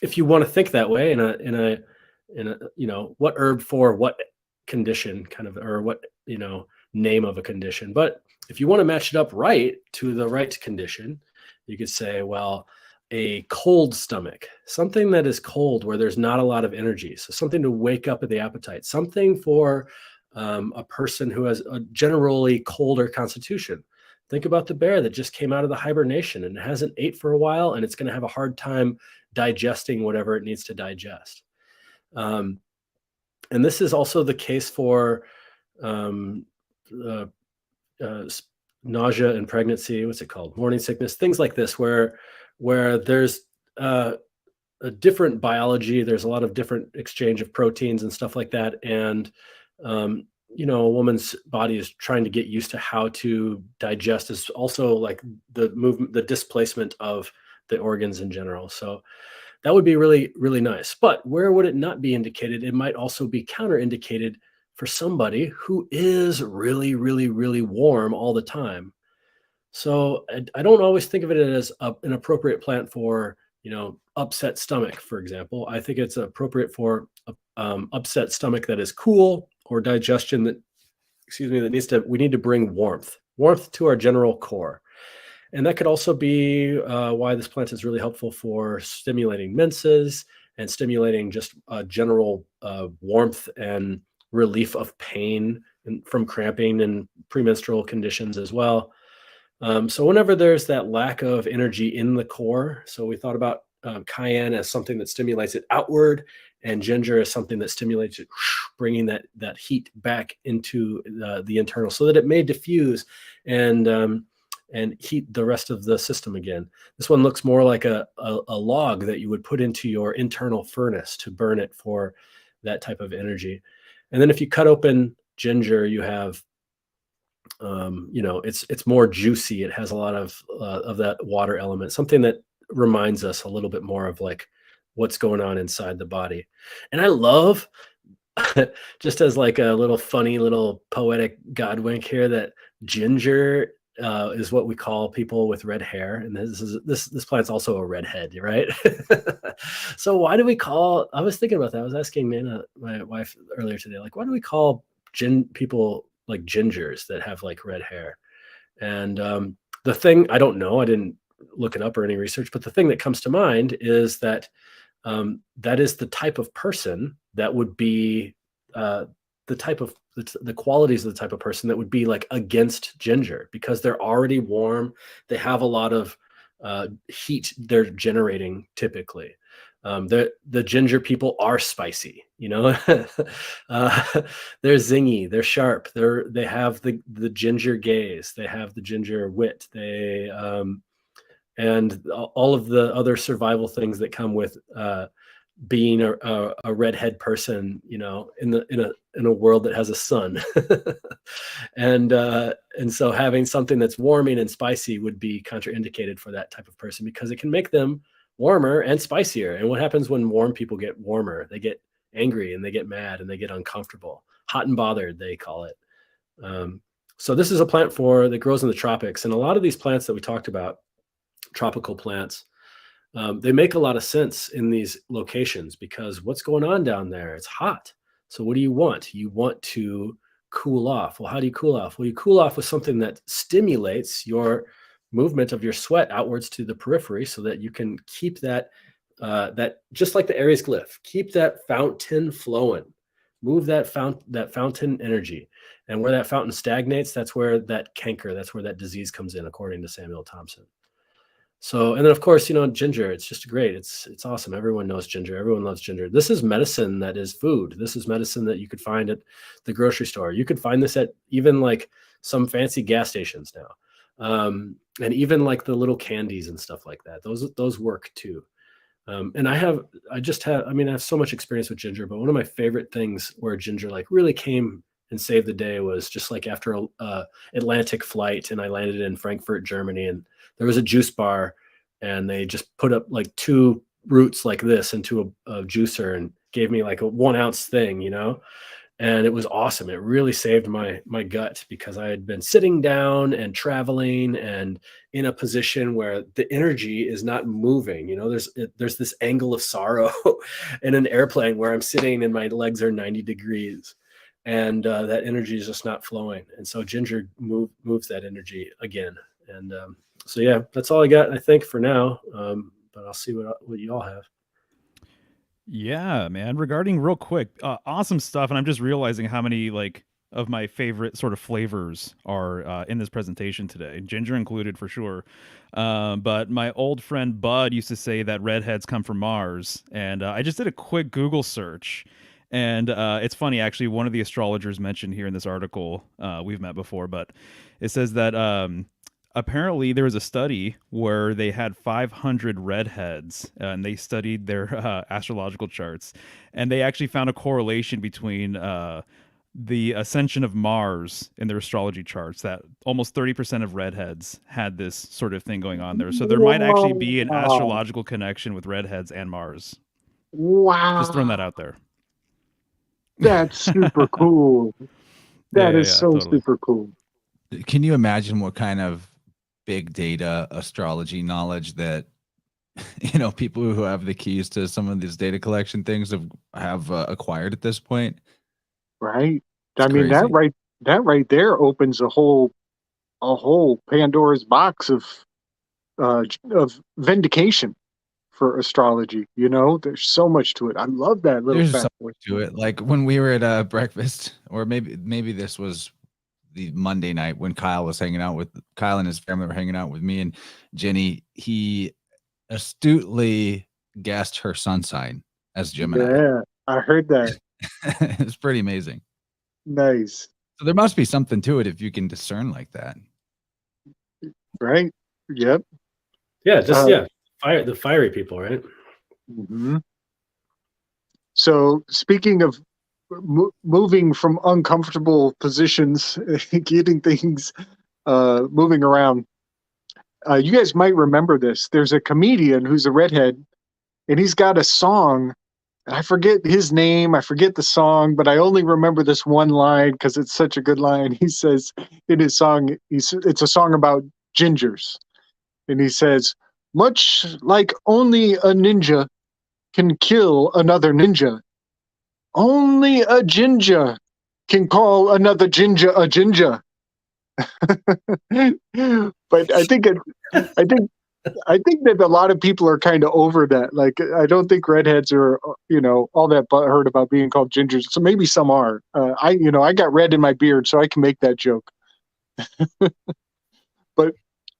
If you want to think that way in a what herb for what condition, kind of, or what name of a condition. But if you want to match it up right to the right condition, you could say, well, a cold stomach, something that is cold where there's not a lot of energy. So something to wake up at the appetite, something for a person who has a generally colder constitution. Think about the bear that just came out of the hibernation and hasn't ate for a while, and it's going to have a hard time digesting whatever it needs to digest. And this is also the case for nausea and pregnancy. What's it called? Morning sickness, things like this, where there's a different biology. There's a lot of different exchange of proteins and stuff like that. And a woman's body is trying to get used to how to digest, is also like the movement, the displacement of the organs in general. So that would be really, really nice. But where would it not be indicated? It might also be counterindicated for somebody who is really, really, really warm all the time. So I don't always think of it as an appropriate plant for, upset stomach, for example. I think it's appropriate for upset stomach that is cool, or digestion that we need to bring warmth to our general core. And that could also be why this plant is really helpful for stimulating menses and stimulating just general warmth and relief of pain from cramping and premenstrual conditions as well. So whenever there's that lack of energy in the core, so we thought about cayenne as something that stimulates it outward, and ginger as something that stimulates it, bringing that heat back into the internal, so that it may diffuse and heat the rest of the system again. This one looks more like a log that you would put into your internal furnace to burn it for that type of energy. And then if you cut open ginger, you have it's more juicy. It has a lot of that water element, something that reminds us a little bit more of like what's going on inside the body. And I love, just as like a little funny little poetic God wink here, that ginger is what we call people with red hair, and this plant's also a redhead, right? So why do we call? I was thinking about that. I was asking my wife earlier today, like, why do we call people like gingers that have like red hair? And the thing, I don't know, I didn't look it up or any research, but the thing that comes to mind is that that is the type of person that would be the qualities of the type of person that would be like against ginger, because they're already warm. They have a lot of heat they're generating typically. The ginger people are spicy, they're zingy, they're sharp, they have the ginger gaze, they have the ginger wit, they and all of the other survival things that come with being a redhead person, in a world that has a sun. And so having something that's warming and spicy would be contraindicated for that type of person, because it can make them warmer and spicier. And what happens when warm people get warmer? They get angry and they get mad and they get uncomfortable. Hot and bothered, they call it. So this is a plant that grows in the tropics. And a lot of these plants that we talked about, tropical plants, they make a lot of sense in these locations because what's going on down there? It's hot. So what do you want? You want to cool off. Well, how do you cool off? Well, you cool off with something that stimulates your movement of your sweat outwards to the periphery so that you can keep that, that just like the Aries glyph, keep that fountain flowing, move that fountain energy. And where that fountain stagnates, that's where that canker, that's where that disease comes in, according to Samuel Thompson. So, and then of course, ginger, it's just great. It's awesome. Everyone knows ginger. Everyone loves ginger. This is medicine that is food. This is medicine that you could find at the grocery store. You could find this at even like some fancy gas stations now. And even like the little candies and stuff like that. Those work too. And I have so much experience with ginger, but one of my favorite things where ginger like really came and saved the day was just like after a Atlantic flight, and I landed in Frankfurt, Germany, and there was a juice bar, and they just put up like 2 roots like this into a juicer and gave me like a 1 ounce thing, and it was awesome. It really saved my gut because I had been sitting down and traveling and in a position where the energy is not moving. There's this angle of sorrow in an airplane where I'm sitting and my legs are 90 degrees. And that energy is just not flowing. And so ginger moves that energy again. And so, yeah, that's all I got, I think, for now. But I'll see what you all have. Yeah, man. Regarding real quick, awesome stuff. And I'm just realizing how many of my favorite sort of flavors are in this presentation today, ginger included for sure. But my old friend Bud used to say that redheads come from Mars. And I just did a quick Google search. And it's funny, actually, one of the astrologers mentioned here in this article, we've met before, but it says that apparently there was a study where they had 500 redheads and they studied their astrological charts. And they actually found a correlation between the ascension of Mars in their astrology charts, that almost 30% of redheads had this sort of thing going on there. So there might actually be an astrological connection with redheads and Mars. Wow. Just throwing that out there. That's super cool. That is so totally. super cool. Can you imagine what kind of big data astrology knowledge that people who have the keys to some of these data collection things have acquired at this point? Right. It's I mean, crazy. that right there opens a whole Pandora's box of vindication for astrology. There's so much to it. I love that little There's fact. so much to it. Like when we were at breakfast, or maybe this was the Monday night when Kyle and his family were hanging out with me and Jenny. He astutely guessed her sun sign as Gemini. Yeah, I heard that. It's pretty amazing. Nice. So there must be something to it if you can discern like that. Right? Yep. Yeah, the fiery people, right? Mm-hmm. So speaking of moving from uncomfortable positions, getting things moving around, you guys might remember this. There's a comedian who's a redhead, and he's got a song. I forget his name. I forget the song, but I only remember this one line because it's such a good line. He says in his song, it's a song about gingers. And he says, much like only a ninja can kill another ninja, only a ginger can call another ginger a ginger. But I think that a lot of people are kind of over that. Like, I don't think redheads are, all that butthurt about being called gingers. So maybe some are. I got red in my beard, so I can make that joke. But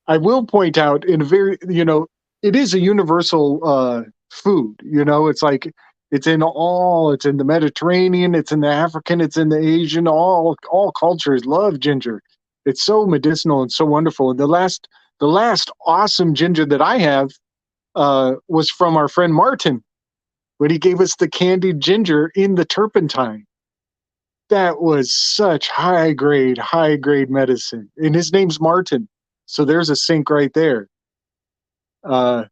I will point out in a very, it is a universal food. It's like it's in the Mediterranean, it's in the African, it's in the Asian. All cultures love ginger. It's so medicinal and so wonderful. And the last awesome ginger that I have was from our friend Martin, when he gave us the candied ginger in the turpentine. That was such high grade medicine. And his name's Martin. So there's a sync right there. And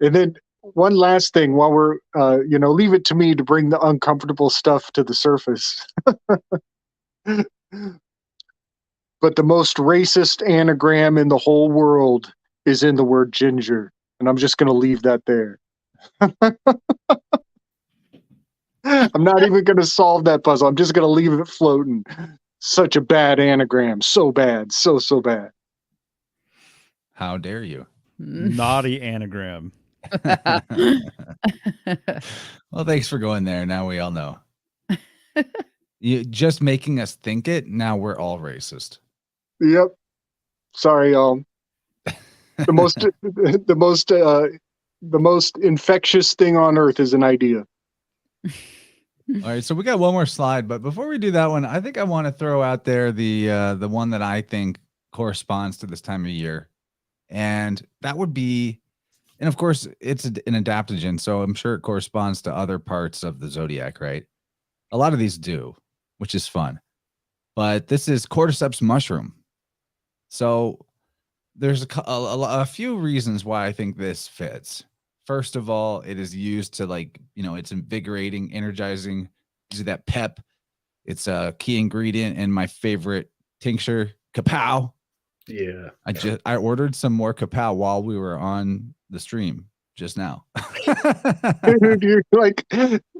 then one last thing while we're, leave it to me to bring the uncomfortable stuff to the surface. But the most racist anagram in the whole world is in the word ginger. and I'm just going to leave that there. I'm not even going to solve that puzzle. I'm just going to leave it floating. Such a bad anagram. So bad. So bad. How dare you? Naughty anagram. Well, thanks for going there. Now we all know. You just making us think it. Now we're all racist. Yep. Sorry, y'all. The most infectious thing on earth is an idea. All right, so we got one more slide, but before we do that one, I think I want to throw out there the one that I think corresponds to this time of year, and that would be, and of course it's an adaptogen, so I'm sure it corresponds to other parts of the zodiac, right? A lot of these do, which is fun, but this is cordyceps mushroom. So there's a few reasons why I think this fits. First of all, it is used to, like, it's invigorating, energizing, gives you that pep. It's a key ingredient in my favorite tincture, kapow. Yeah. I ordered some more kapow while we were on the stream just now. You're like,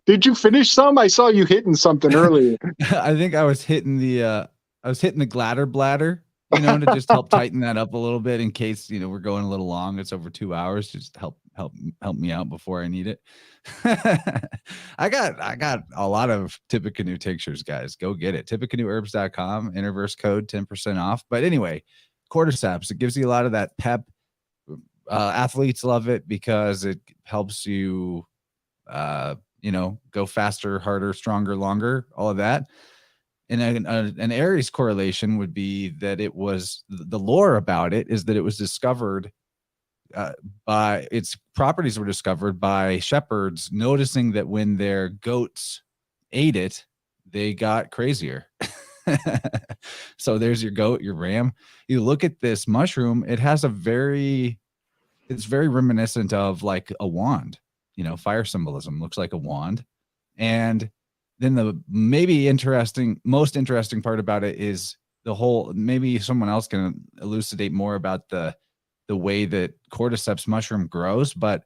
did you finish some? I saw you hitting something earlier. I think I was hitting the gladder bladder, to just help tighten that up a little bit in case, we're going a little long. It's over 2 hours. Just help me out before I need it. I got a lot of Tippecanoe tinctures, guys. Go get it. Tippecanoeherbs.com, Interverse code 10% off. But anyway, cordyceps, it gives you a lot of that pep. Athletes love it because it helps you, go faster, harder, stronger, longer, all of that. And an Aries correlation would be that it was, the lore about it is that it was discovered by, its properties were discovered by shepherds noticing that when their goats ate it, they got crazier. So there's your goat, your ram. You look at this mushroom, it has it's very reminiscent of like a wand, fire symbolism, looks like a wand. And then the most interesting part about it is the whole, maybe someone else can elucidate more about the way that cordyceps mushroom grows, but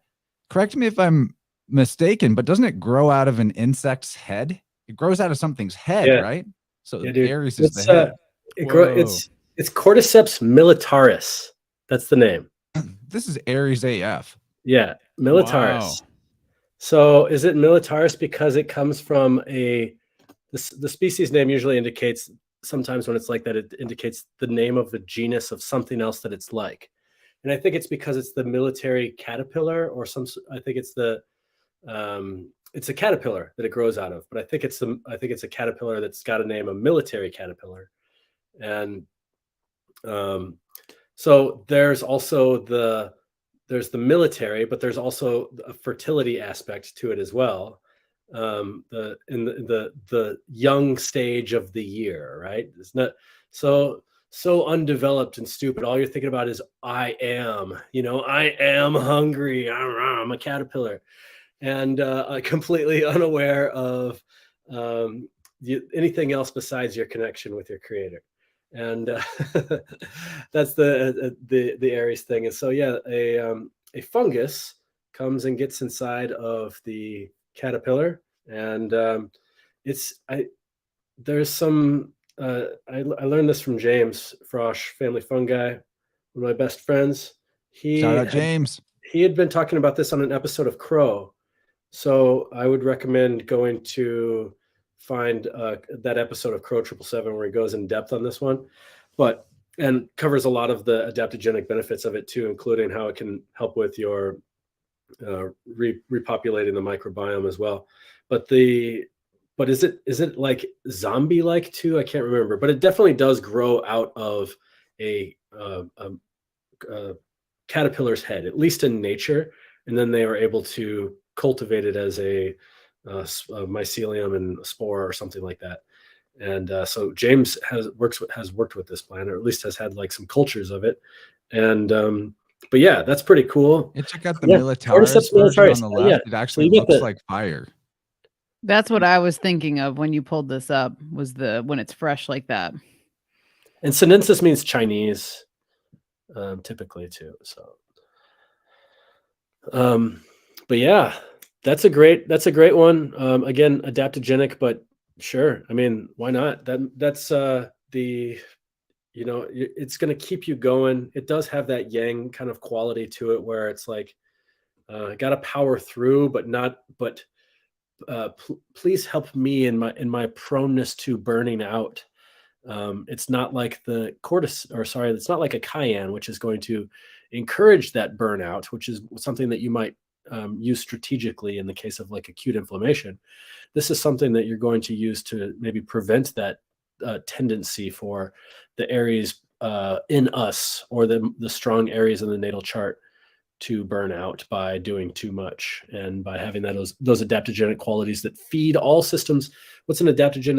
correct me if I'm mistaken, but doesn't it grow out of an insect's head? It grows out of something's head, right? So Aries is the head. It's Cordyceps militaris. That's the name. This is Aries AF. Yeah, militaris. Wow. So is it militaris because it comes from the species name usually indicates, sometimes when it's like that, it indicates the name of the genus of something else that it's like. And I think it's because it's the military caterpillar, or I think it's it's a caterpillar that it grows out of, but I think it's a caterpillar that's got a name, a military caterpillar. And so there's also there's the military, but there's also a fertility aspect to it as well. The young stage of the year, right? It's not so undeveloped and stupid. All you're thinking about is I am hungry. I'm a caterpillar, and completely unaware of anything else besides your connection with your creator. And that's the Aries thing. And so a fungus comes and gets inside of the caterpillar, and there's some I learned this from James Frosch, Family Fungi, one of my best friends. Shout out James. He had been talking about this on an episode of Crow, so I would recommend going to find that episode of Crow 777 where he goes in depth on this one, and covers a lot of the adaptogenic benefits of it too, including how it can help with your repopulating the microbiome as well. But is it like zombie like too? I can't remember, but it definitely does grow out of a caterpillar's head, at least in nature, and then they are able to cultivate it as a mycelium and a spore or something like that. And so James has worked with this plant, or at least has had like some cultures of it. And but yeah, that's pretty cool. And check out the militaris version on the left. Yeah. It actually looks like fire. That's what I was thinking of when you pulled this up, was when it's fresh like that. And sinensis means Chinese, typically too. So But yeah, that's a great one. Again, adaptogenic, but sure. I mean, why not? That's it's going to keep you going. It does have that yang kind of quality to it, where it's like, got to power through, but not, but please help me in my proneness to burning out. It's not like it's not like a cayenne, which is going to encourage that burnout, which is something that you might use strategically in the case of like acute inflammation. This is something that you're going to use to maybe prevent that tendency for the Aries in us, or the strong Aries in the natal chart, to burn out by doing too much, and by having those adaptogenic qualities that feed all systems. What's an adaptogen?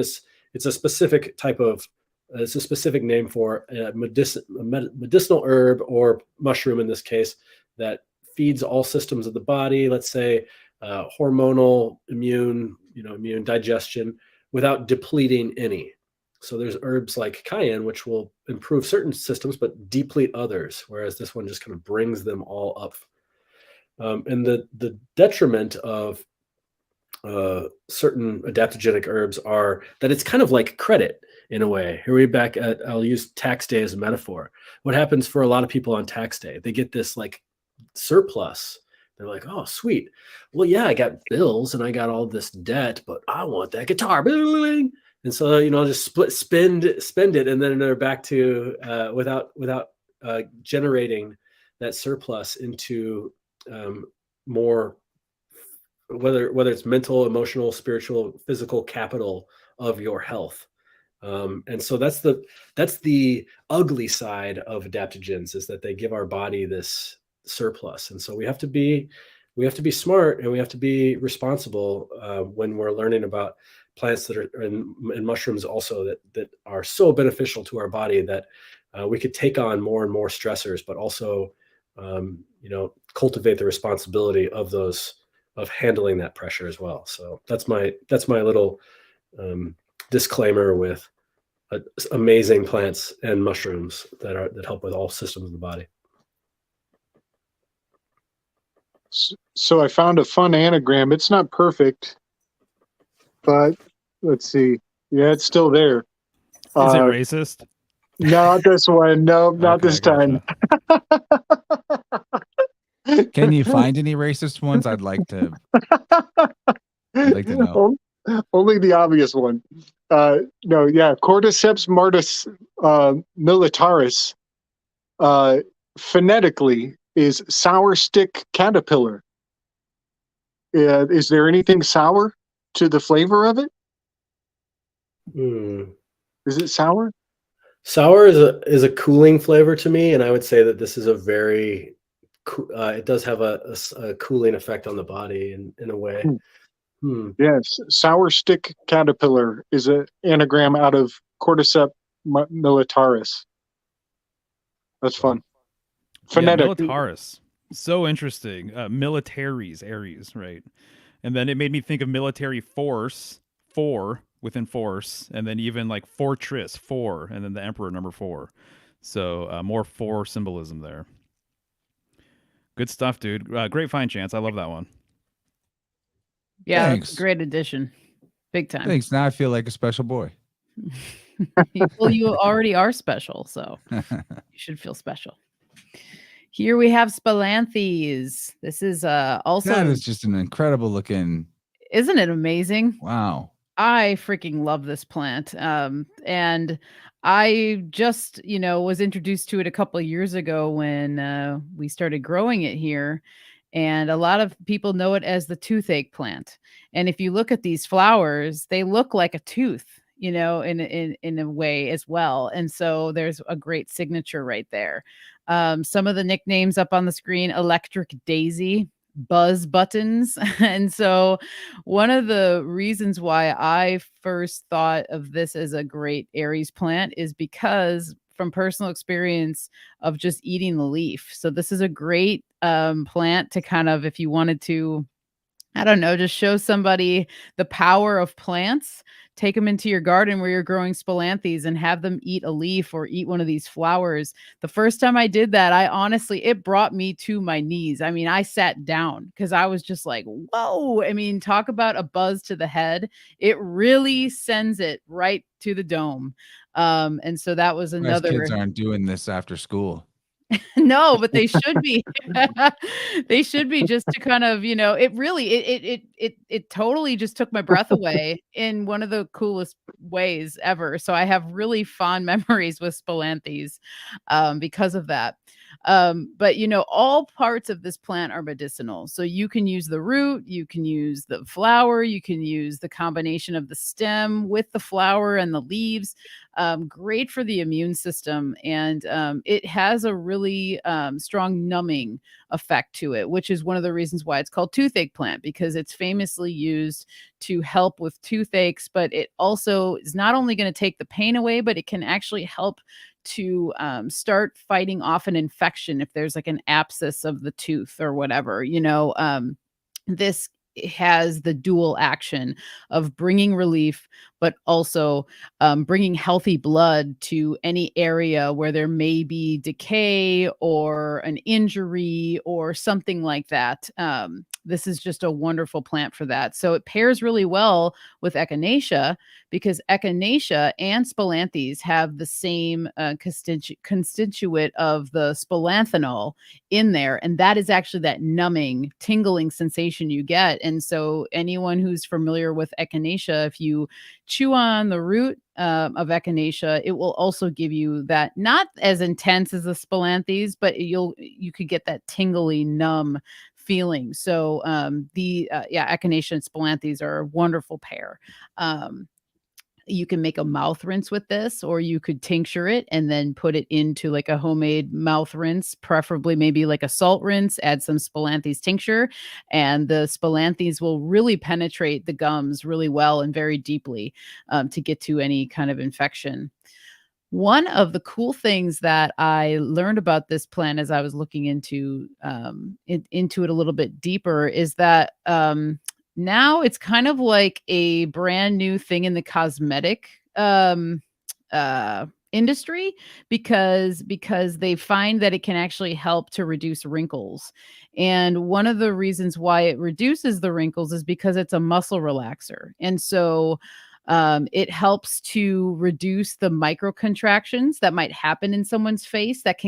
It's a specific type of it's a specific name for a medicinal herb or mushroom in this case, that feeds all systems of the body. Let's say hormonal, immune, digestion, without depleting any. So there's herbs like cayenne, which will improve certain systems but deplete others, whereas this one just kind of brings them all up. And the detriment of certain adaptogenic herbs are that it's kind of like credit in a way. Here we're back at, I'll use tax day as a metaphor. What happens for a lot of people on tax day? They get this like surplus. They're like, oh, sweet. Well, yeah, I got bills and I got all this debt, but I want that guitar. And so, just spend it, and then they're back to without generating that surplus into more, whether it's mental, emotional, spiritual, physical capital of your health. And so that's the ugly side of adaptogens, is that they give our body this surplus. And so we have to be smart, and we have to be responsible when we're learning about plants that are and mushrooms also that are so beneficial to our body, that we could take on more and more stressors, but also cultivate the responsibility of handling that pressure as well. So that's my little disclaimer with amazing plants and mushrooms that help with all systems of the body. So I found a fun anagram. It's not perfect, but let's see. Yeah, it's still there. Is it racist? Not this one. No, not this time. Can you find any racist ones? I'd like to know. Only the obvious one. No, yeah. Cordyceps martis militaris phonetically is sour stick caterpillar. Is there anything sour to the flavor of it? Is it sour? Sour is a cooling flavor to me, and I would say that this is a very it does have a cooling effect on the body in a way. Yes, sour stick caterpillar is an anagram out of Cordyceps militaris. That's fun. Phonetic. Yeah, militaris. So interesting. Militaries, Aries, right? And then it made me think of military force, 4 within force, and then even like fortress, 4, and then the emperor, number 4. So more 4 symbolism there. Good stuff, dude. Great find, Chance. I love that one. Yeah, that's a great addition. Big time. Thanks. Now I feel like a special boy. Well, you already are special, so you should feel special. Here we have Spilanthes. This is also... That is just an incredible looking... Isn't it amazing? Wow. I freaking love this plant. And I just, was introduced to it a couple of years ago when we started growing it here. And a lot of people know it as the toothache plant. And if you look at these flowers, they look like a tooth, in a way as well. And so there's a great signature right there. Some of the nicknames up on the screen: Electric Daisy, Buzz Buttons. And so one of the reasons why I first thought of this as a great Aries plant is because from personal experience of just eating the leaf. So this is a great plant to kind of, if you wanted to I don't know, just show somebody the power of plants. Take them into your garden where you're growing spilanthes and have them eat a leaf or eat one of these flowers. The first time I did that, I honestly, it brought me to my knees. I mean, I sat down because I was just like, whoa. I mean, talk about a buzz to the head. It really sends it right to the dome. And so that was Nice kids another. aren't doing this after school. No, but they should be. They should be, just to kind of, it really it totally just took my breath away in one of the coolest ways ever. So I have really fond memories with spilanthes because of that. But all parts of this plant are medicinal. So you can use the root, you can use the flower, you can use the combination of the stem with the flower and the leaves. Great for the immune system. And it has a really strong numbing effect to it, which is one of the reasons why it's called toothache plant, because it's famously used to help with toothaches. But it also is not only going to take the pain away, but it can actually help to start fighting off an infection if there's like an abscess of the tooth or whatever. This has the dual action of bringing relief, but also bringing healthy blood to any area where there may be decay or an injury or something like that. This is just a wonderful plant for that. So it pairs really well with echinacea, because echinacea and spilanthes have the same constituent of the spilanthanol in there. And that is actually that numbing, tingling sensation you get. And so anyone who's familiar with echinacea, if you chew on the root of echinacea, it will also give you that, not as intense as the spilanthes, but you could get that tingly, numb feeling. So echinacea and spilanthes are a wonderful pair. You can make a mouth rinse with this, or you could tincture it and then put it into like a homemade mouth rinse, preferably maybe like a salt rinse, add some spilanthes tincture, and the spilanthes will really penetrate the gums really well and very deeply to get to any kind of infection. One of the cool things that I learned about this plant as I was looking into it a little bit deeper is that now it's kind of like a brand new thing in the cosmetic industry, because they find that it can actually help to reduce wrinkles. And one of the reasons why it reduces the wrinkles is because it's a muscle relaxer. And so it helps to reduce the micro contractions that might happen in someone's face that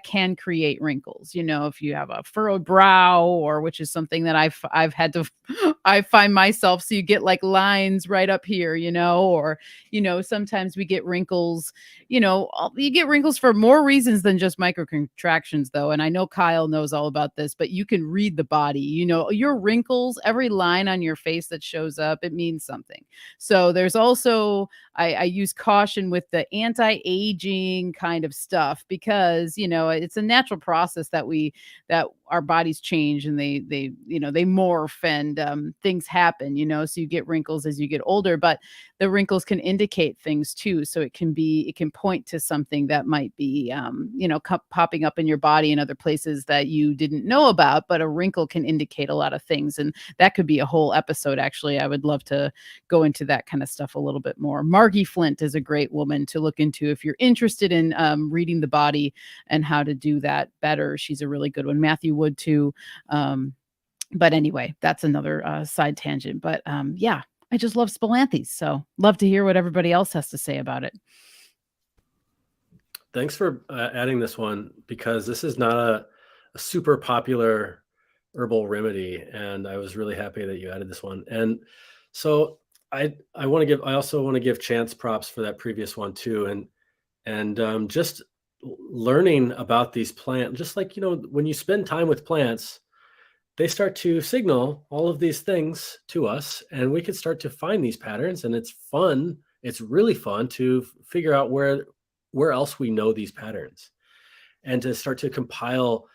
can create wrinkles. If you have a furrowed brow, or which is something that I've had to I find myself, so you get like lines right up here, or sometimes we get wrinkles. You get wrinkles for more reasons than just micro contractions, though. And I know Kyle knows all about this, but you can read the body. Your wrinkles, every line on your face that shows up, it means something. So there's also, I use caution with the anti-aging kind of stuff, because, it's a natural process that our bodies change, and they morph, and things happen, so you get wrinkles as you get older, but the wrinkles can indicate things too. So it can point to something that might be, popping up in your body in other places that you didn't know about, but a wrinkle can indicate a lot of things. And that could be a whole episode. Actually, I would love to go into that kind of stuff a little bit more. Margie Flint is a great woman to look into if you're interested in reading the body and how to do that better. She's a really good one. Matthew Wood too. But anyway, that's another side tangent. But yeah, I just love spilanthes. So love to hear what everybody else has to say about it. Thanks for adding this one, because this is not a super popular herbal remedy, and I was really happy that you added this one. And so I also want to give Chance props for that previous one too, and just learning about these plants, just like when you spend time with plants, they start to signal all of these things to us, and we can start to find these patterns. And it's fun. It's really fun to figure out where else we know these patterns, and to start to compile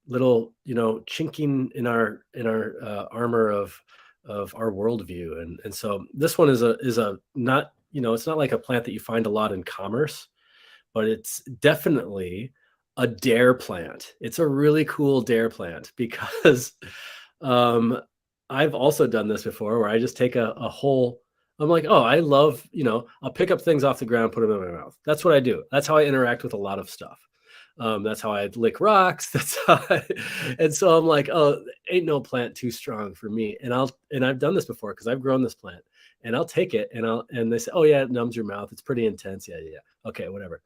little chinking in our armor of our worldview. And so this one is a not, it's not like a plant that you find a lot in commerce, but it's definitely a dare plant. It's a really cool dare plant, because I've also done this before where I just take a whole, I'm like, oh, I love, I'll pick up things off the ground, put them in my mouth. That's what I do. That's how I interact with a lot of stuff. That's how I lick rocks. And so I'm like, oh, ain't no plant too strong for me. And I've done this before because I've grown this plant, and I'll take it and they say, oh yeah, it numbs your mouth. It's pretty intense. Yeah. Okay, whatever.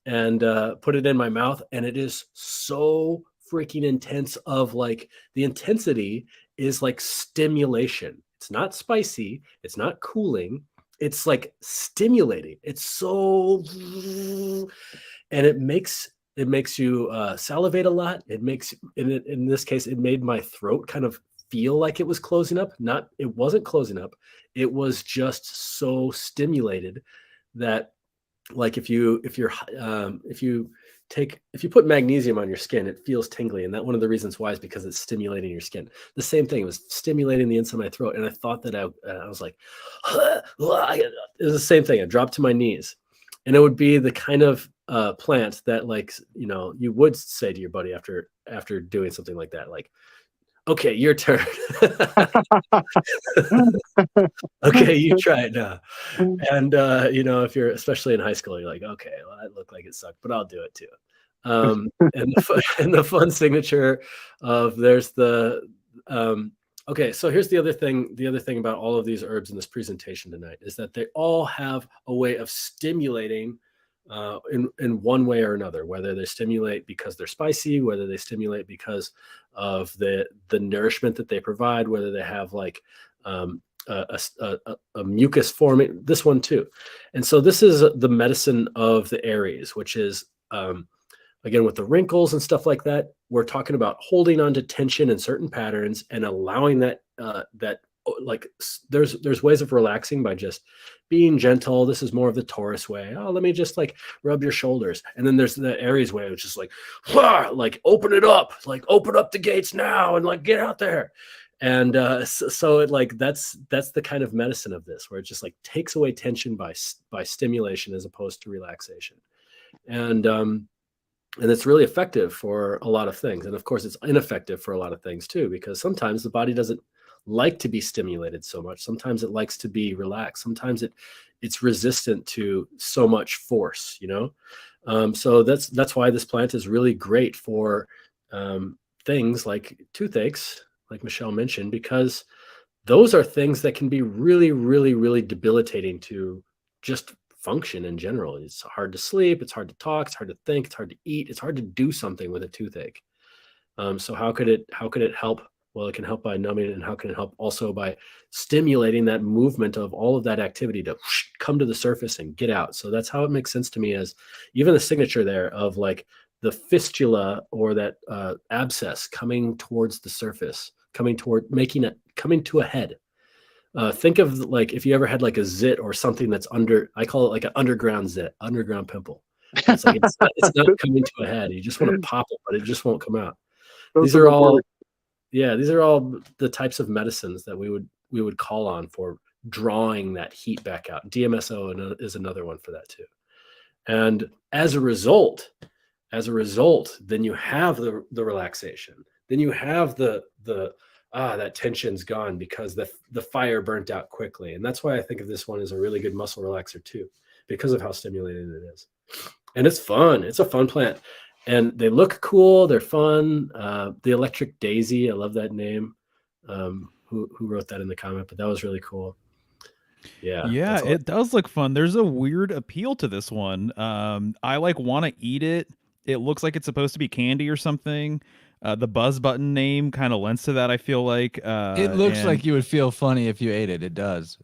And put it in my mouth, and it is so freaking intense. Of like, the intensity is like stimulation. It's not spicy. It's not cooling. It's like stimulating. It's so, and it makes you salivate a lot. It makes, in this case, it made my throat kind of feel like it was closing up. It wasn't closing up. It was just so stimulated that, like, if you put magnesium on your skin, it feels tingly. And that one of the reasons why is because it's stimulating your skin. The same thing, it was stimulating the inside of my throat. And I thought that I was like, it was the same thing. I dropped to my knees, and it would be the kind of plant that, like, you would say to your buddy after doing something like that, like, okay, your turn. Okay, you try it now. And if you're especially in high school, you're like, okay, well, that looked like it sucked, but I'll do it too. And the fun signature of there's the okay, so here's the other thing about all of these herbs in this presentation tonight is that they all have a way of stimulating in one way or another, whether they stimulate because they're spicy, whether they stimulate because of the nourishment that they provide, whether they have like a mucus forming, this one too. And so this is the medicine of the Aries, which is again, with the wrinkles and stuff like that, we're talking about holding on to tension in certain patterns and allowing that like there's ways of relaxing by just being gentle. This is more of the Taurus way. Oh, let me just like rub your shoulders. And then there's the Aries way, which is like open it up, like open up the gates now and like get out there. And so it like that's the kind of medicine of this, where it just like takes away tension by stimulation as opposed to relaxation. And it's really effective for a lot of things. And of course, it's ineffective for a lot of things too, because sometimes the body doesn't like to be stimulated so much. Sometimes it likes to be relaxed. Sometimes it's resistant to so much force, so that's why this plant is really great for things like toothaches, like Michelle mentioned, because those are things that can be really, really, really debilitating to just function in general. It's hard to sleep. It's hard to talk. It's hard to think. It's hard to eat. It's hard to do something with a toothache. So how could it help? Well, it can help by numbing it. And how can it help also by stimulating that movement of all of that activity to come to the surface and get out? So that's how it makes sense to me, as even the signature there of like the fistula or that abscess coming towards the surface, coming to a head. Think of like if you ever had like a zit or something that's under, I call it like an underground zit, underground pimple. It's like it's not coming to a head. You just want to pop it, but it just won't come out. These are all the types of medicines that we would call on for drawing that heat back out. DMSO is another one for that too. And as a result, then you have the relaxation. Then you have that tension's gone because the fire burnt out quickly. And that's why I think of this one as a really good muscle relaxer too, because of how stimulating it is. And it's fun. It's a fun plant. And they look cool. They're fun. The Electric Daisy, I love that name. Who wrote that in the comment, but that was really cool. Yeah, it does look fun. There's a weird appeal to this one. I like want to eat it. It looks like it's supposed to be candy or something. The Buzz Button name kind of lends to that, I feel like. It looks like you would feel funny if you ate it. It does.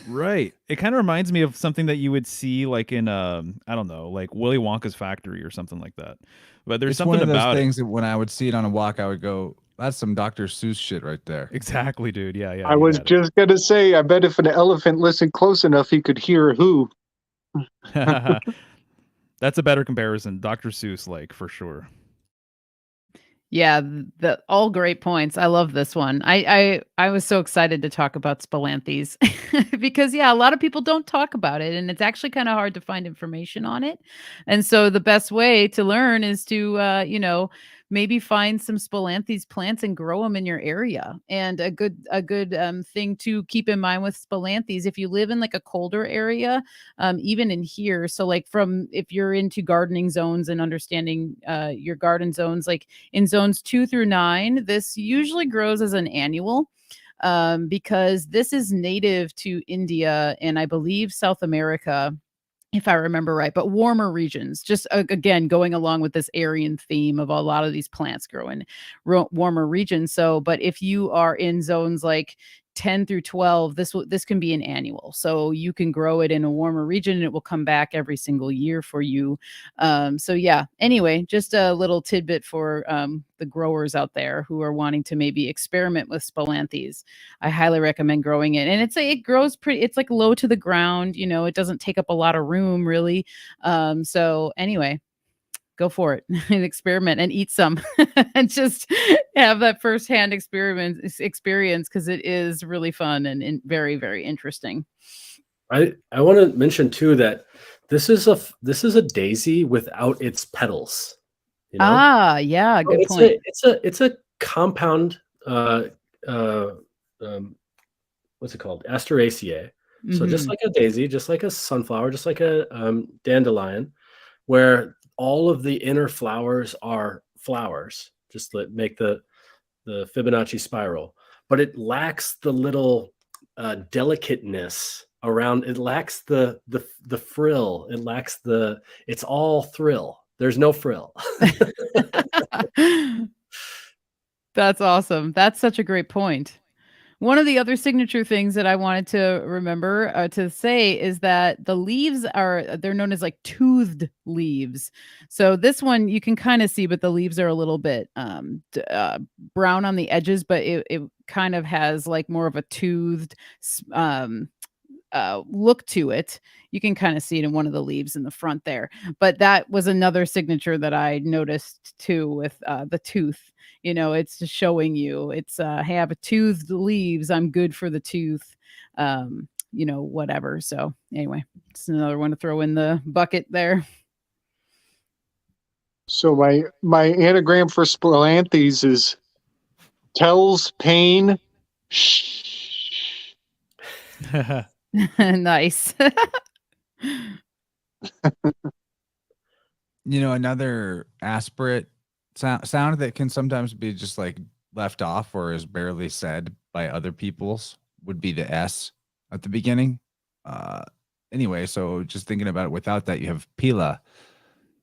Right. It kind of reminds me of something that you would see like in, I don't know, like Willy Wonka's factory or something like that. But there's something one of those about things that when I would see it on a walk, I would go, that's some Dr. Seuss shit right there. Exactly, dude. Yeah. I was just going to say, I bet if an elephant listened close enough, he could hear who. That's a better comparison. Dr. Seuss, like, for sure. Yeah, all great points. I love this one. I was so excited to talk about Spilanthes because a lot of people don't talk about it, and it's actually kind of hard to find information on it. And so the best way to learn is to maybe find some Spilanthes plants and grow them in your area. And a good thing to keep in mind with Spilanthes, if you live in like a colder area, even in here, so like if you're into gardening zones and understanding your garden zones, like in zones 2 through 9, this usually grows as an annual, because this is native to India and I believe South America, if I remember right, but warmer regions. Just again, going along with this Aryan theme of a lot of these plants grow in warmer regions. So, but if you are in zones like 10 through 12, this can be an annual. So you can grow it in a warmer region and it will come back every single year for you. So yeah, anyway, just a little tidbit for the growers out there who are wanting to maybe experiment with Spilanthes. I highly recommend growing it. And it grows it's like low to the ground, it doesn't take up a lot of room really. So anyway, go for it and experiment and eat some and just have that firsthand experience because it is really fun and very, very interesting. I want to mention too that this is a daisy without its petals. Yeah, good point. It's a compound. What's it called? Asteraceae. So just like a daisy, just like a sunflower, just like a dandelion, where all of the inner flowers are flowers, just that make the Fibonacci spiral, but it lacks the little delicateness around. It lacks the frill. It lacks it's all thrill. There's no frill. That's awesome. That's such a great point. One of the other signature things that I wanted to remember to say is that the leaves they're known as like toothed leaves. So this one you can kind of see, but the leaves are a little bit brown on the edges, but it kind of has like more of a toothed look to it. You can kind of see it in one of the leaves in the front there. But that was another signature that I noticed too with the tooth. It's just showing you hey, I have a toothed leaves. I'm good for the tooth, whatever. So anyway, it's another one to throw in the bucket there. So my anagram for Spilanthes is tells pain. Shh. Nice. Another aspirate sound that can sometimes be just like left off or is barely said by other people's would be the S at the beginning. Anyway, so just thinking about it, without that, you have Pila.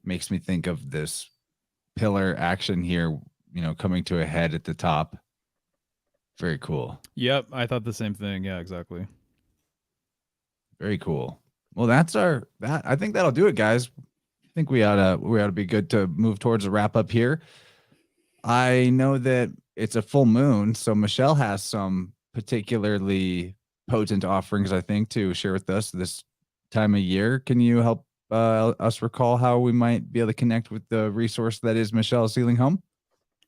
Makes me think of this pillar action here, coming to a head at the top. Very cool. Yep, I thought the same thing. Yeah, exactly. Very cool. Well, I think that'll do it, guys. I think we ought to be good to move towards a wrap up here. I know that it's a full moon, so Michelle has some particularly potent offerings, I think, to share with us this time of year. Can you help us recall how we might be able to connect with the resource that is Michelle's Healing Home?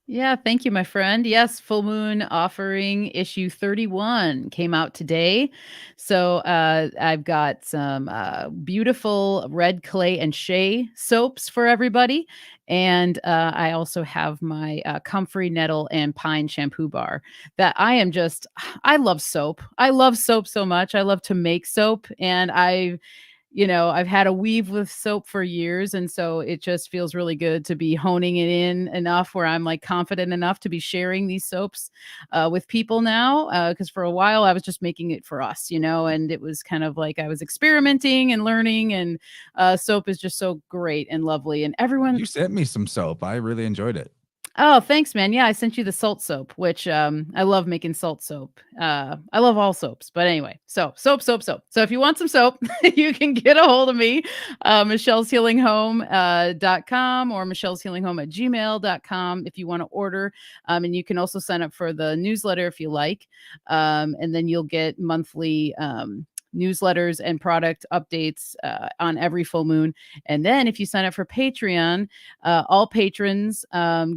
Yeah, thank you, my friend. Yes, Full Moon Offering issue 31 came out today. So I've got some beautiful red clay and shea soaps for everybody. And I also have my comfrey nettle and pine shampoo bar that I love soap. I love soap so much. I love to make soap. And I've had a weave with soap for years. And so it just feels really good to be honing it in enough where I'm like confident enough to be sharing these soaps with people now. Because for a while I was just making it for us, and it was kind of like I was experimenting and learning, and soap is just so great and lovely. And everyone. You sent me some soap. I really enjoyed it. Oh, thanks, man. Yeah, I sent you the salt soap, which I love making salt soap. I love all soaps, but anyway, soap. So if you want some soap, you can get a hold of me, michelleshealinghome.com or michelleshealinghome@gmail.com if you want to order. And you can also sign up for the newsletter if you like. And then you'll get monthly newsletters and product updates on every full moon. And then if you sign up for Patreon, all patrons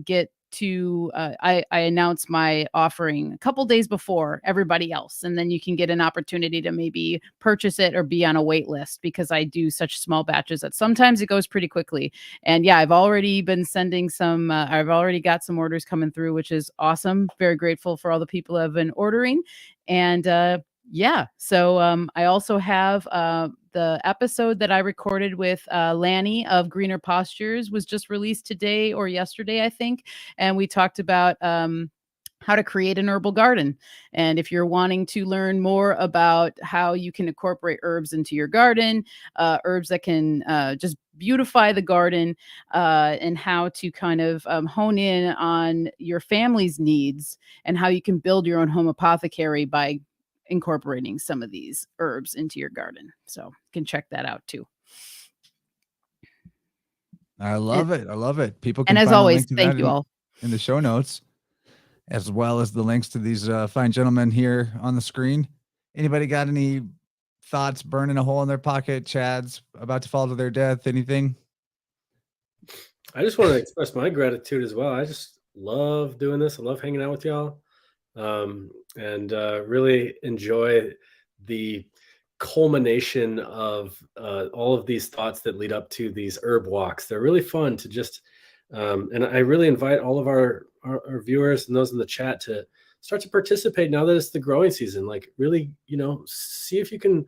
get to I announce my offering a couple days before everybody else, and then you can get an opportunity to maybe purchase it or be on a wait list, because I do such small batches that sometimes it goes pretty quickly. And yeah, I've already been sending some I've already got some orders coming through, which is awesome. Very grateful for all the people who have been ordering. And yeah, so I also have the episode that I recorded with Lanny of Greener Postures was just released today or yesterday, I think. And we talked about how to create an herbal garden. And if you're wanting to learn more about how you can incorporate herbs into your garden, herbs that can just beautify the garden, and how to kind of hone in on your family's needs and how you can build your own home apothecary by incorporating some of these herbs into your garden. So you can check that out too. I love it. I love it. People can And as find the always, link to thank that you all. in the show notes, as well as the links to these fine gentlemen here on the screen. Anybody got any thoughts burning a hole in their pocket? Chad's about to fall to their death. Anything? I just want to express my gratitude as well. I just love doing this. I love hanging out with y'all. And really enjoy the culmination of all of these thoughts that lead up to these herb walks. They're really fun to just, and I really invite all of our viewers and those in the chat to start to participate now that it's the growing season. Like really, see if you can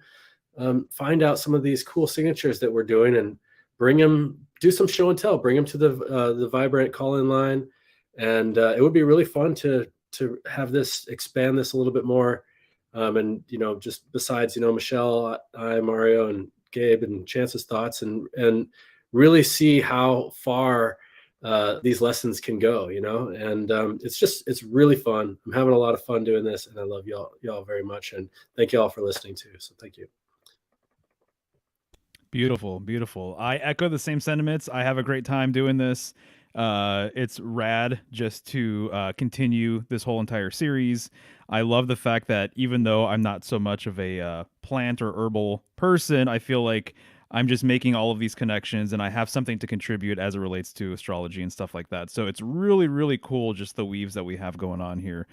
find out some of these cool signatures that we're doing and bring them, do some show and tell, bring them to the Vibrant call-in line. And it would be really fun to have this, expand this a little bit more. And, just besides, Michelle, I, Mario, and Gabe, and Chance's thoughts, and really see how far these lessons can go, and it's really fun. I'm having a lot of fun doing this, and I love y'all very much. And thank y'all for listening too. So thank you. Beautiful, beautiful. I echo the same sentiments. I have a great time doing this. It's rad just to continue this whole entire series. I love the fact that even though I'm not so much of a plant or herbal person, I feel like I'm just making all of these connections and I have something to contribute as it relates to astrology and stuff like that. So it's really, really cool, just the weaves that we have going on here.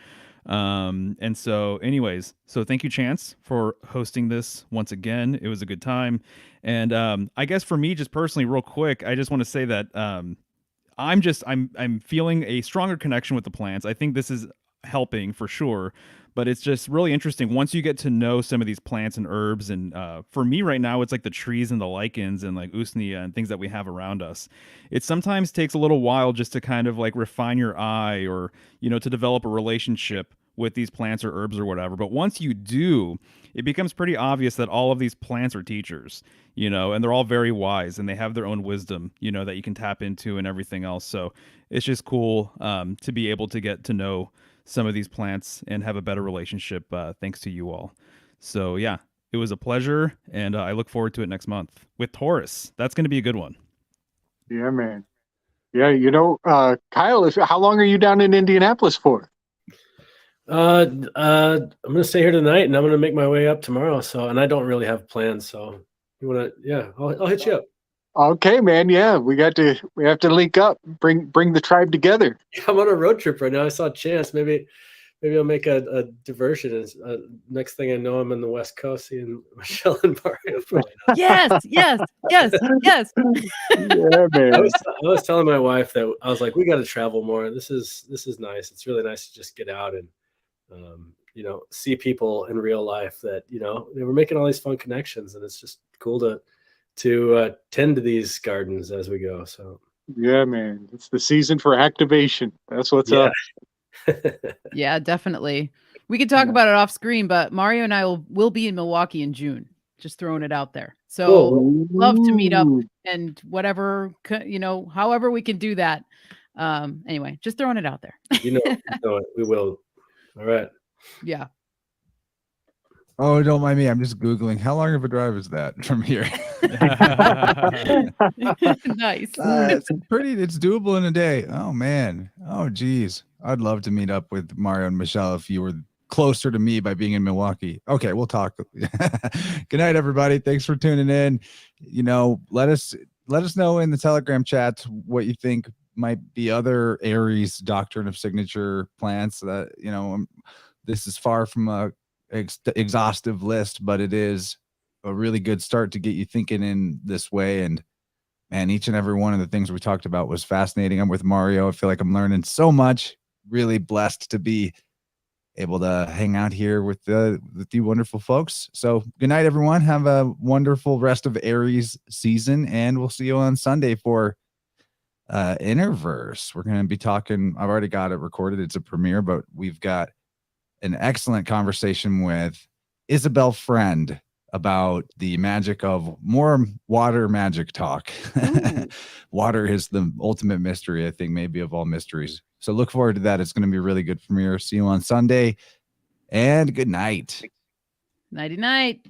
And so anyways, so thank you, Chance, for hosting this once again. It was a good time. And I guess for me, just personally, real quick, I just want to say that I'm feeling a stronger connection with the plants. I think this is helping for sure, but it's just really interesting once you get to know some of these plants and herbs. And for me right now, it's like the trees and the lichens and like usnea and things that we have around us. It sometimes takes a little while just to kind of like refine your eye or, to develop a relationship with these plants or herbs or whatever. But once you do, it becomes pretty obvious that all of these plants are teachers, and they're all very wise and they have their own wisdom, that you can tap into and everything else. So it's just cool to be able to get to know some of these plants and have a better relationship thanks to you all. So yeah, it was a pleasure, and I look forward to it next month with Taurus. That's going to be a good one. Yeah, man. Yeah, Kyle, how long are you down in Indianapolis for? I'm gonna stay here tonight, and I'm gonna make my way up tomorrow. So, and I don't really have plans. So, you wanna? Yeah, I'll hit you up. Okay, man. Yeah, we have to link up, bring the tribe together. Yeah, I'm on a road trip right now. I saw Chance. Maybe I'll make a diversion. Next thing I know, I'm in the West Coast seeing Michelle and Mario. Yes. Yeah, man. I was telling my wife that I was like, we got to travel more. This is nice. It's really nice to just get out and see people in real life that we're making all these fun connections, and it's just cool to tend to these gardens as we go. So yeah, man, it's the season for activation. That's what's up. Yeah, definitely. We could talk about it off screen, but Mario and I will be in Milwaukee in June. Just throwing it out there. So cool. Love to meet up and whatever, however we can do that. Anyway, just throwing it out there. We will. All right. Yeah. Oh, don't mind me. I'm just Googling how long of a drive is that from here. Nice. It's doable in a day. Oh man. Oh geez. I'd love to meet up with Mario and Michelle if you were closer to me by being in Milwaukee. Okay, we'll talk. Good night, everybody. Thanks for tuning in. Let us know in the Telegram chats what you think might be other Aries doctrine of signature plants that, this is far from a exhaustive list, but it is a really good start to get you thinking in this way. And man, each and every one of the things we talked about was fascinating. I'm with Mario. I feel like I'm learning so much. Really blessed to be able to hang out here with you wonderful folks. So good night, everyone. Have a wonderful rest of Aries season, and we'll see you on Sunday for Interverse. We're going to be talking, I've already got it recorded. It's a premiere, but we've got an excellent conversation with Isabel Friend about the magic of more water magic talk. Water is the ultimate mystery, I think, maybe of all mysteries. So look forward to that. It's going to be a really good premiere. See you on Sunday, and good night. Nighty night.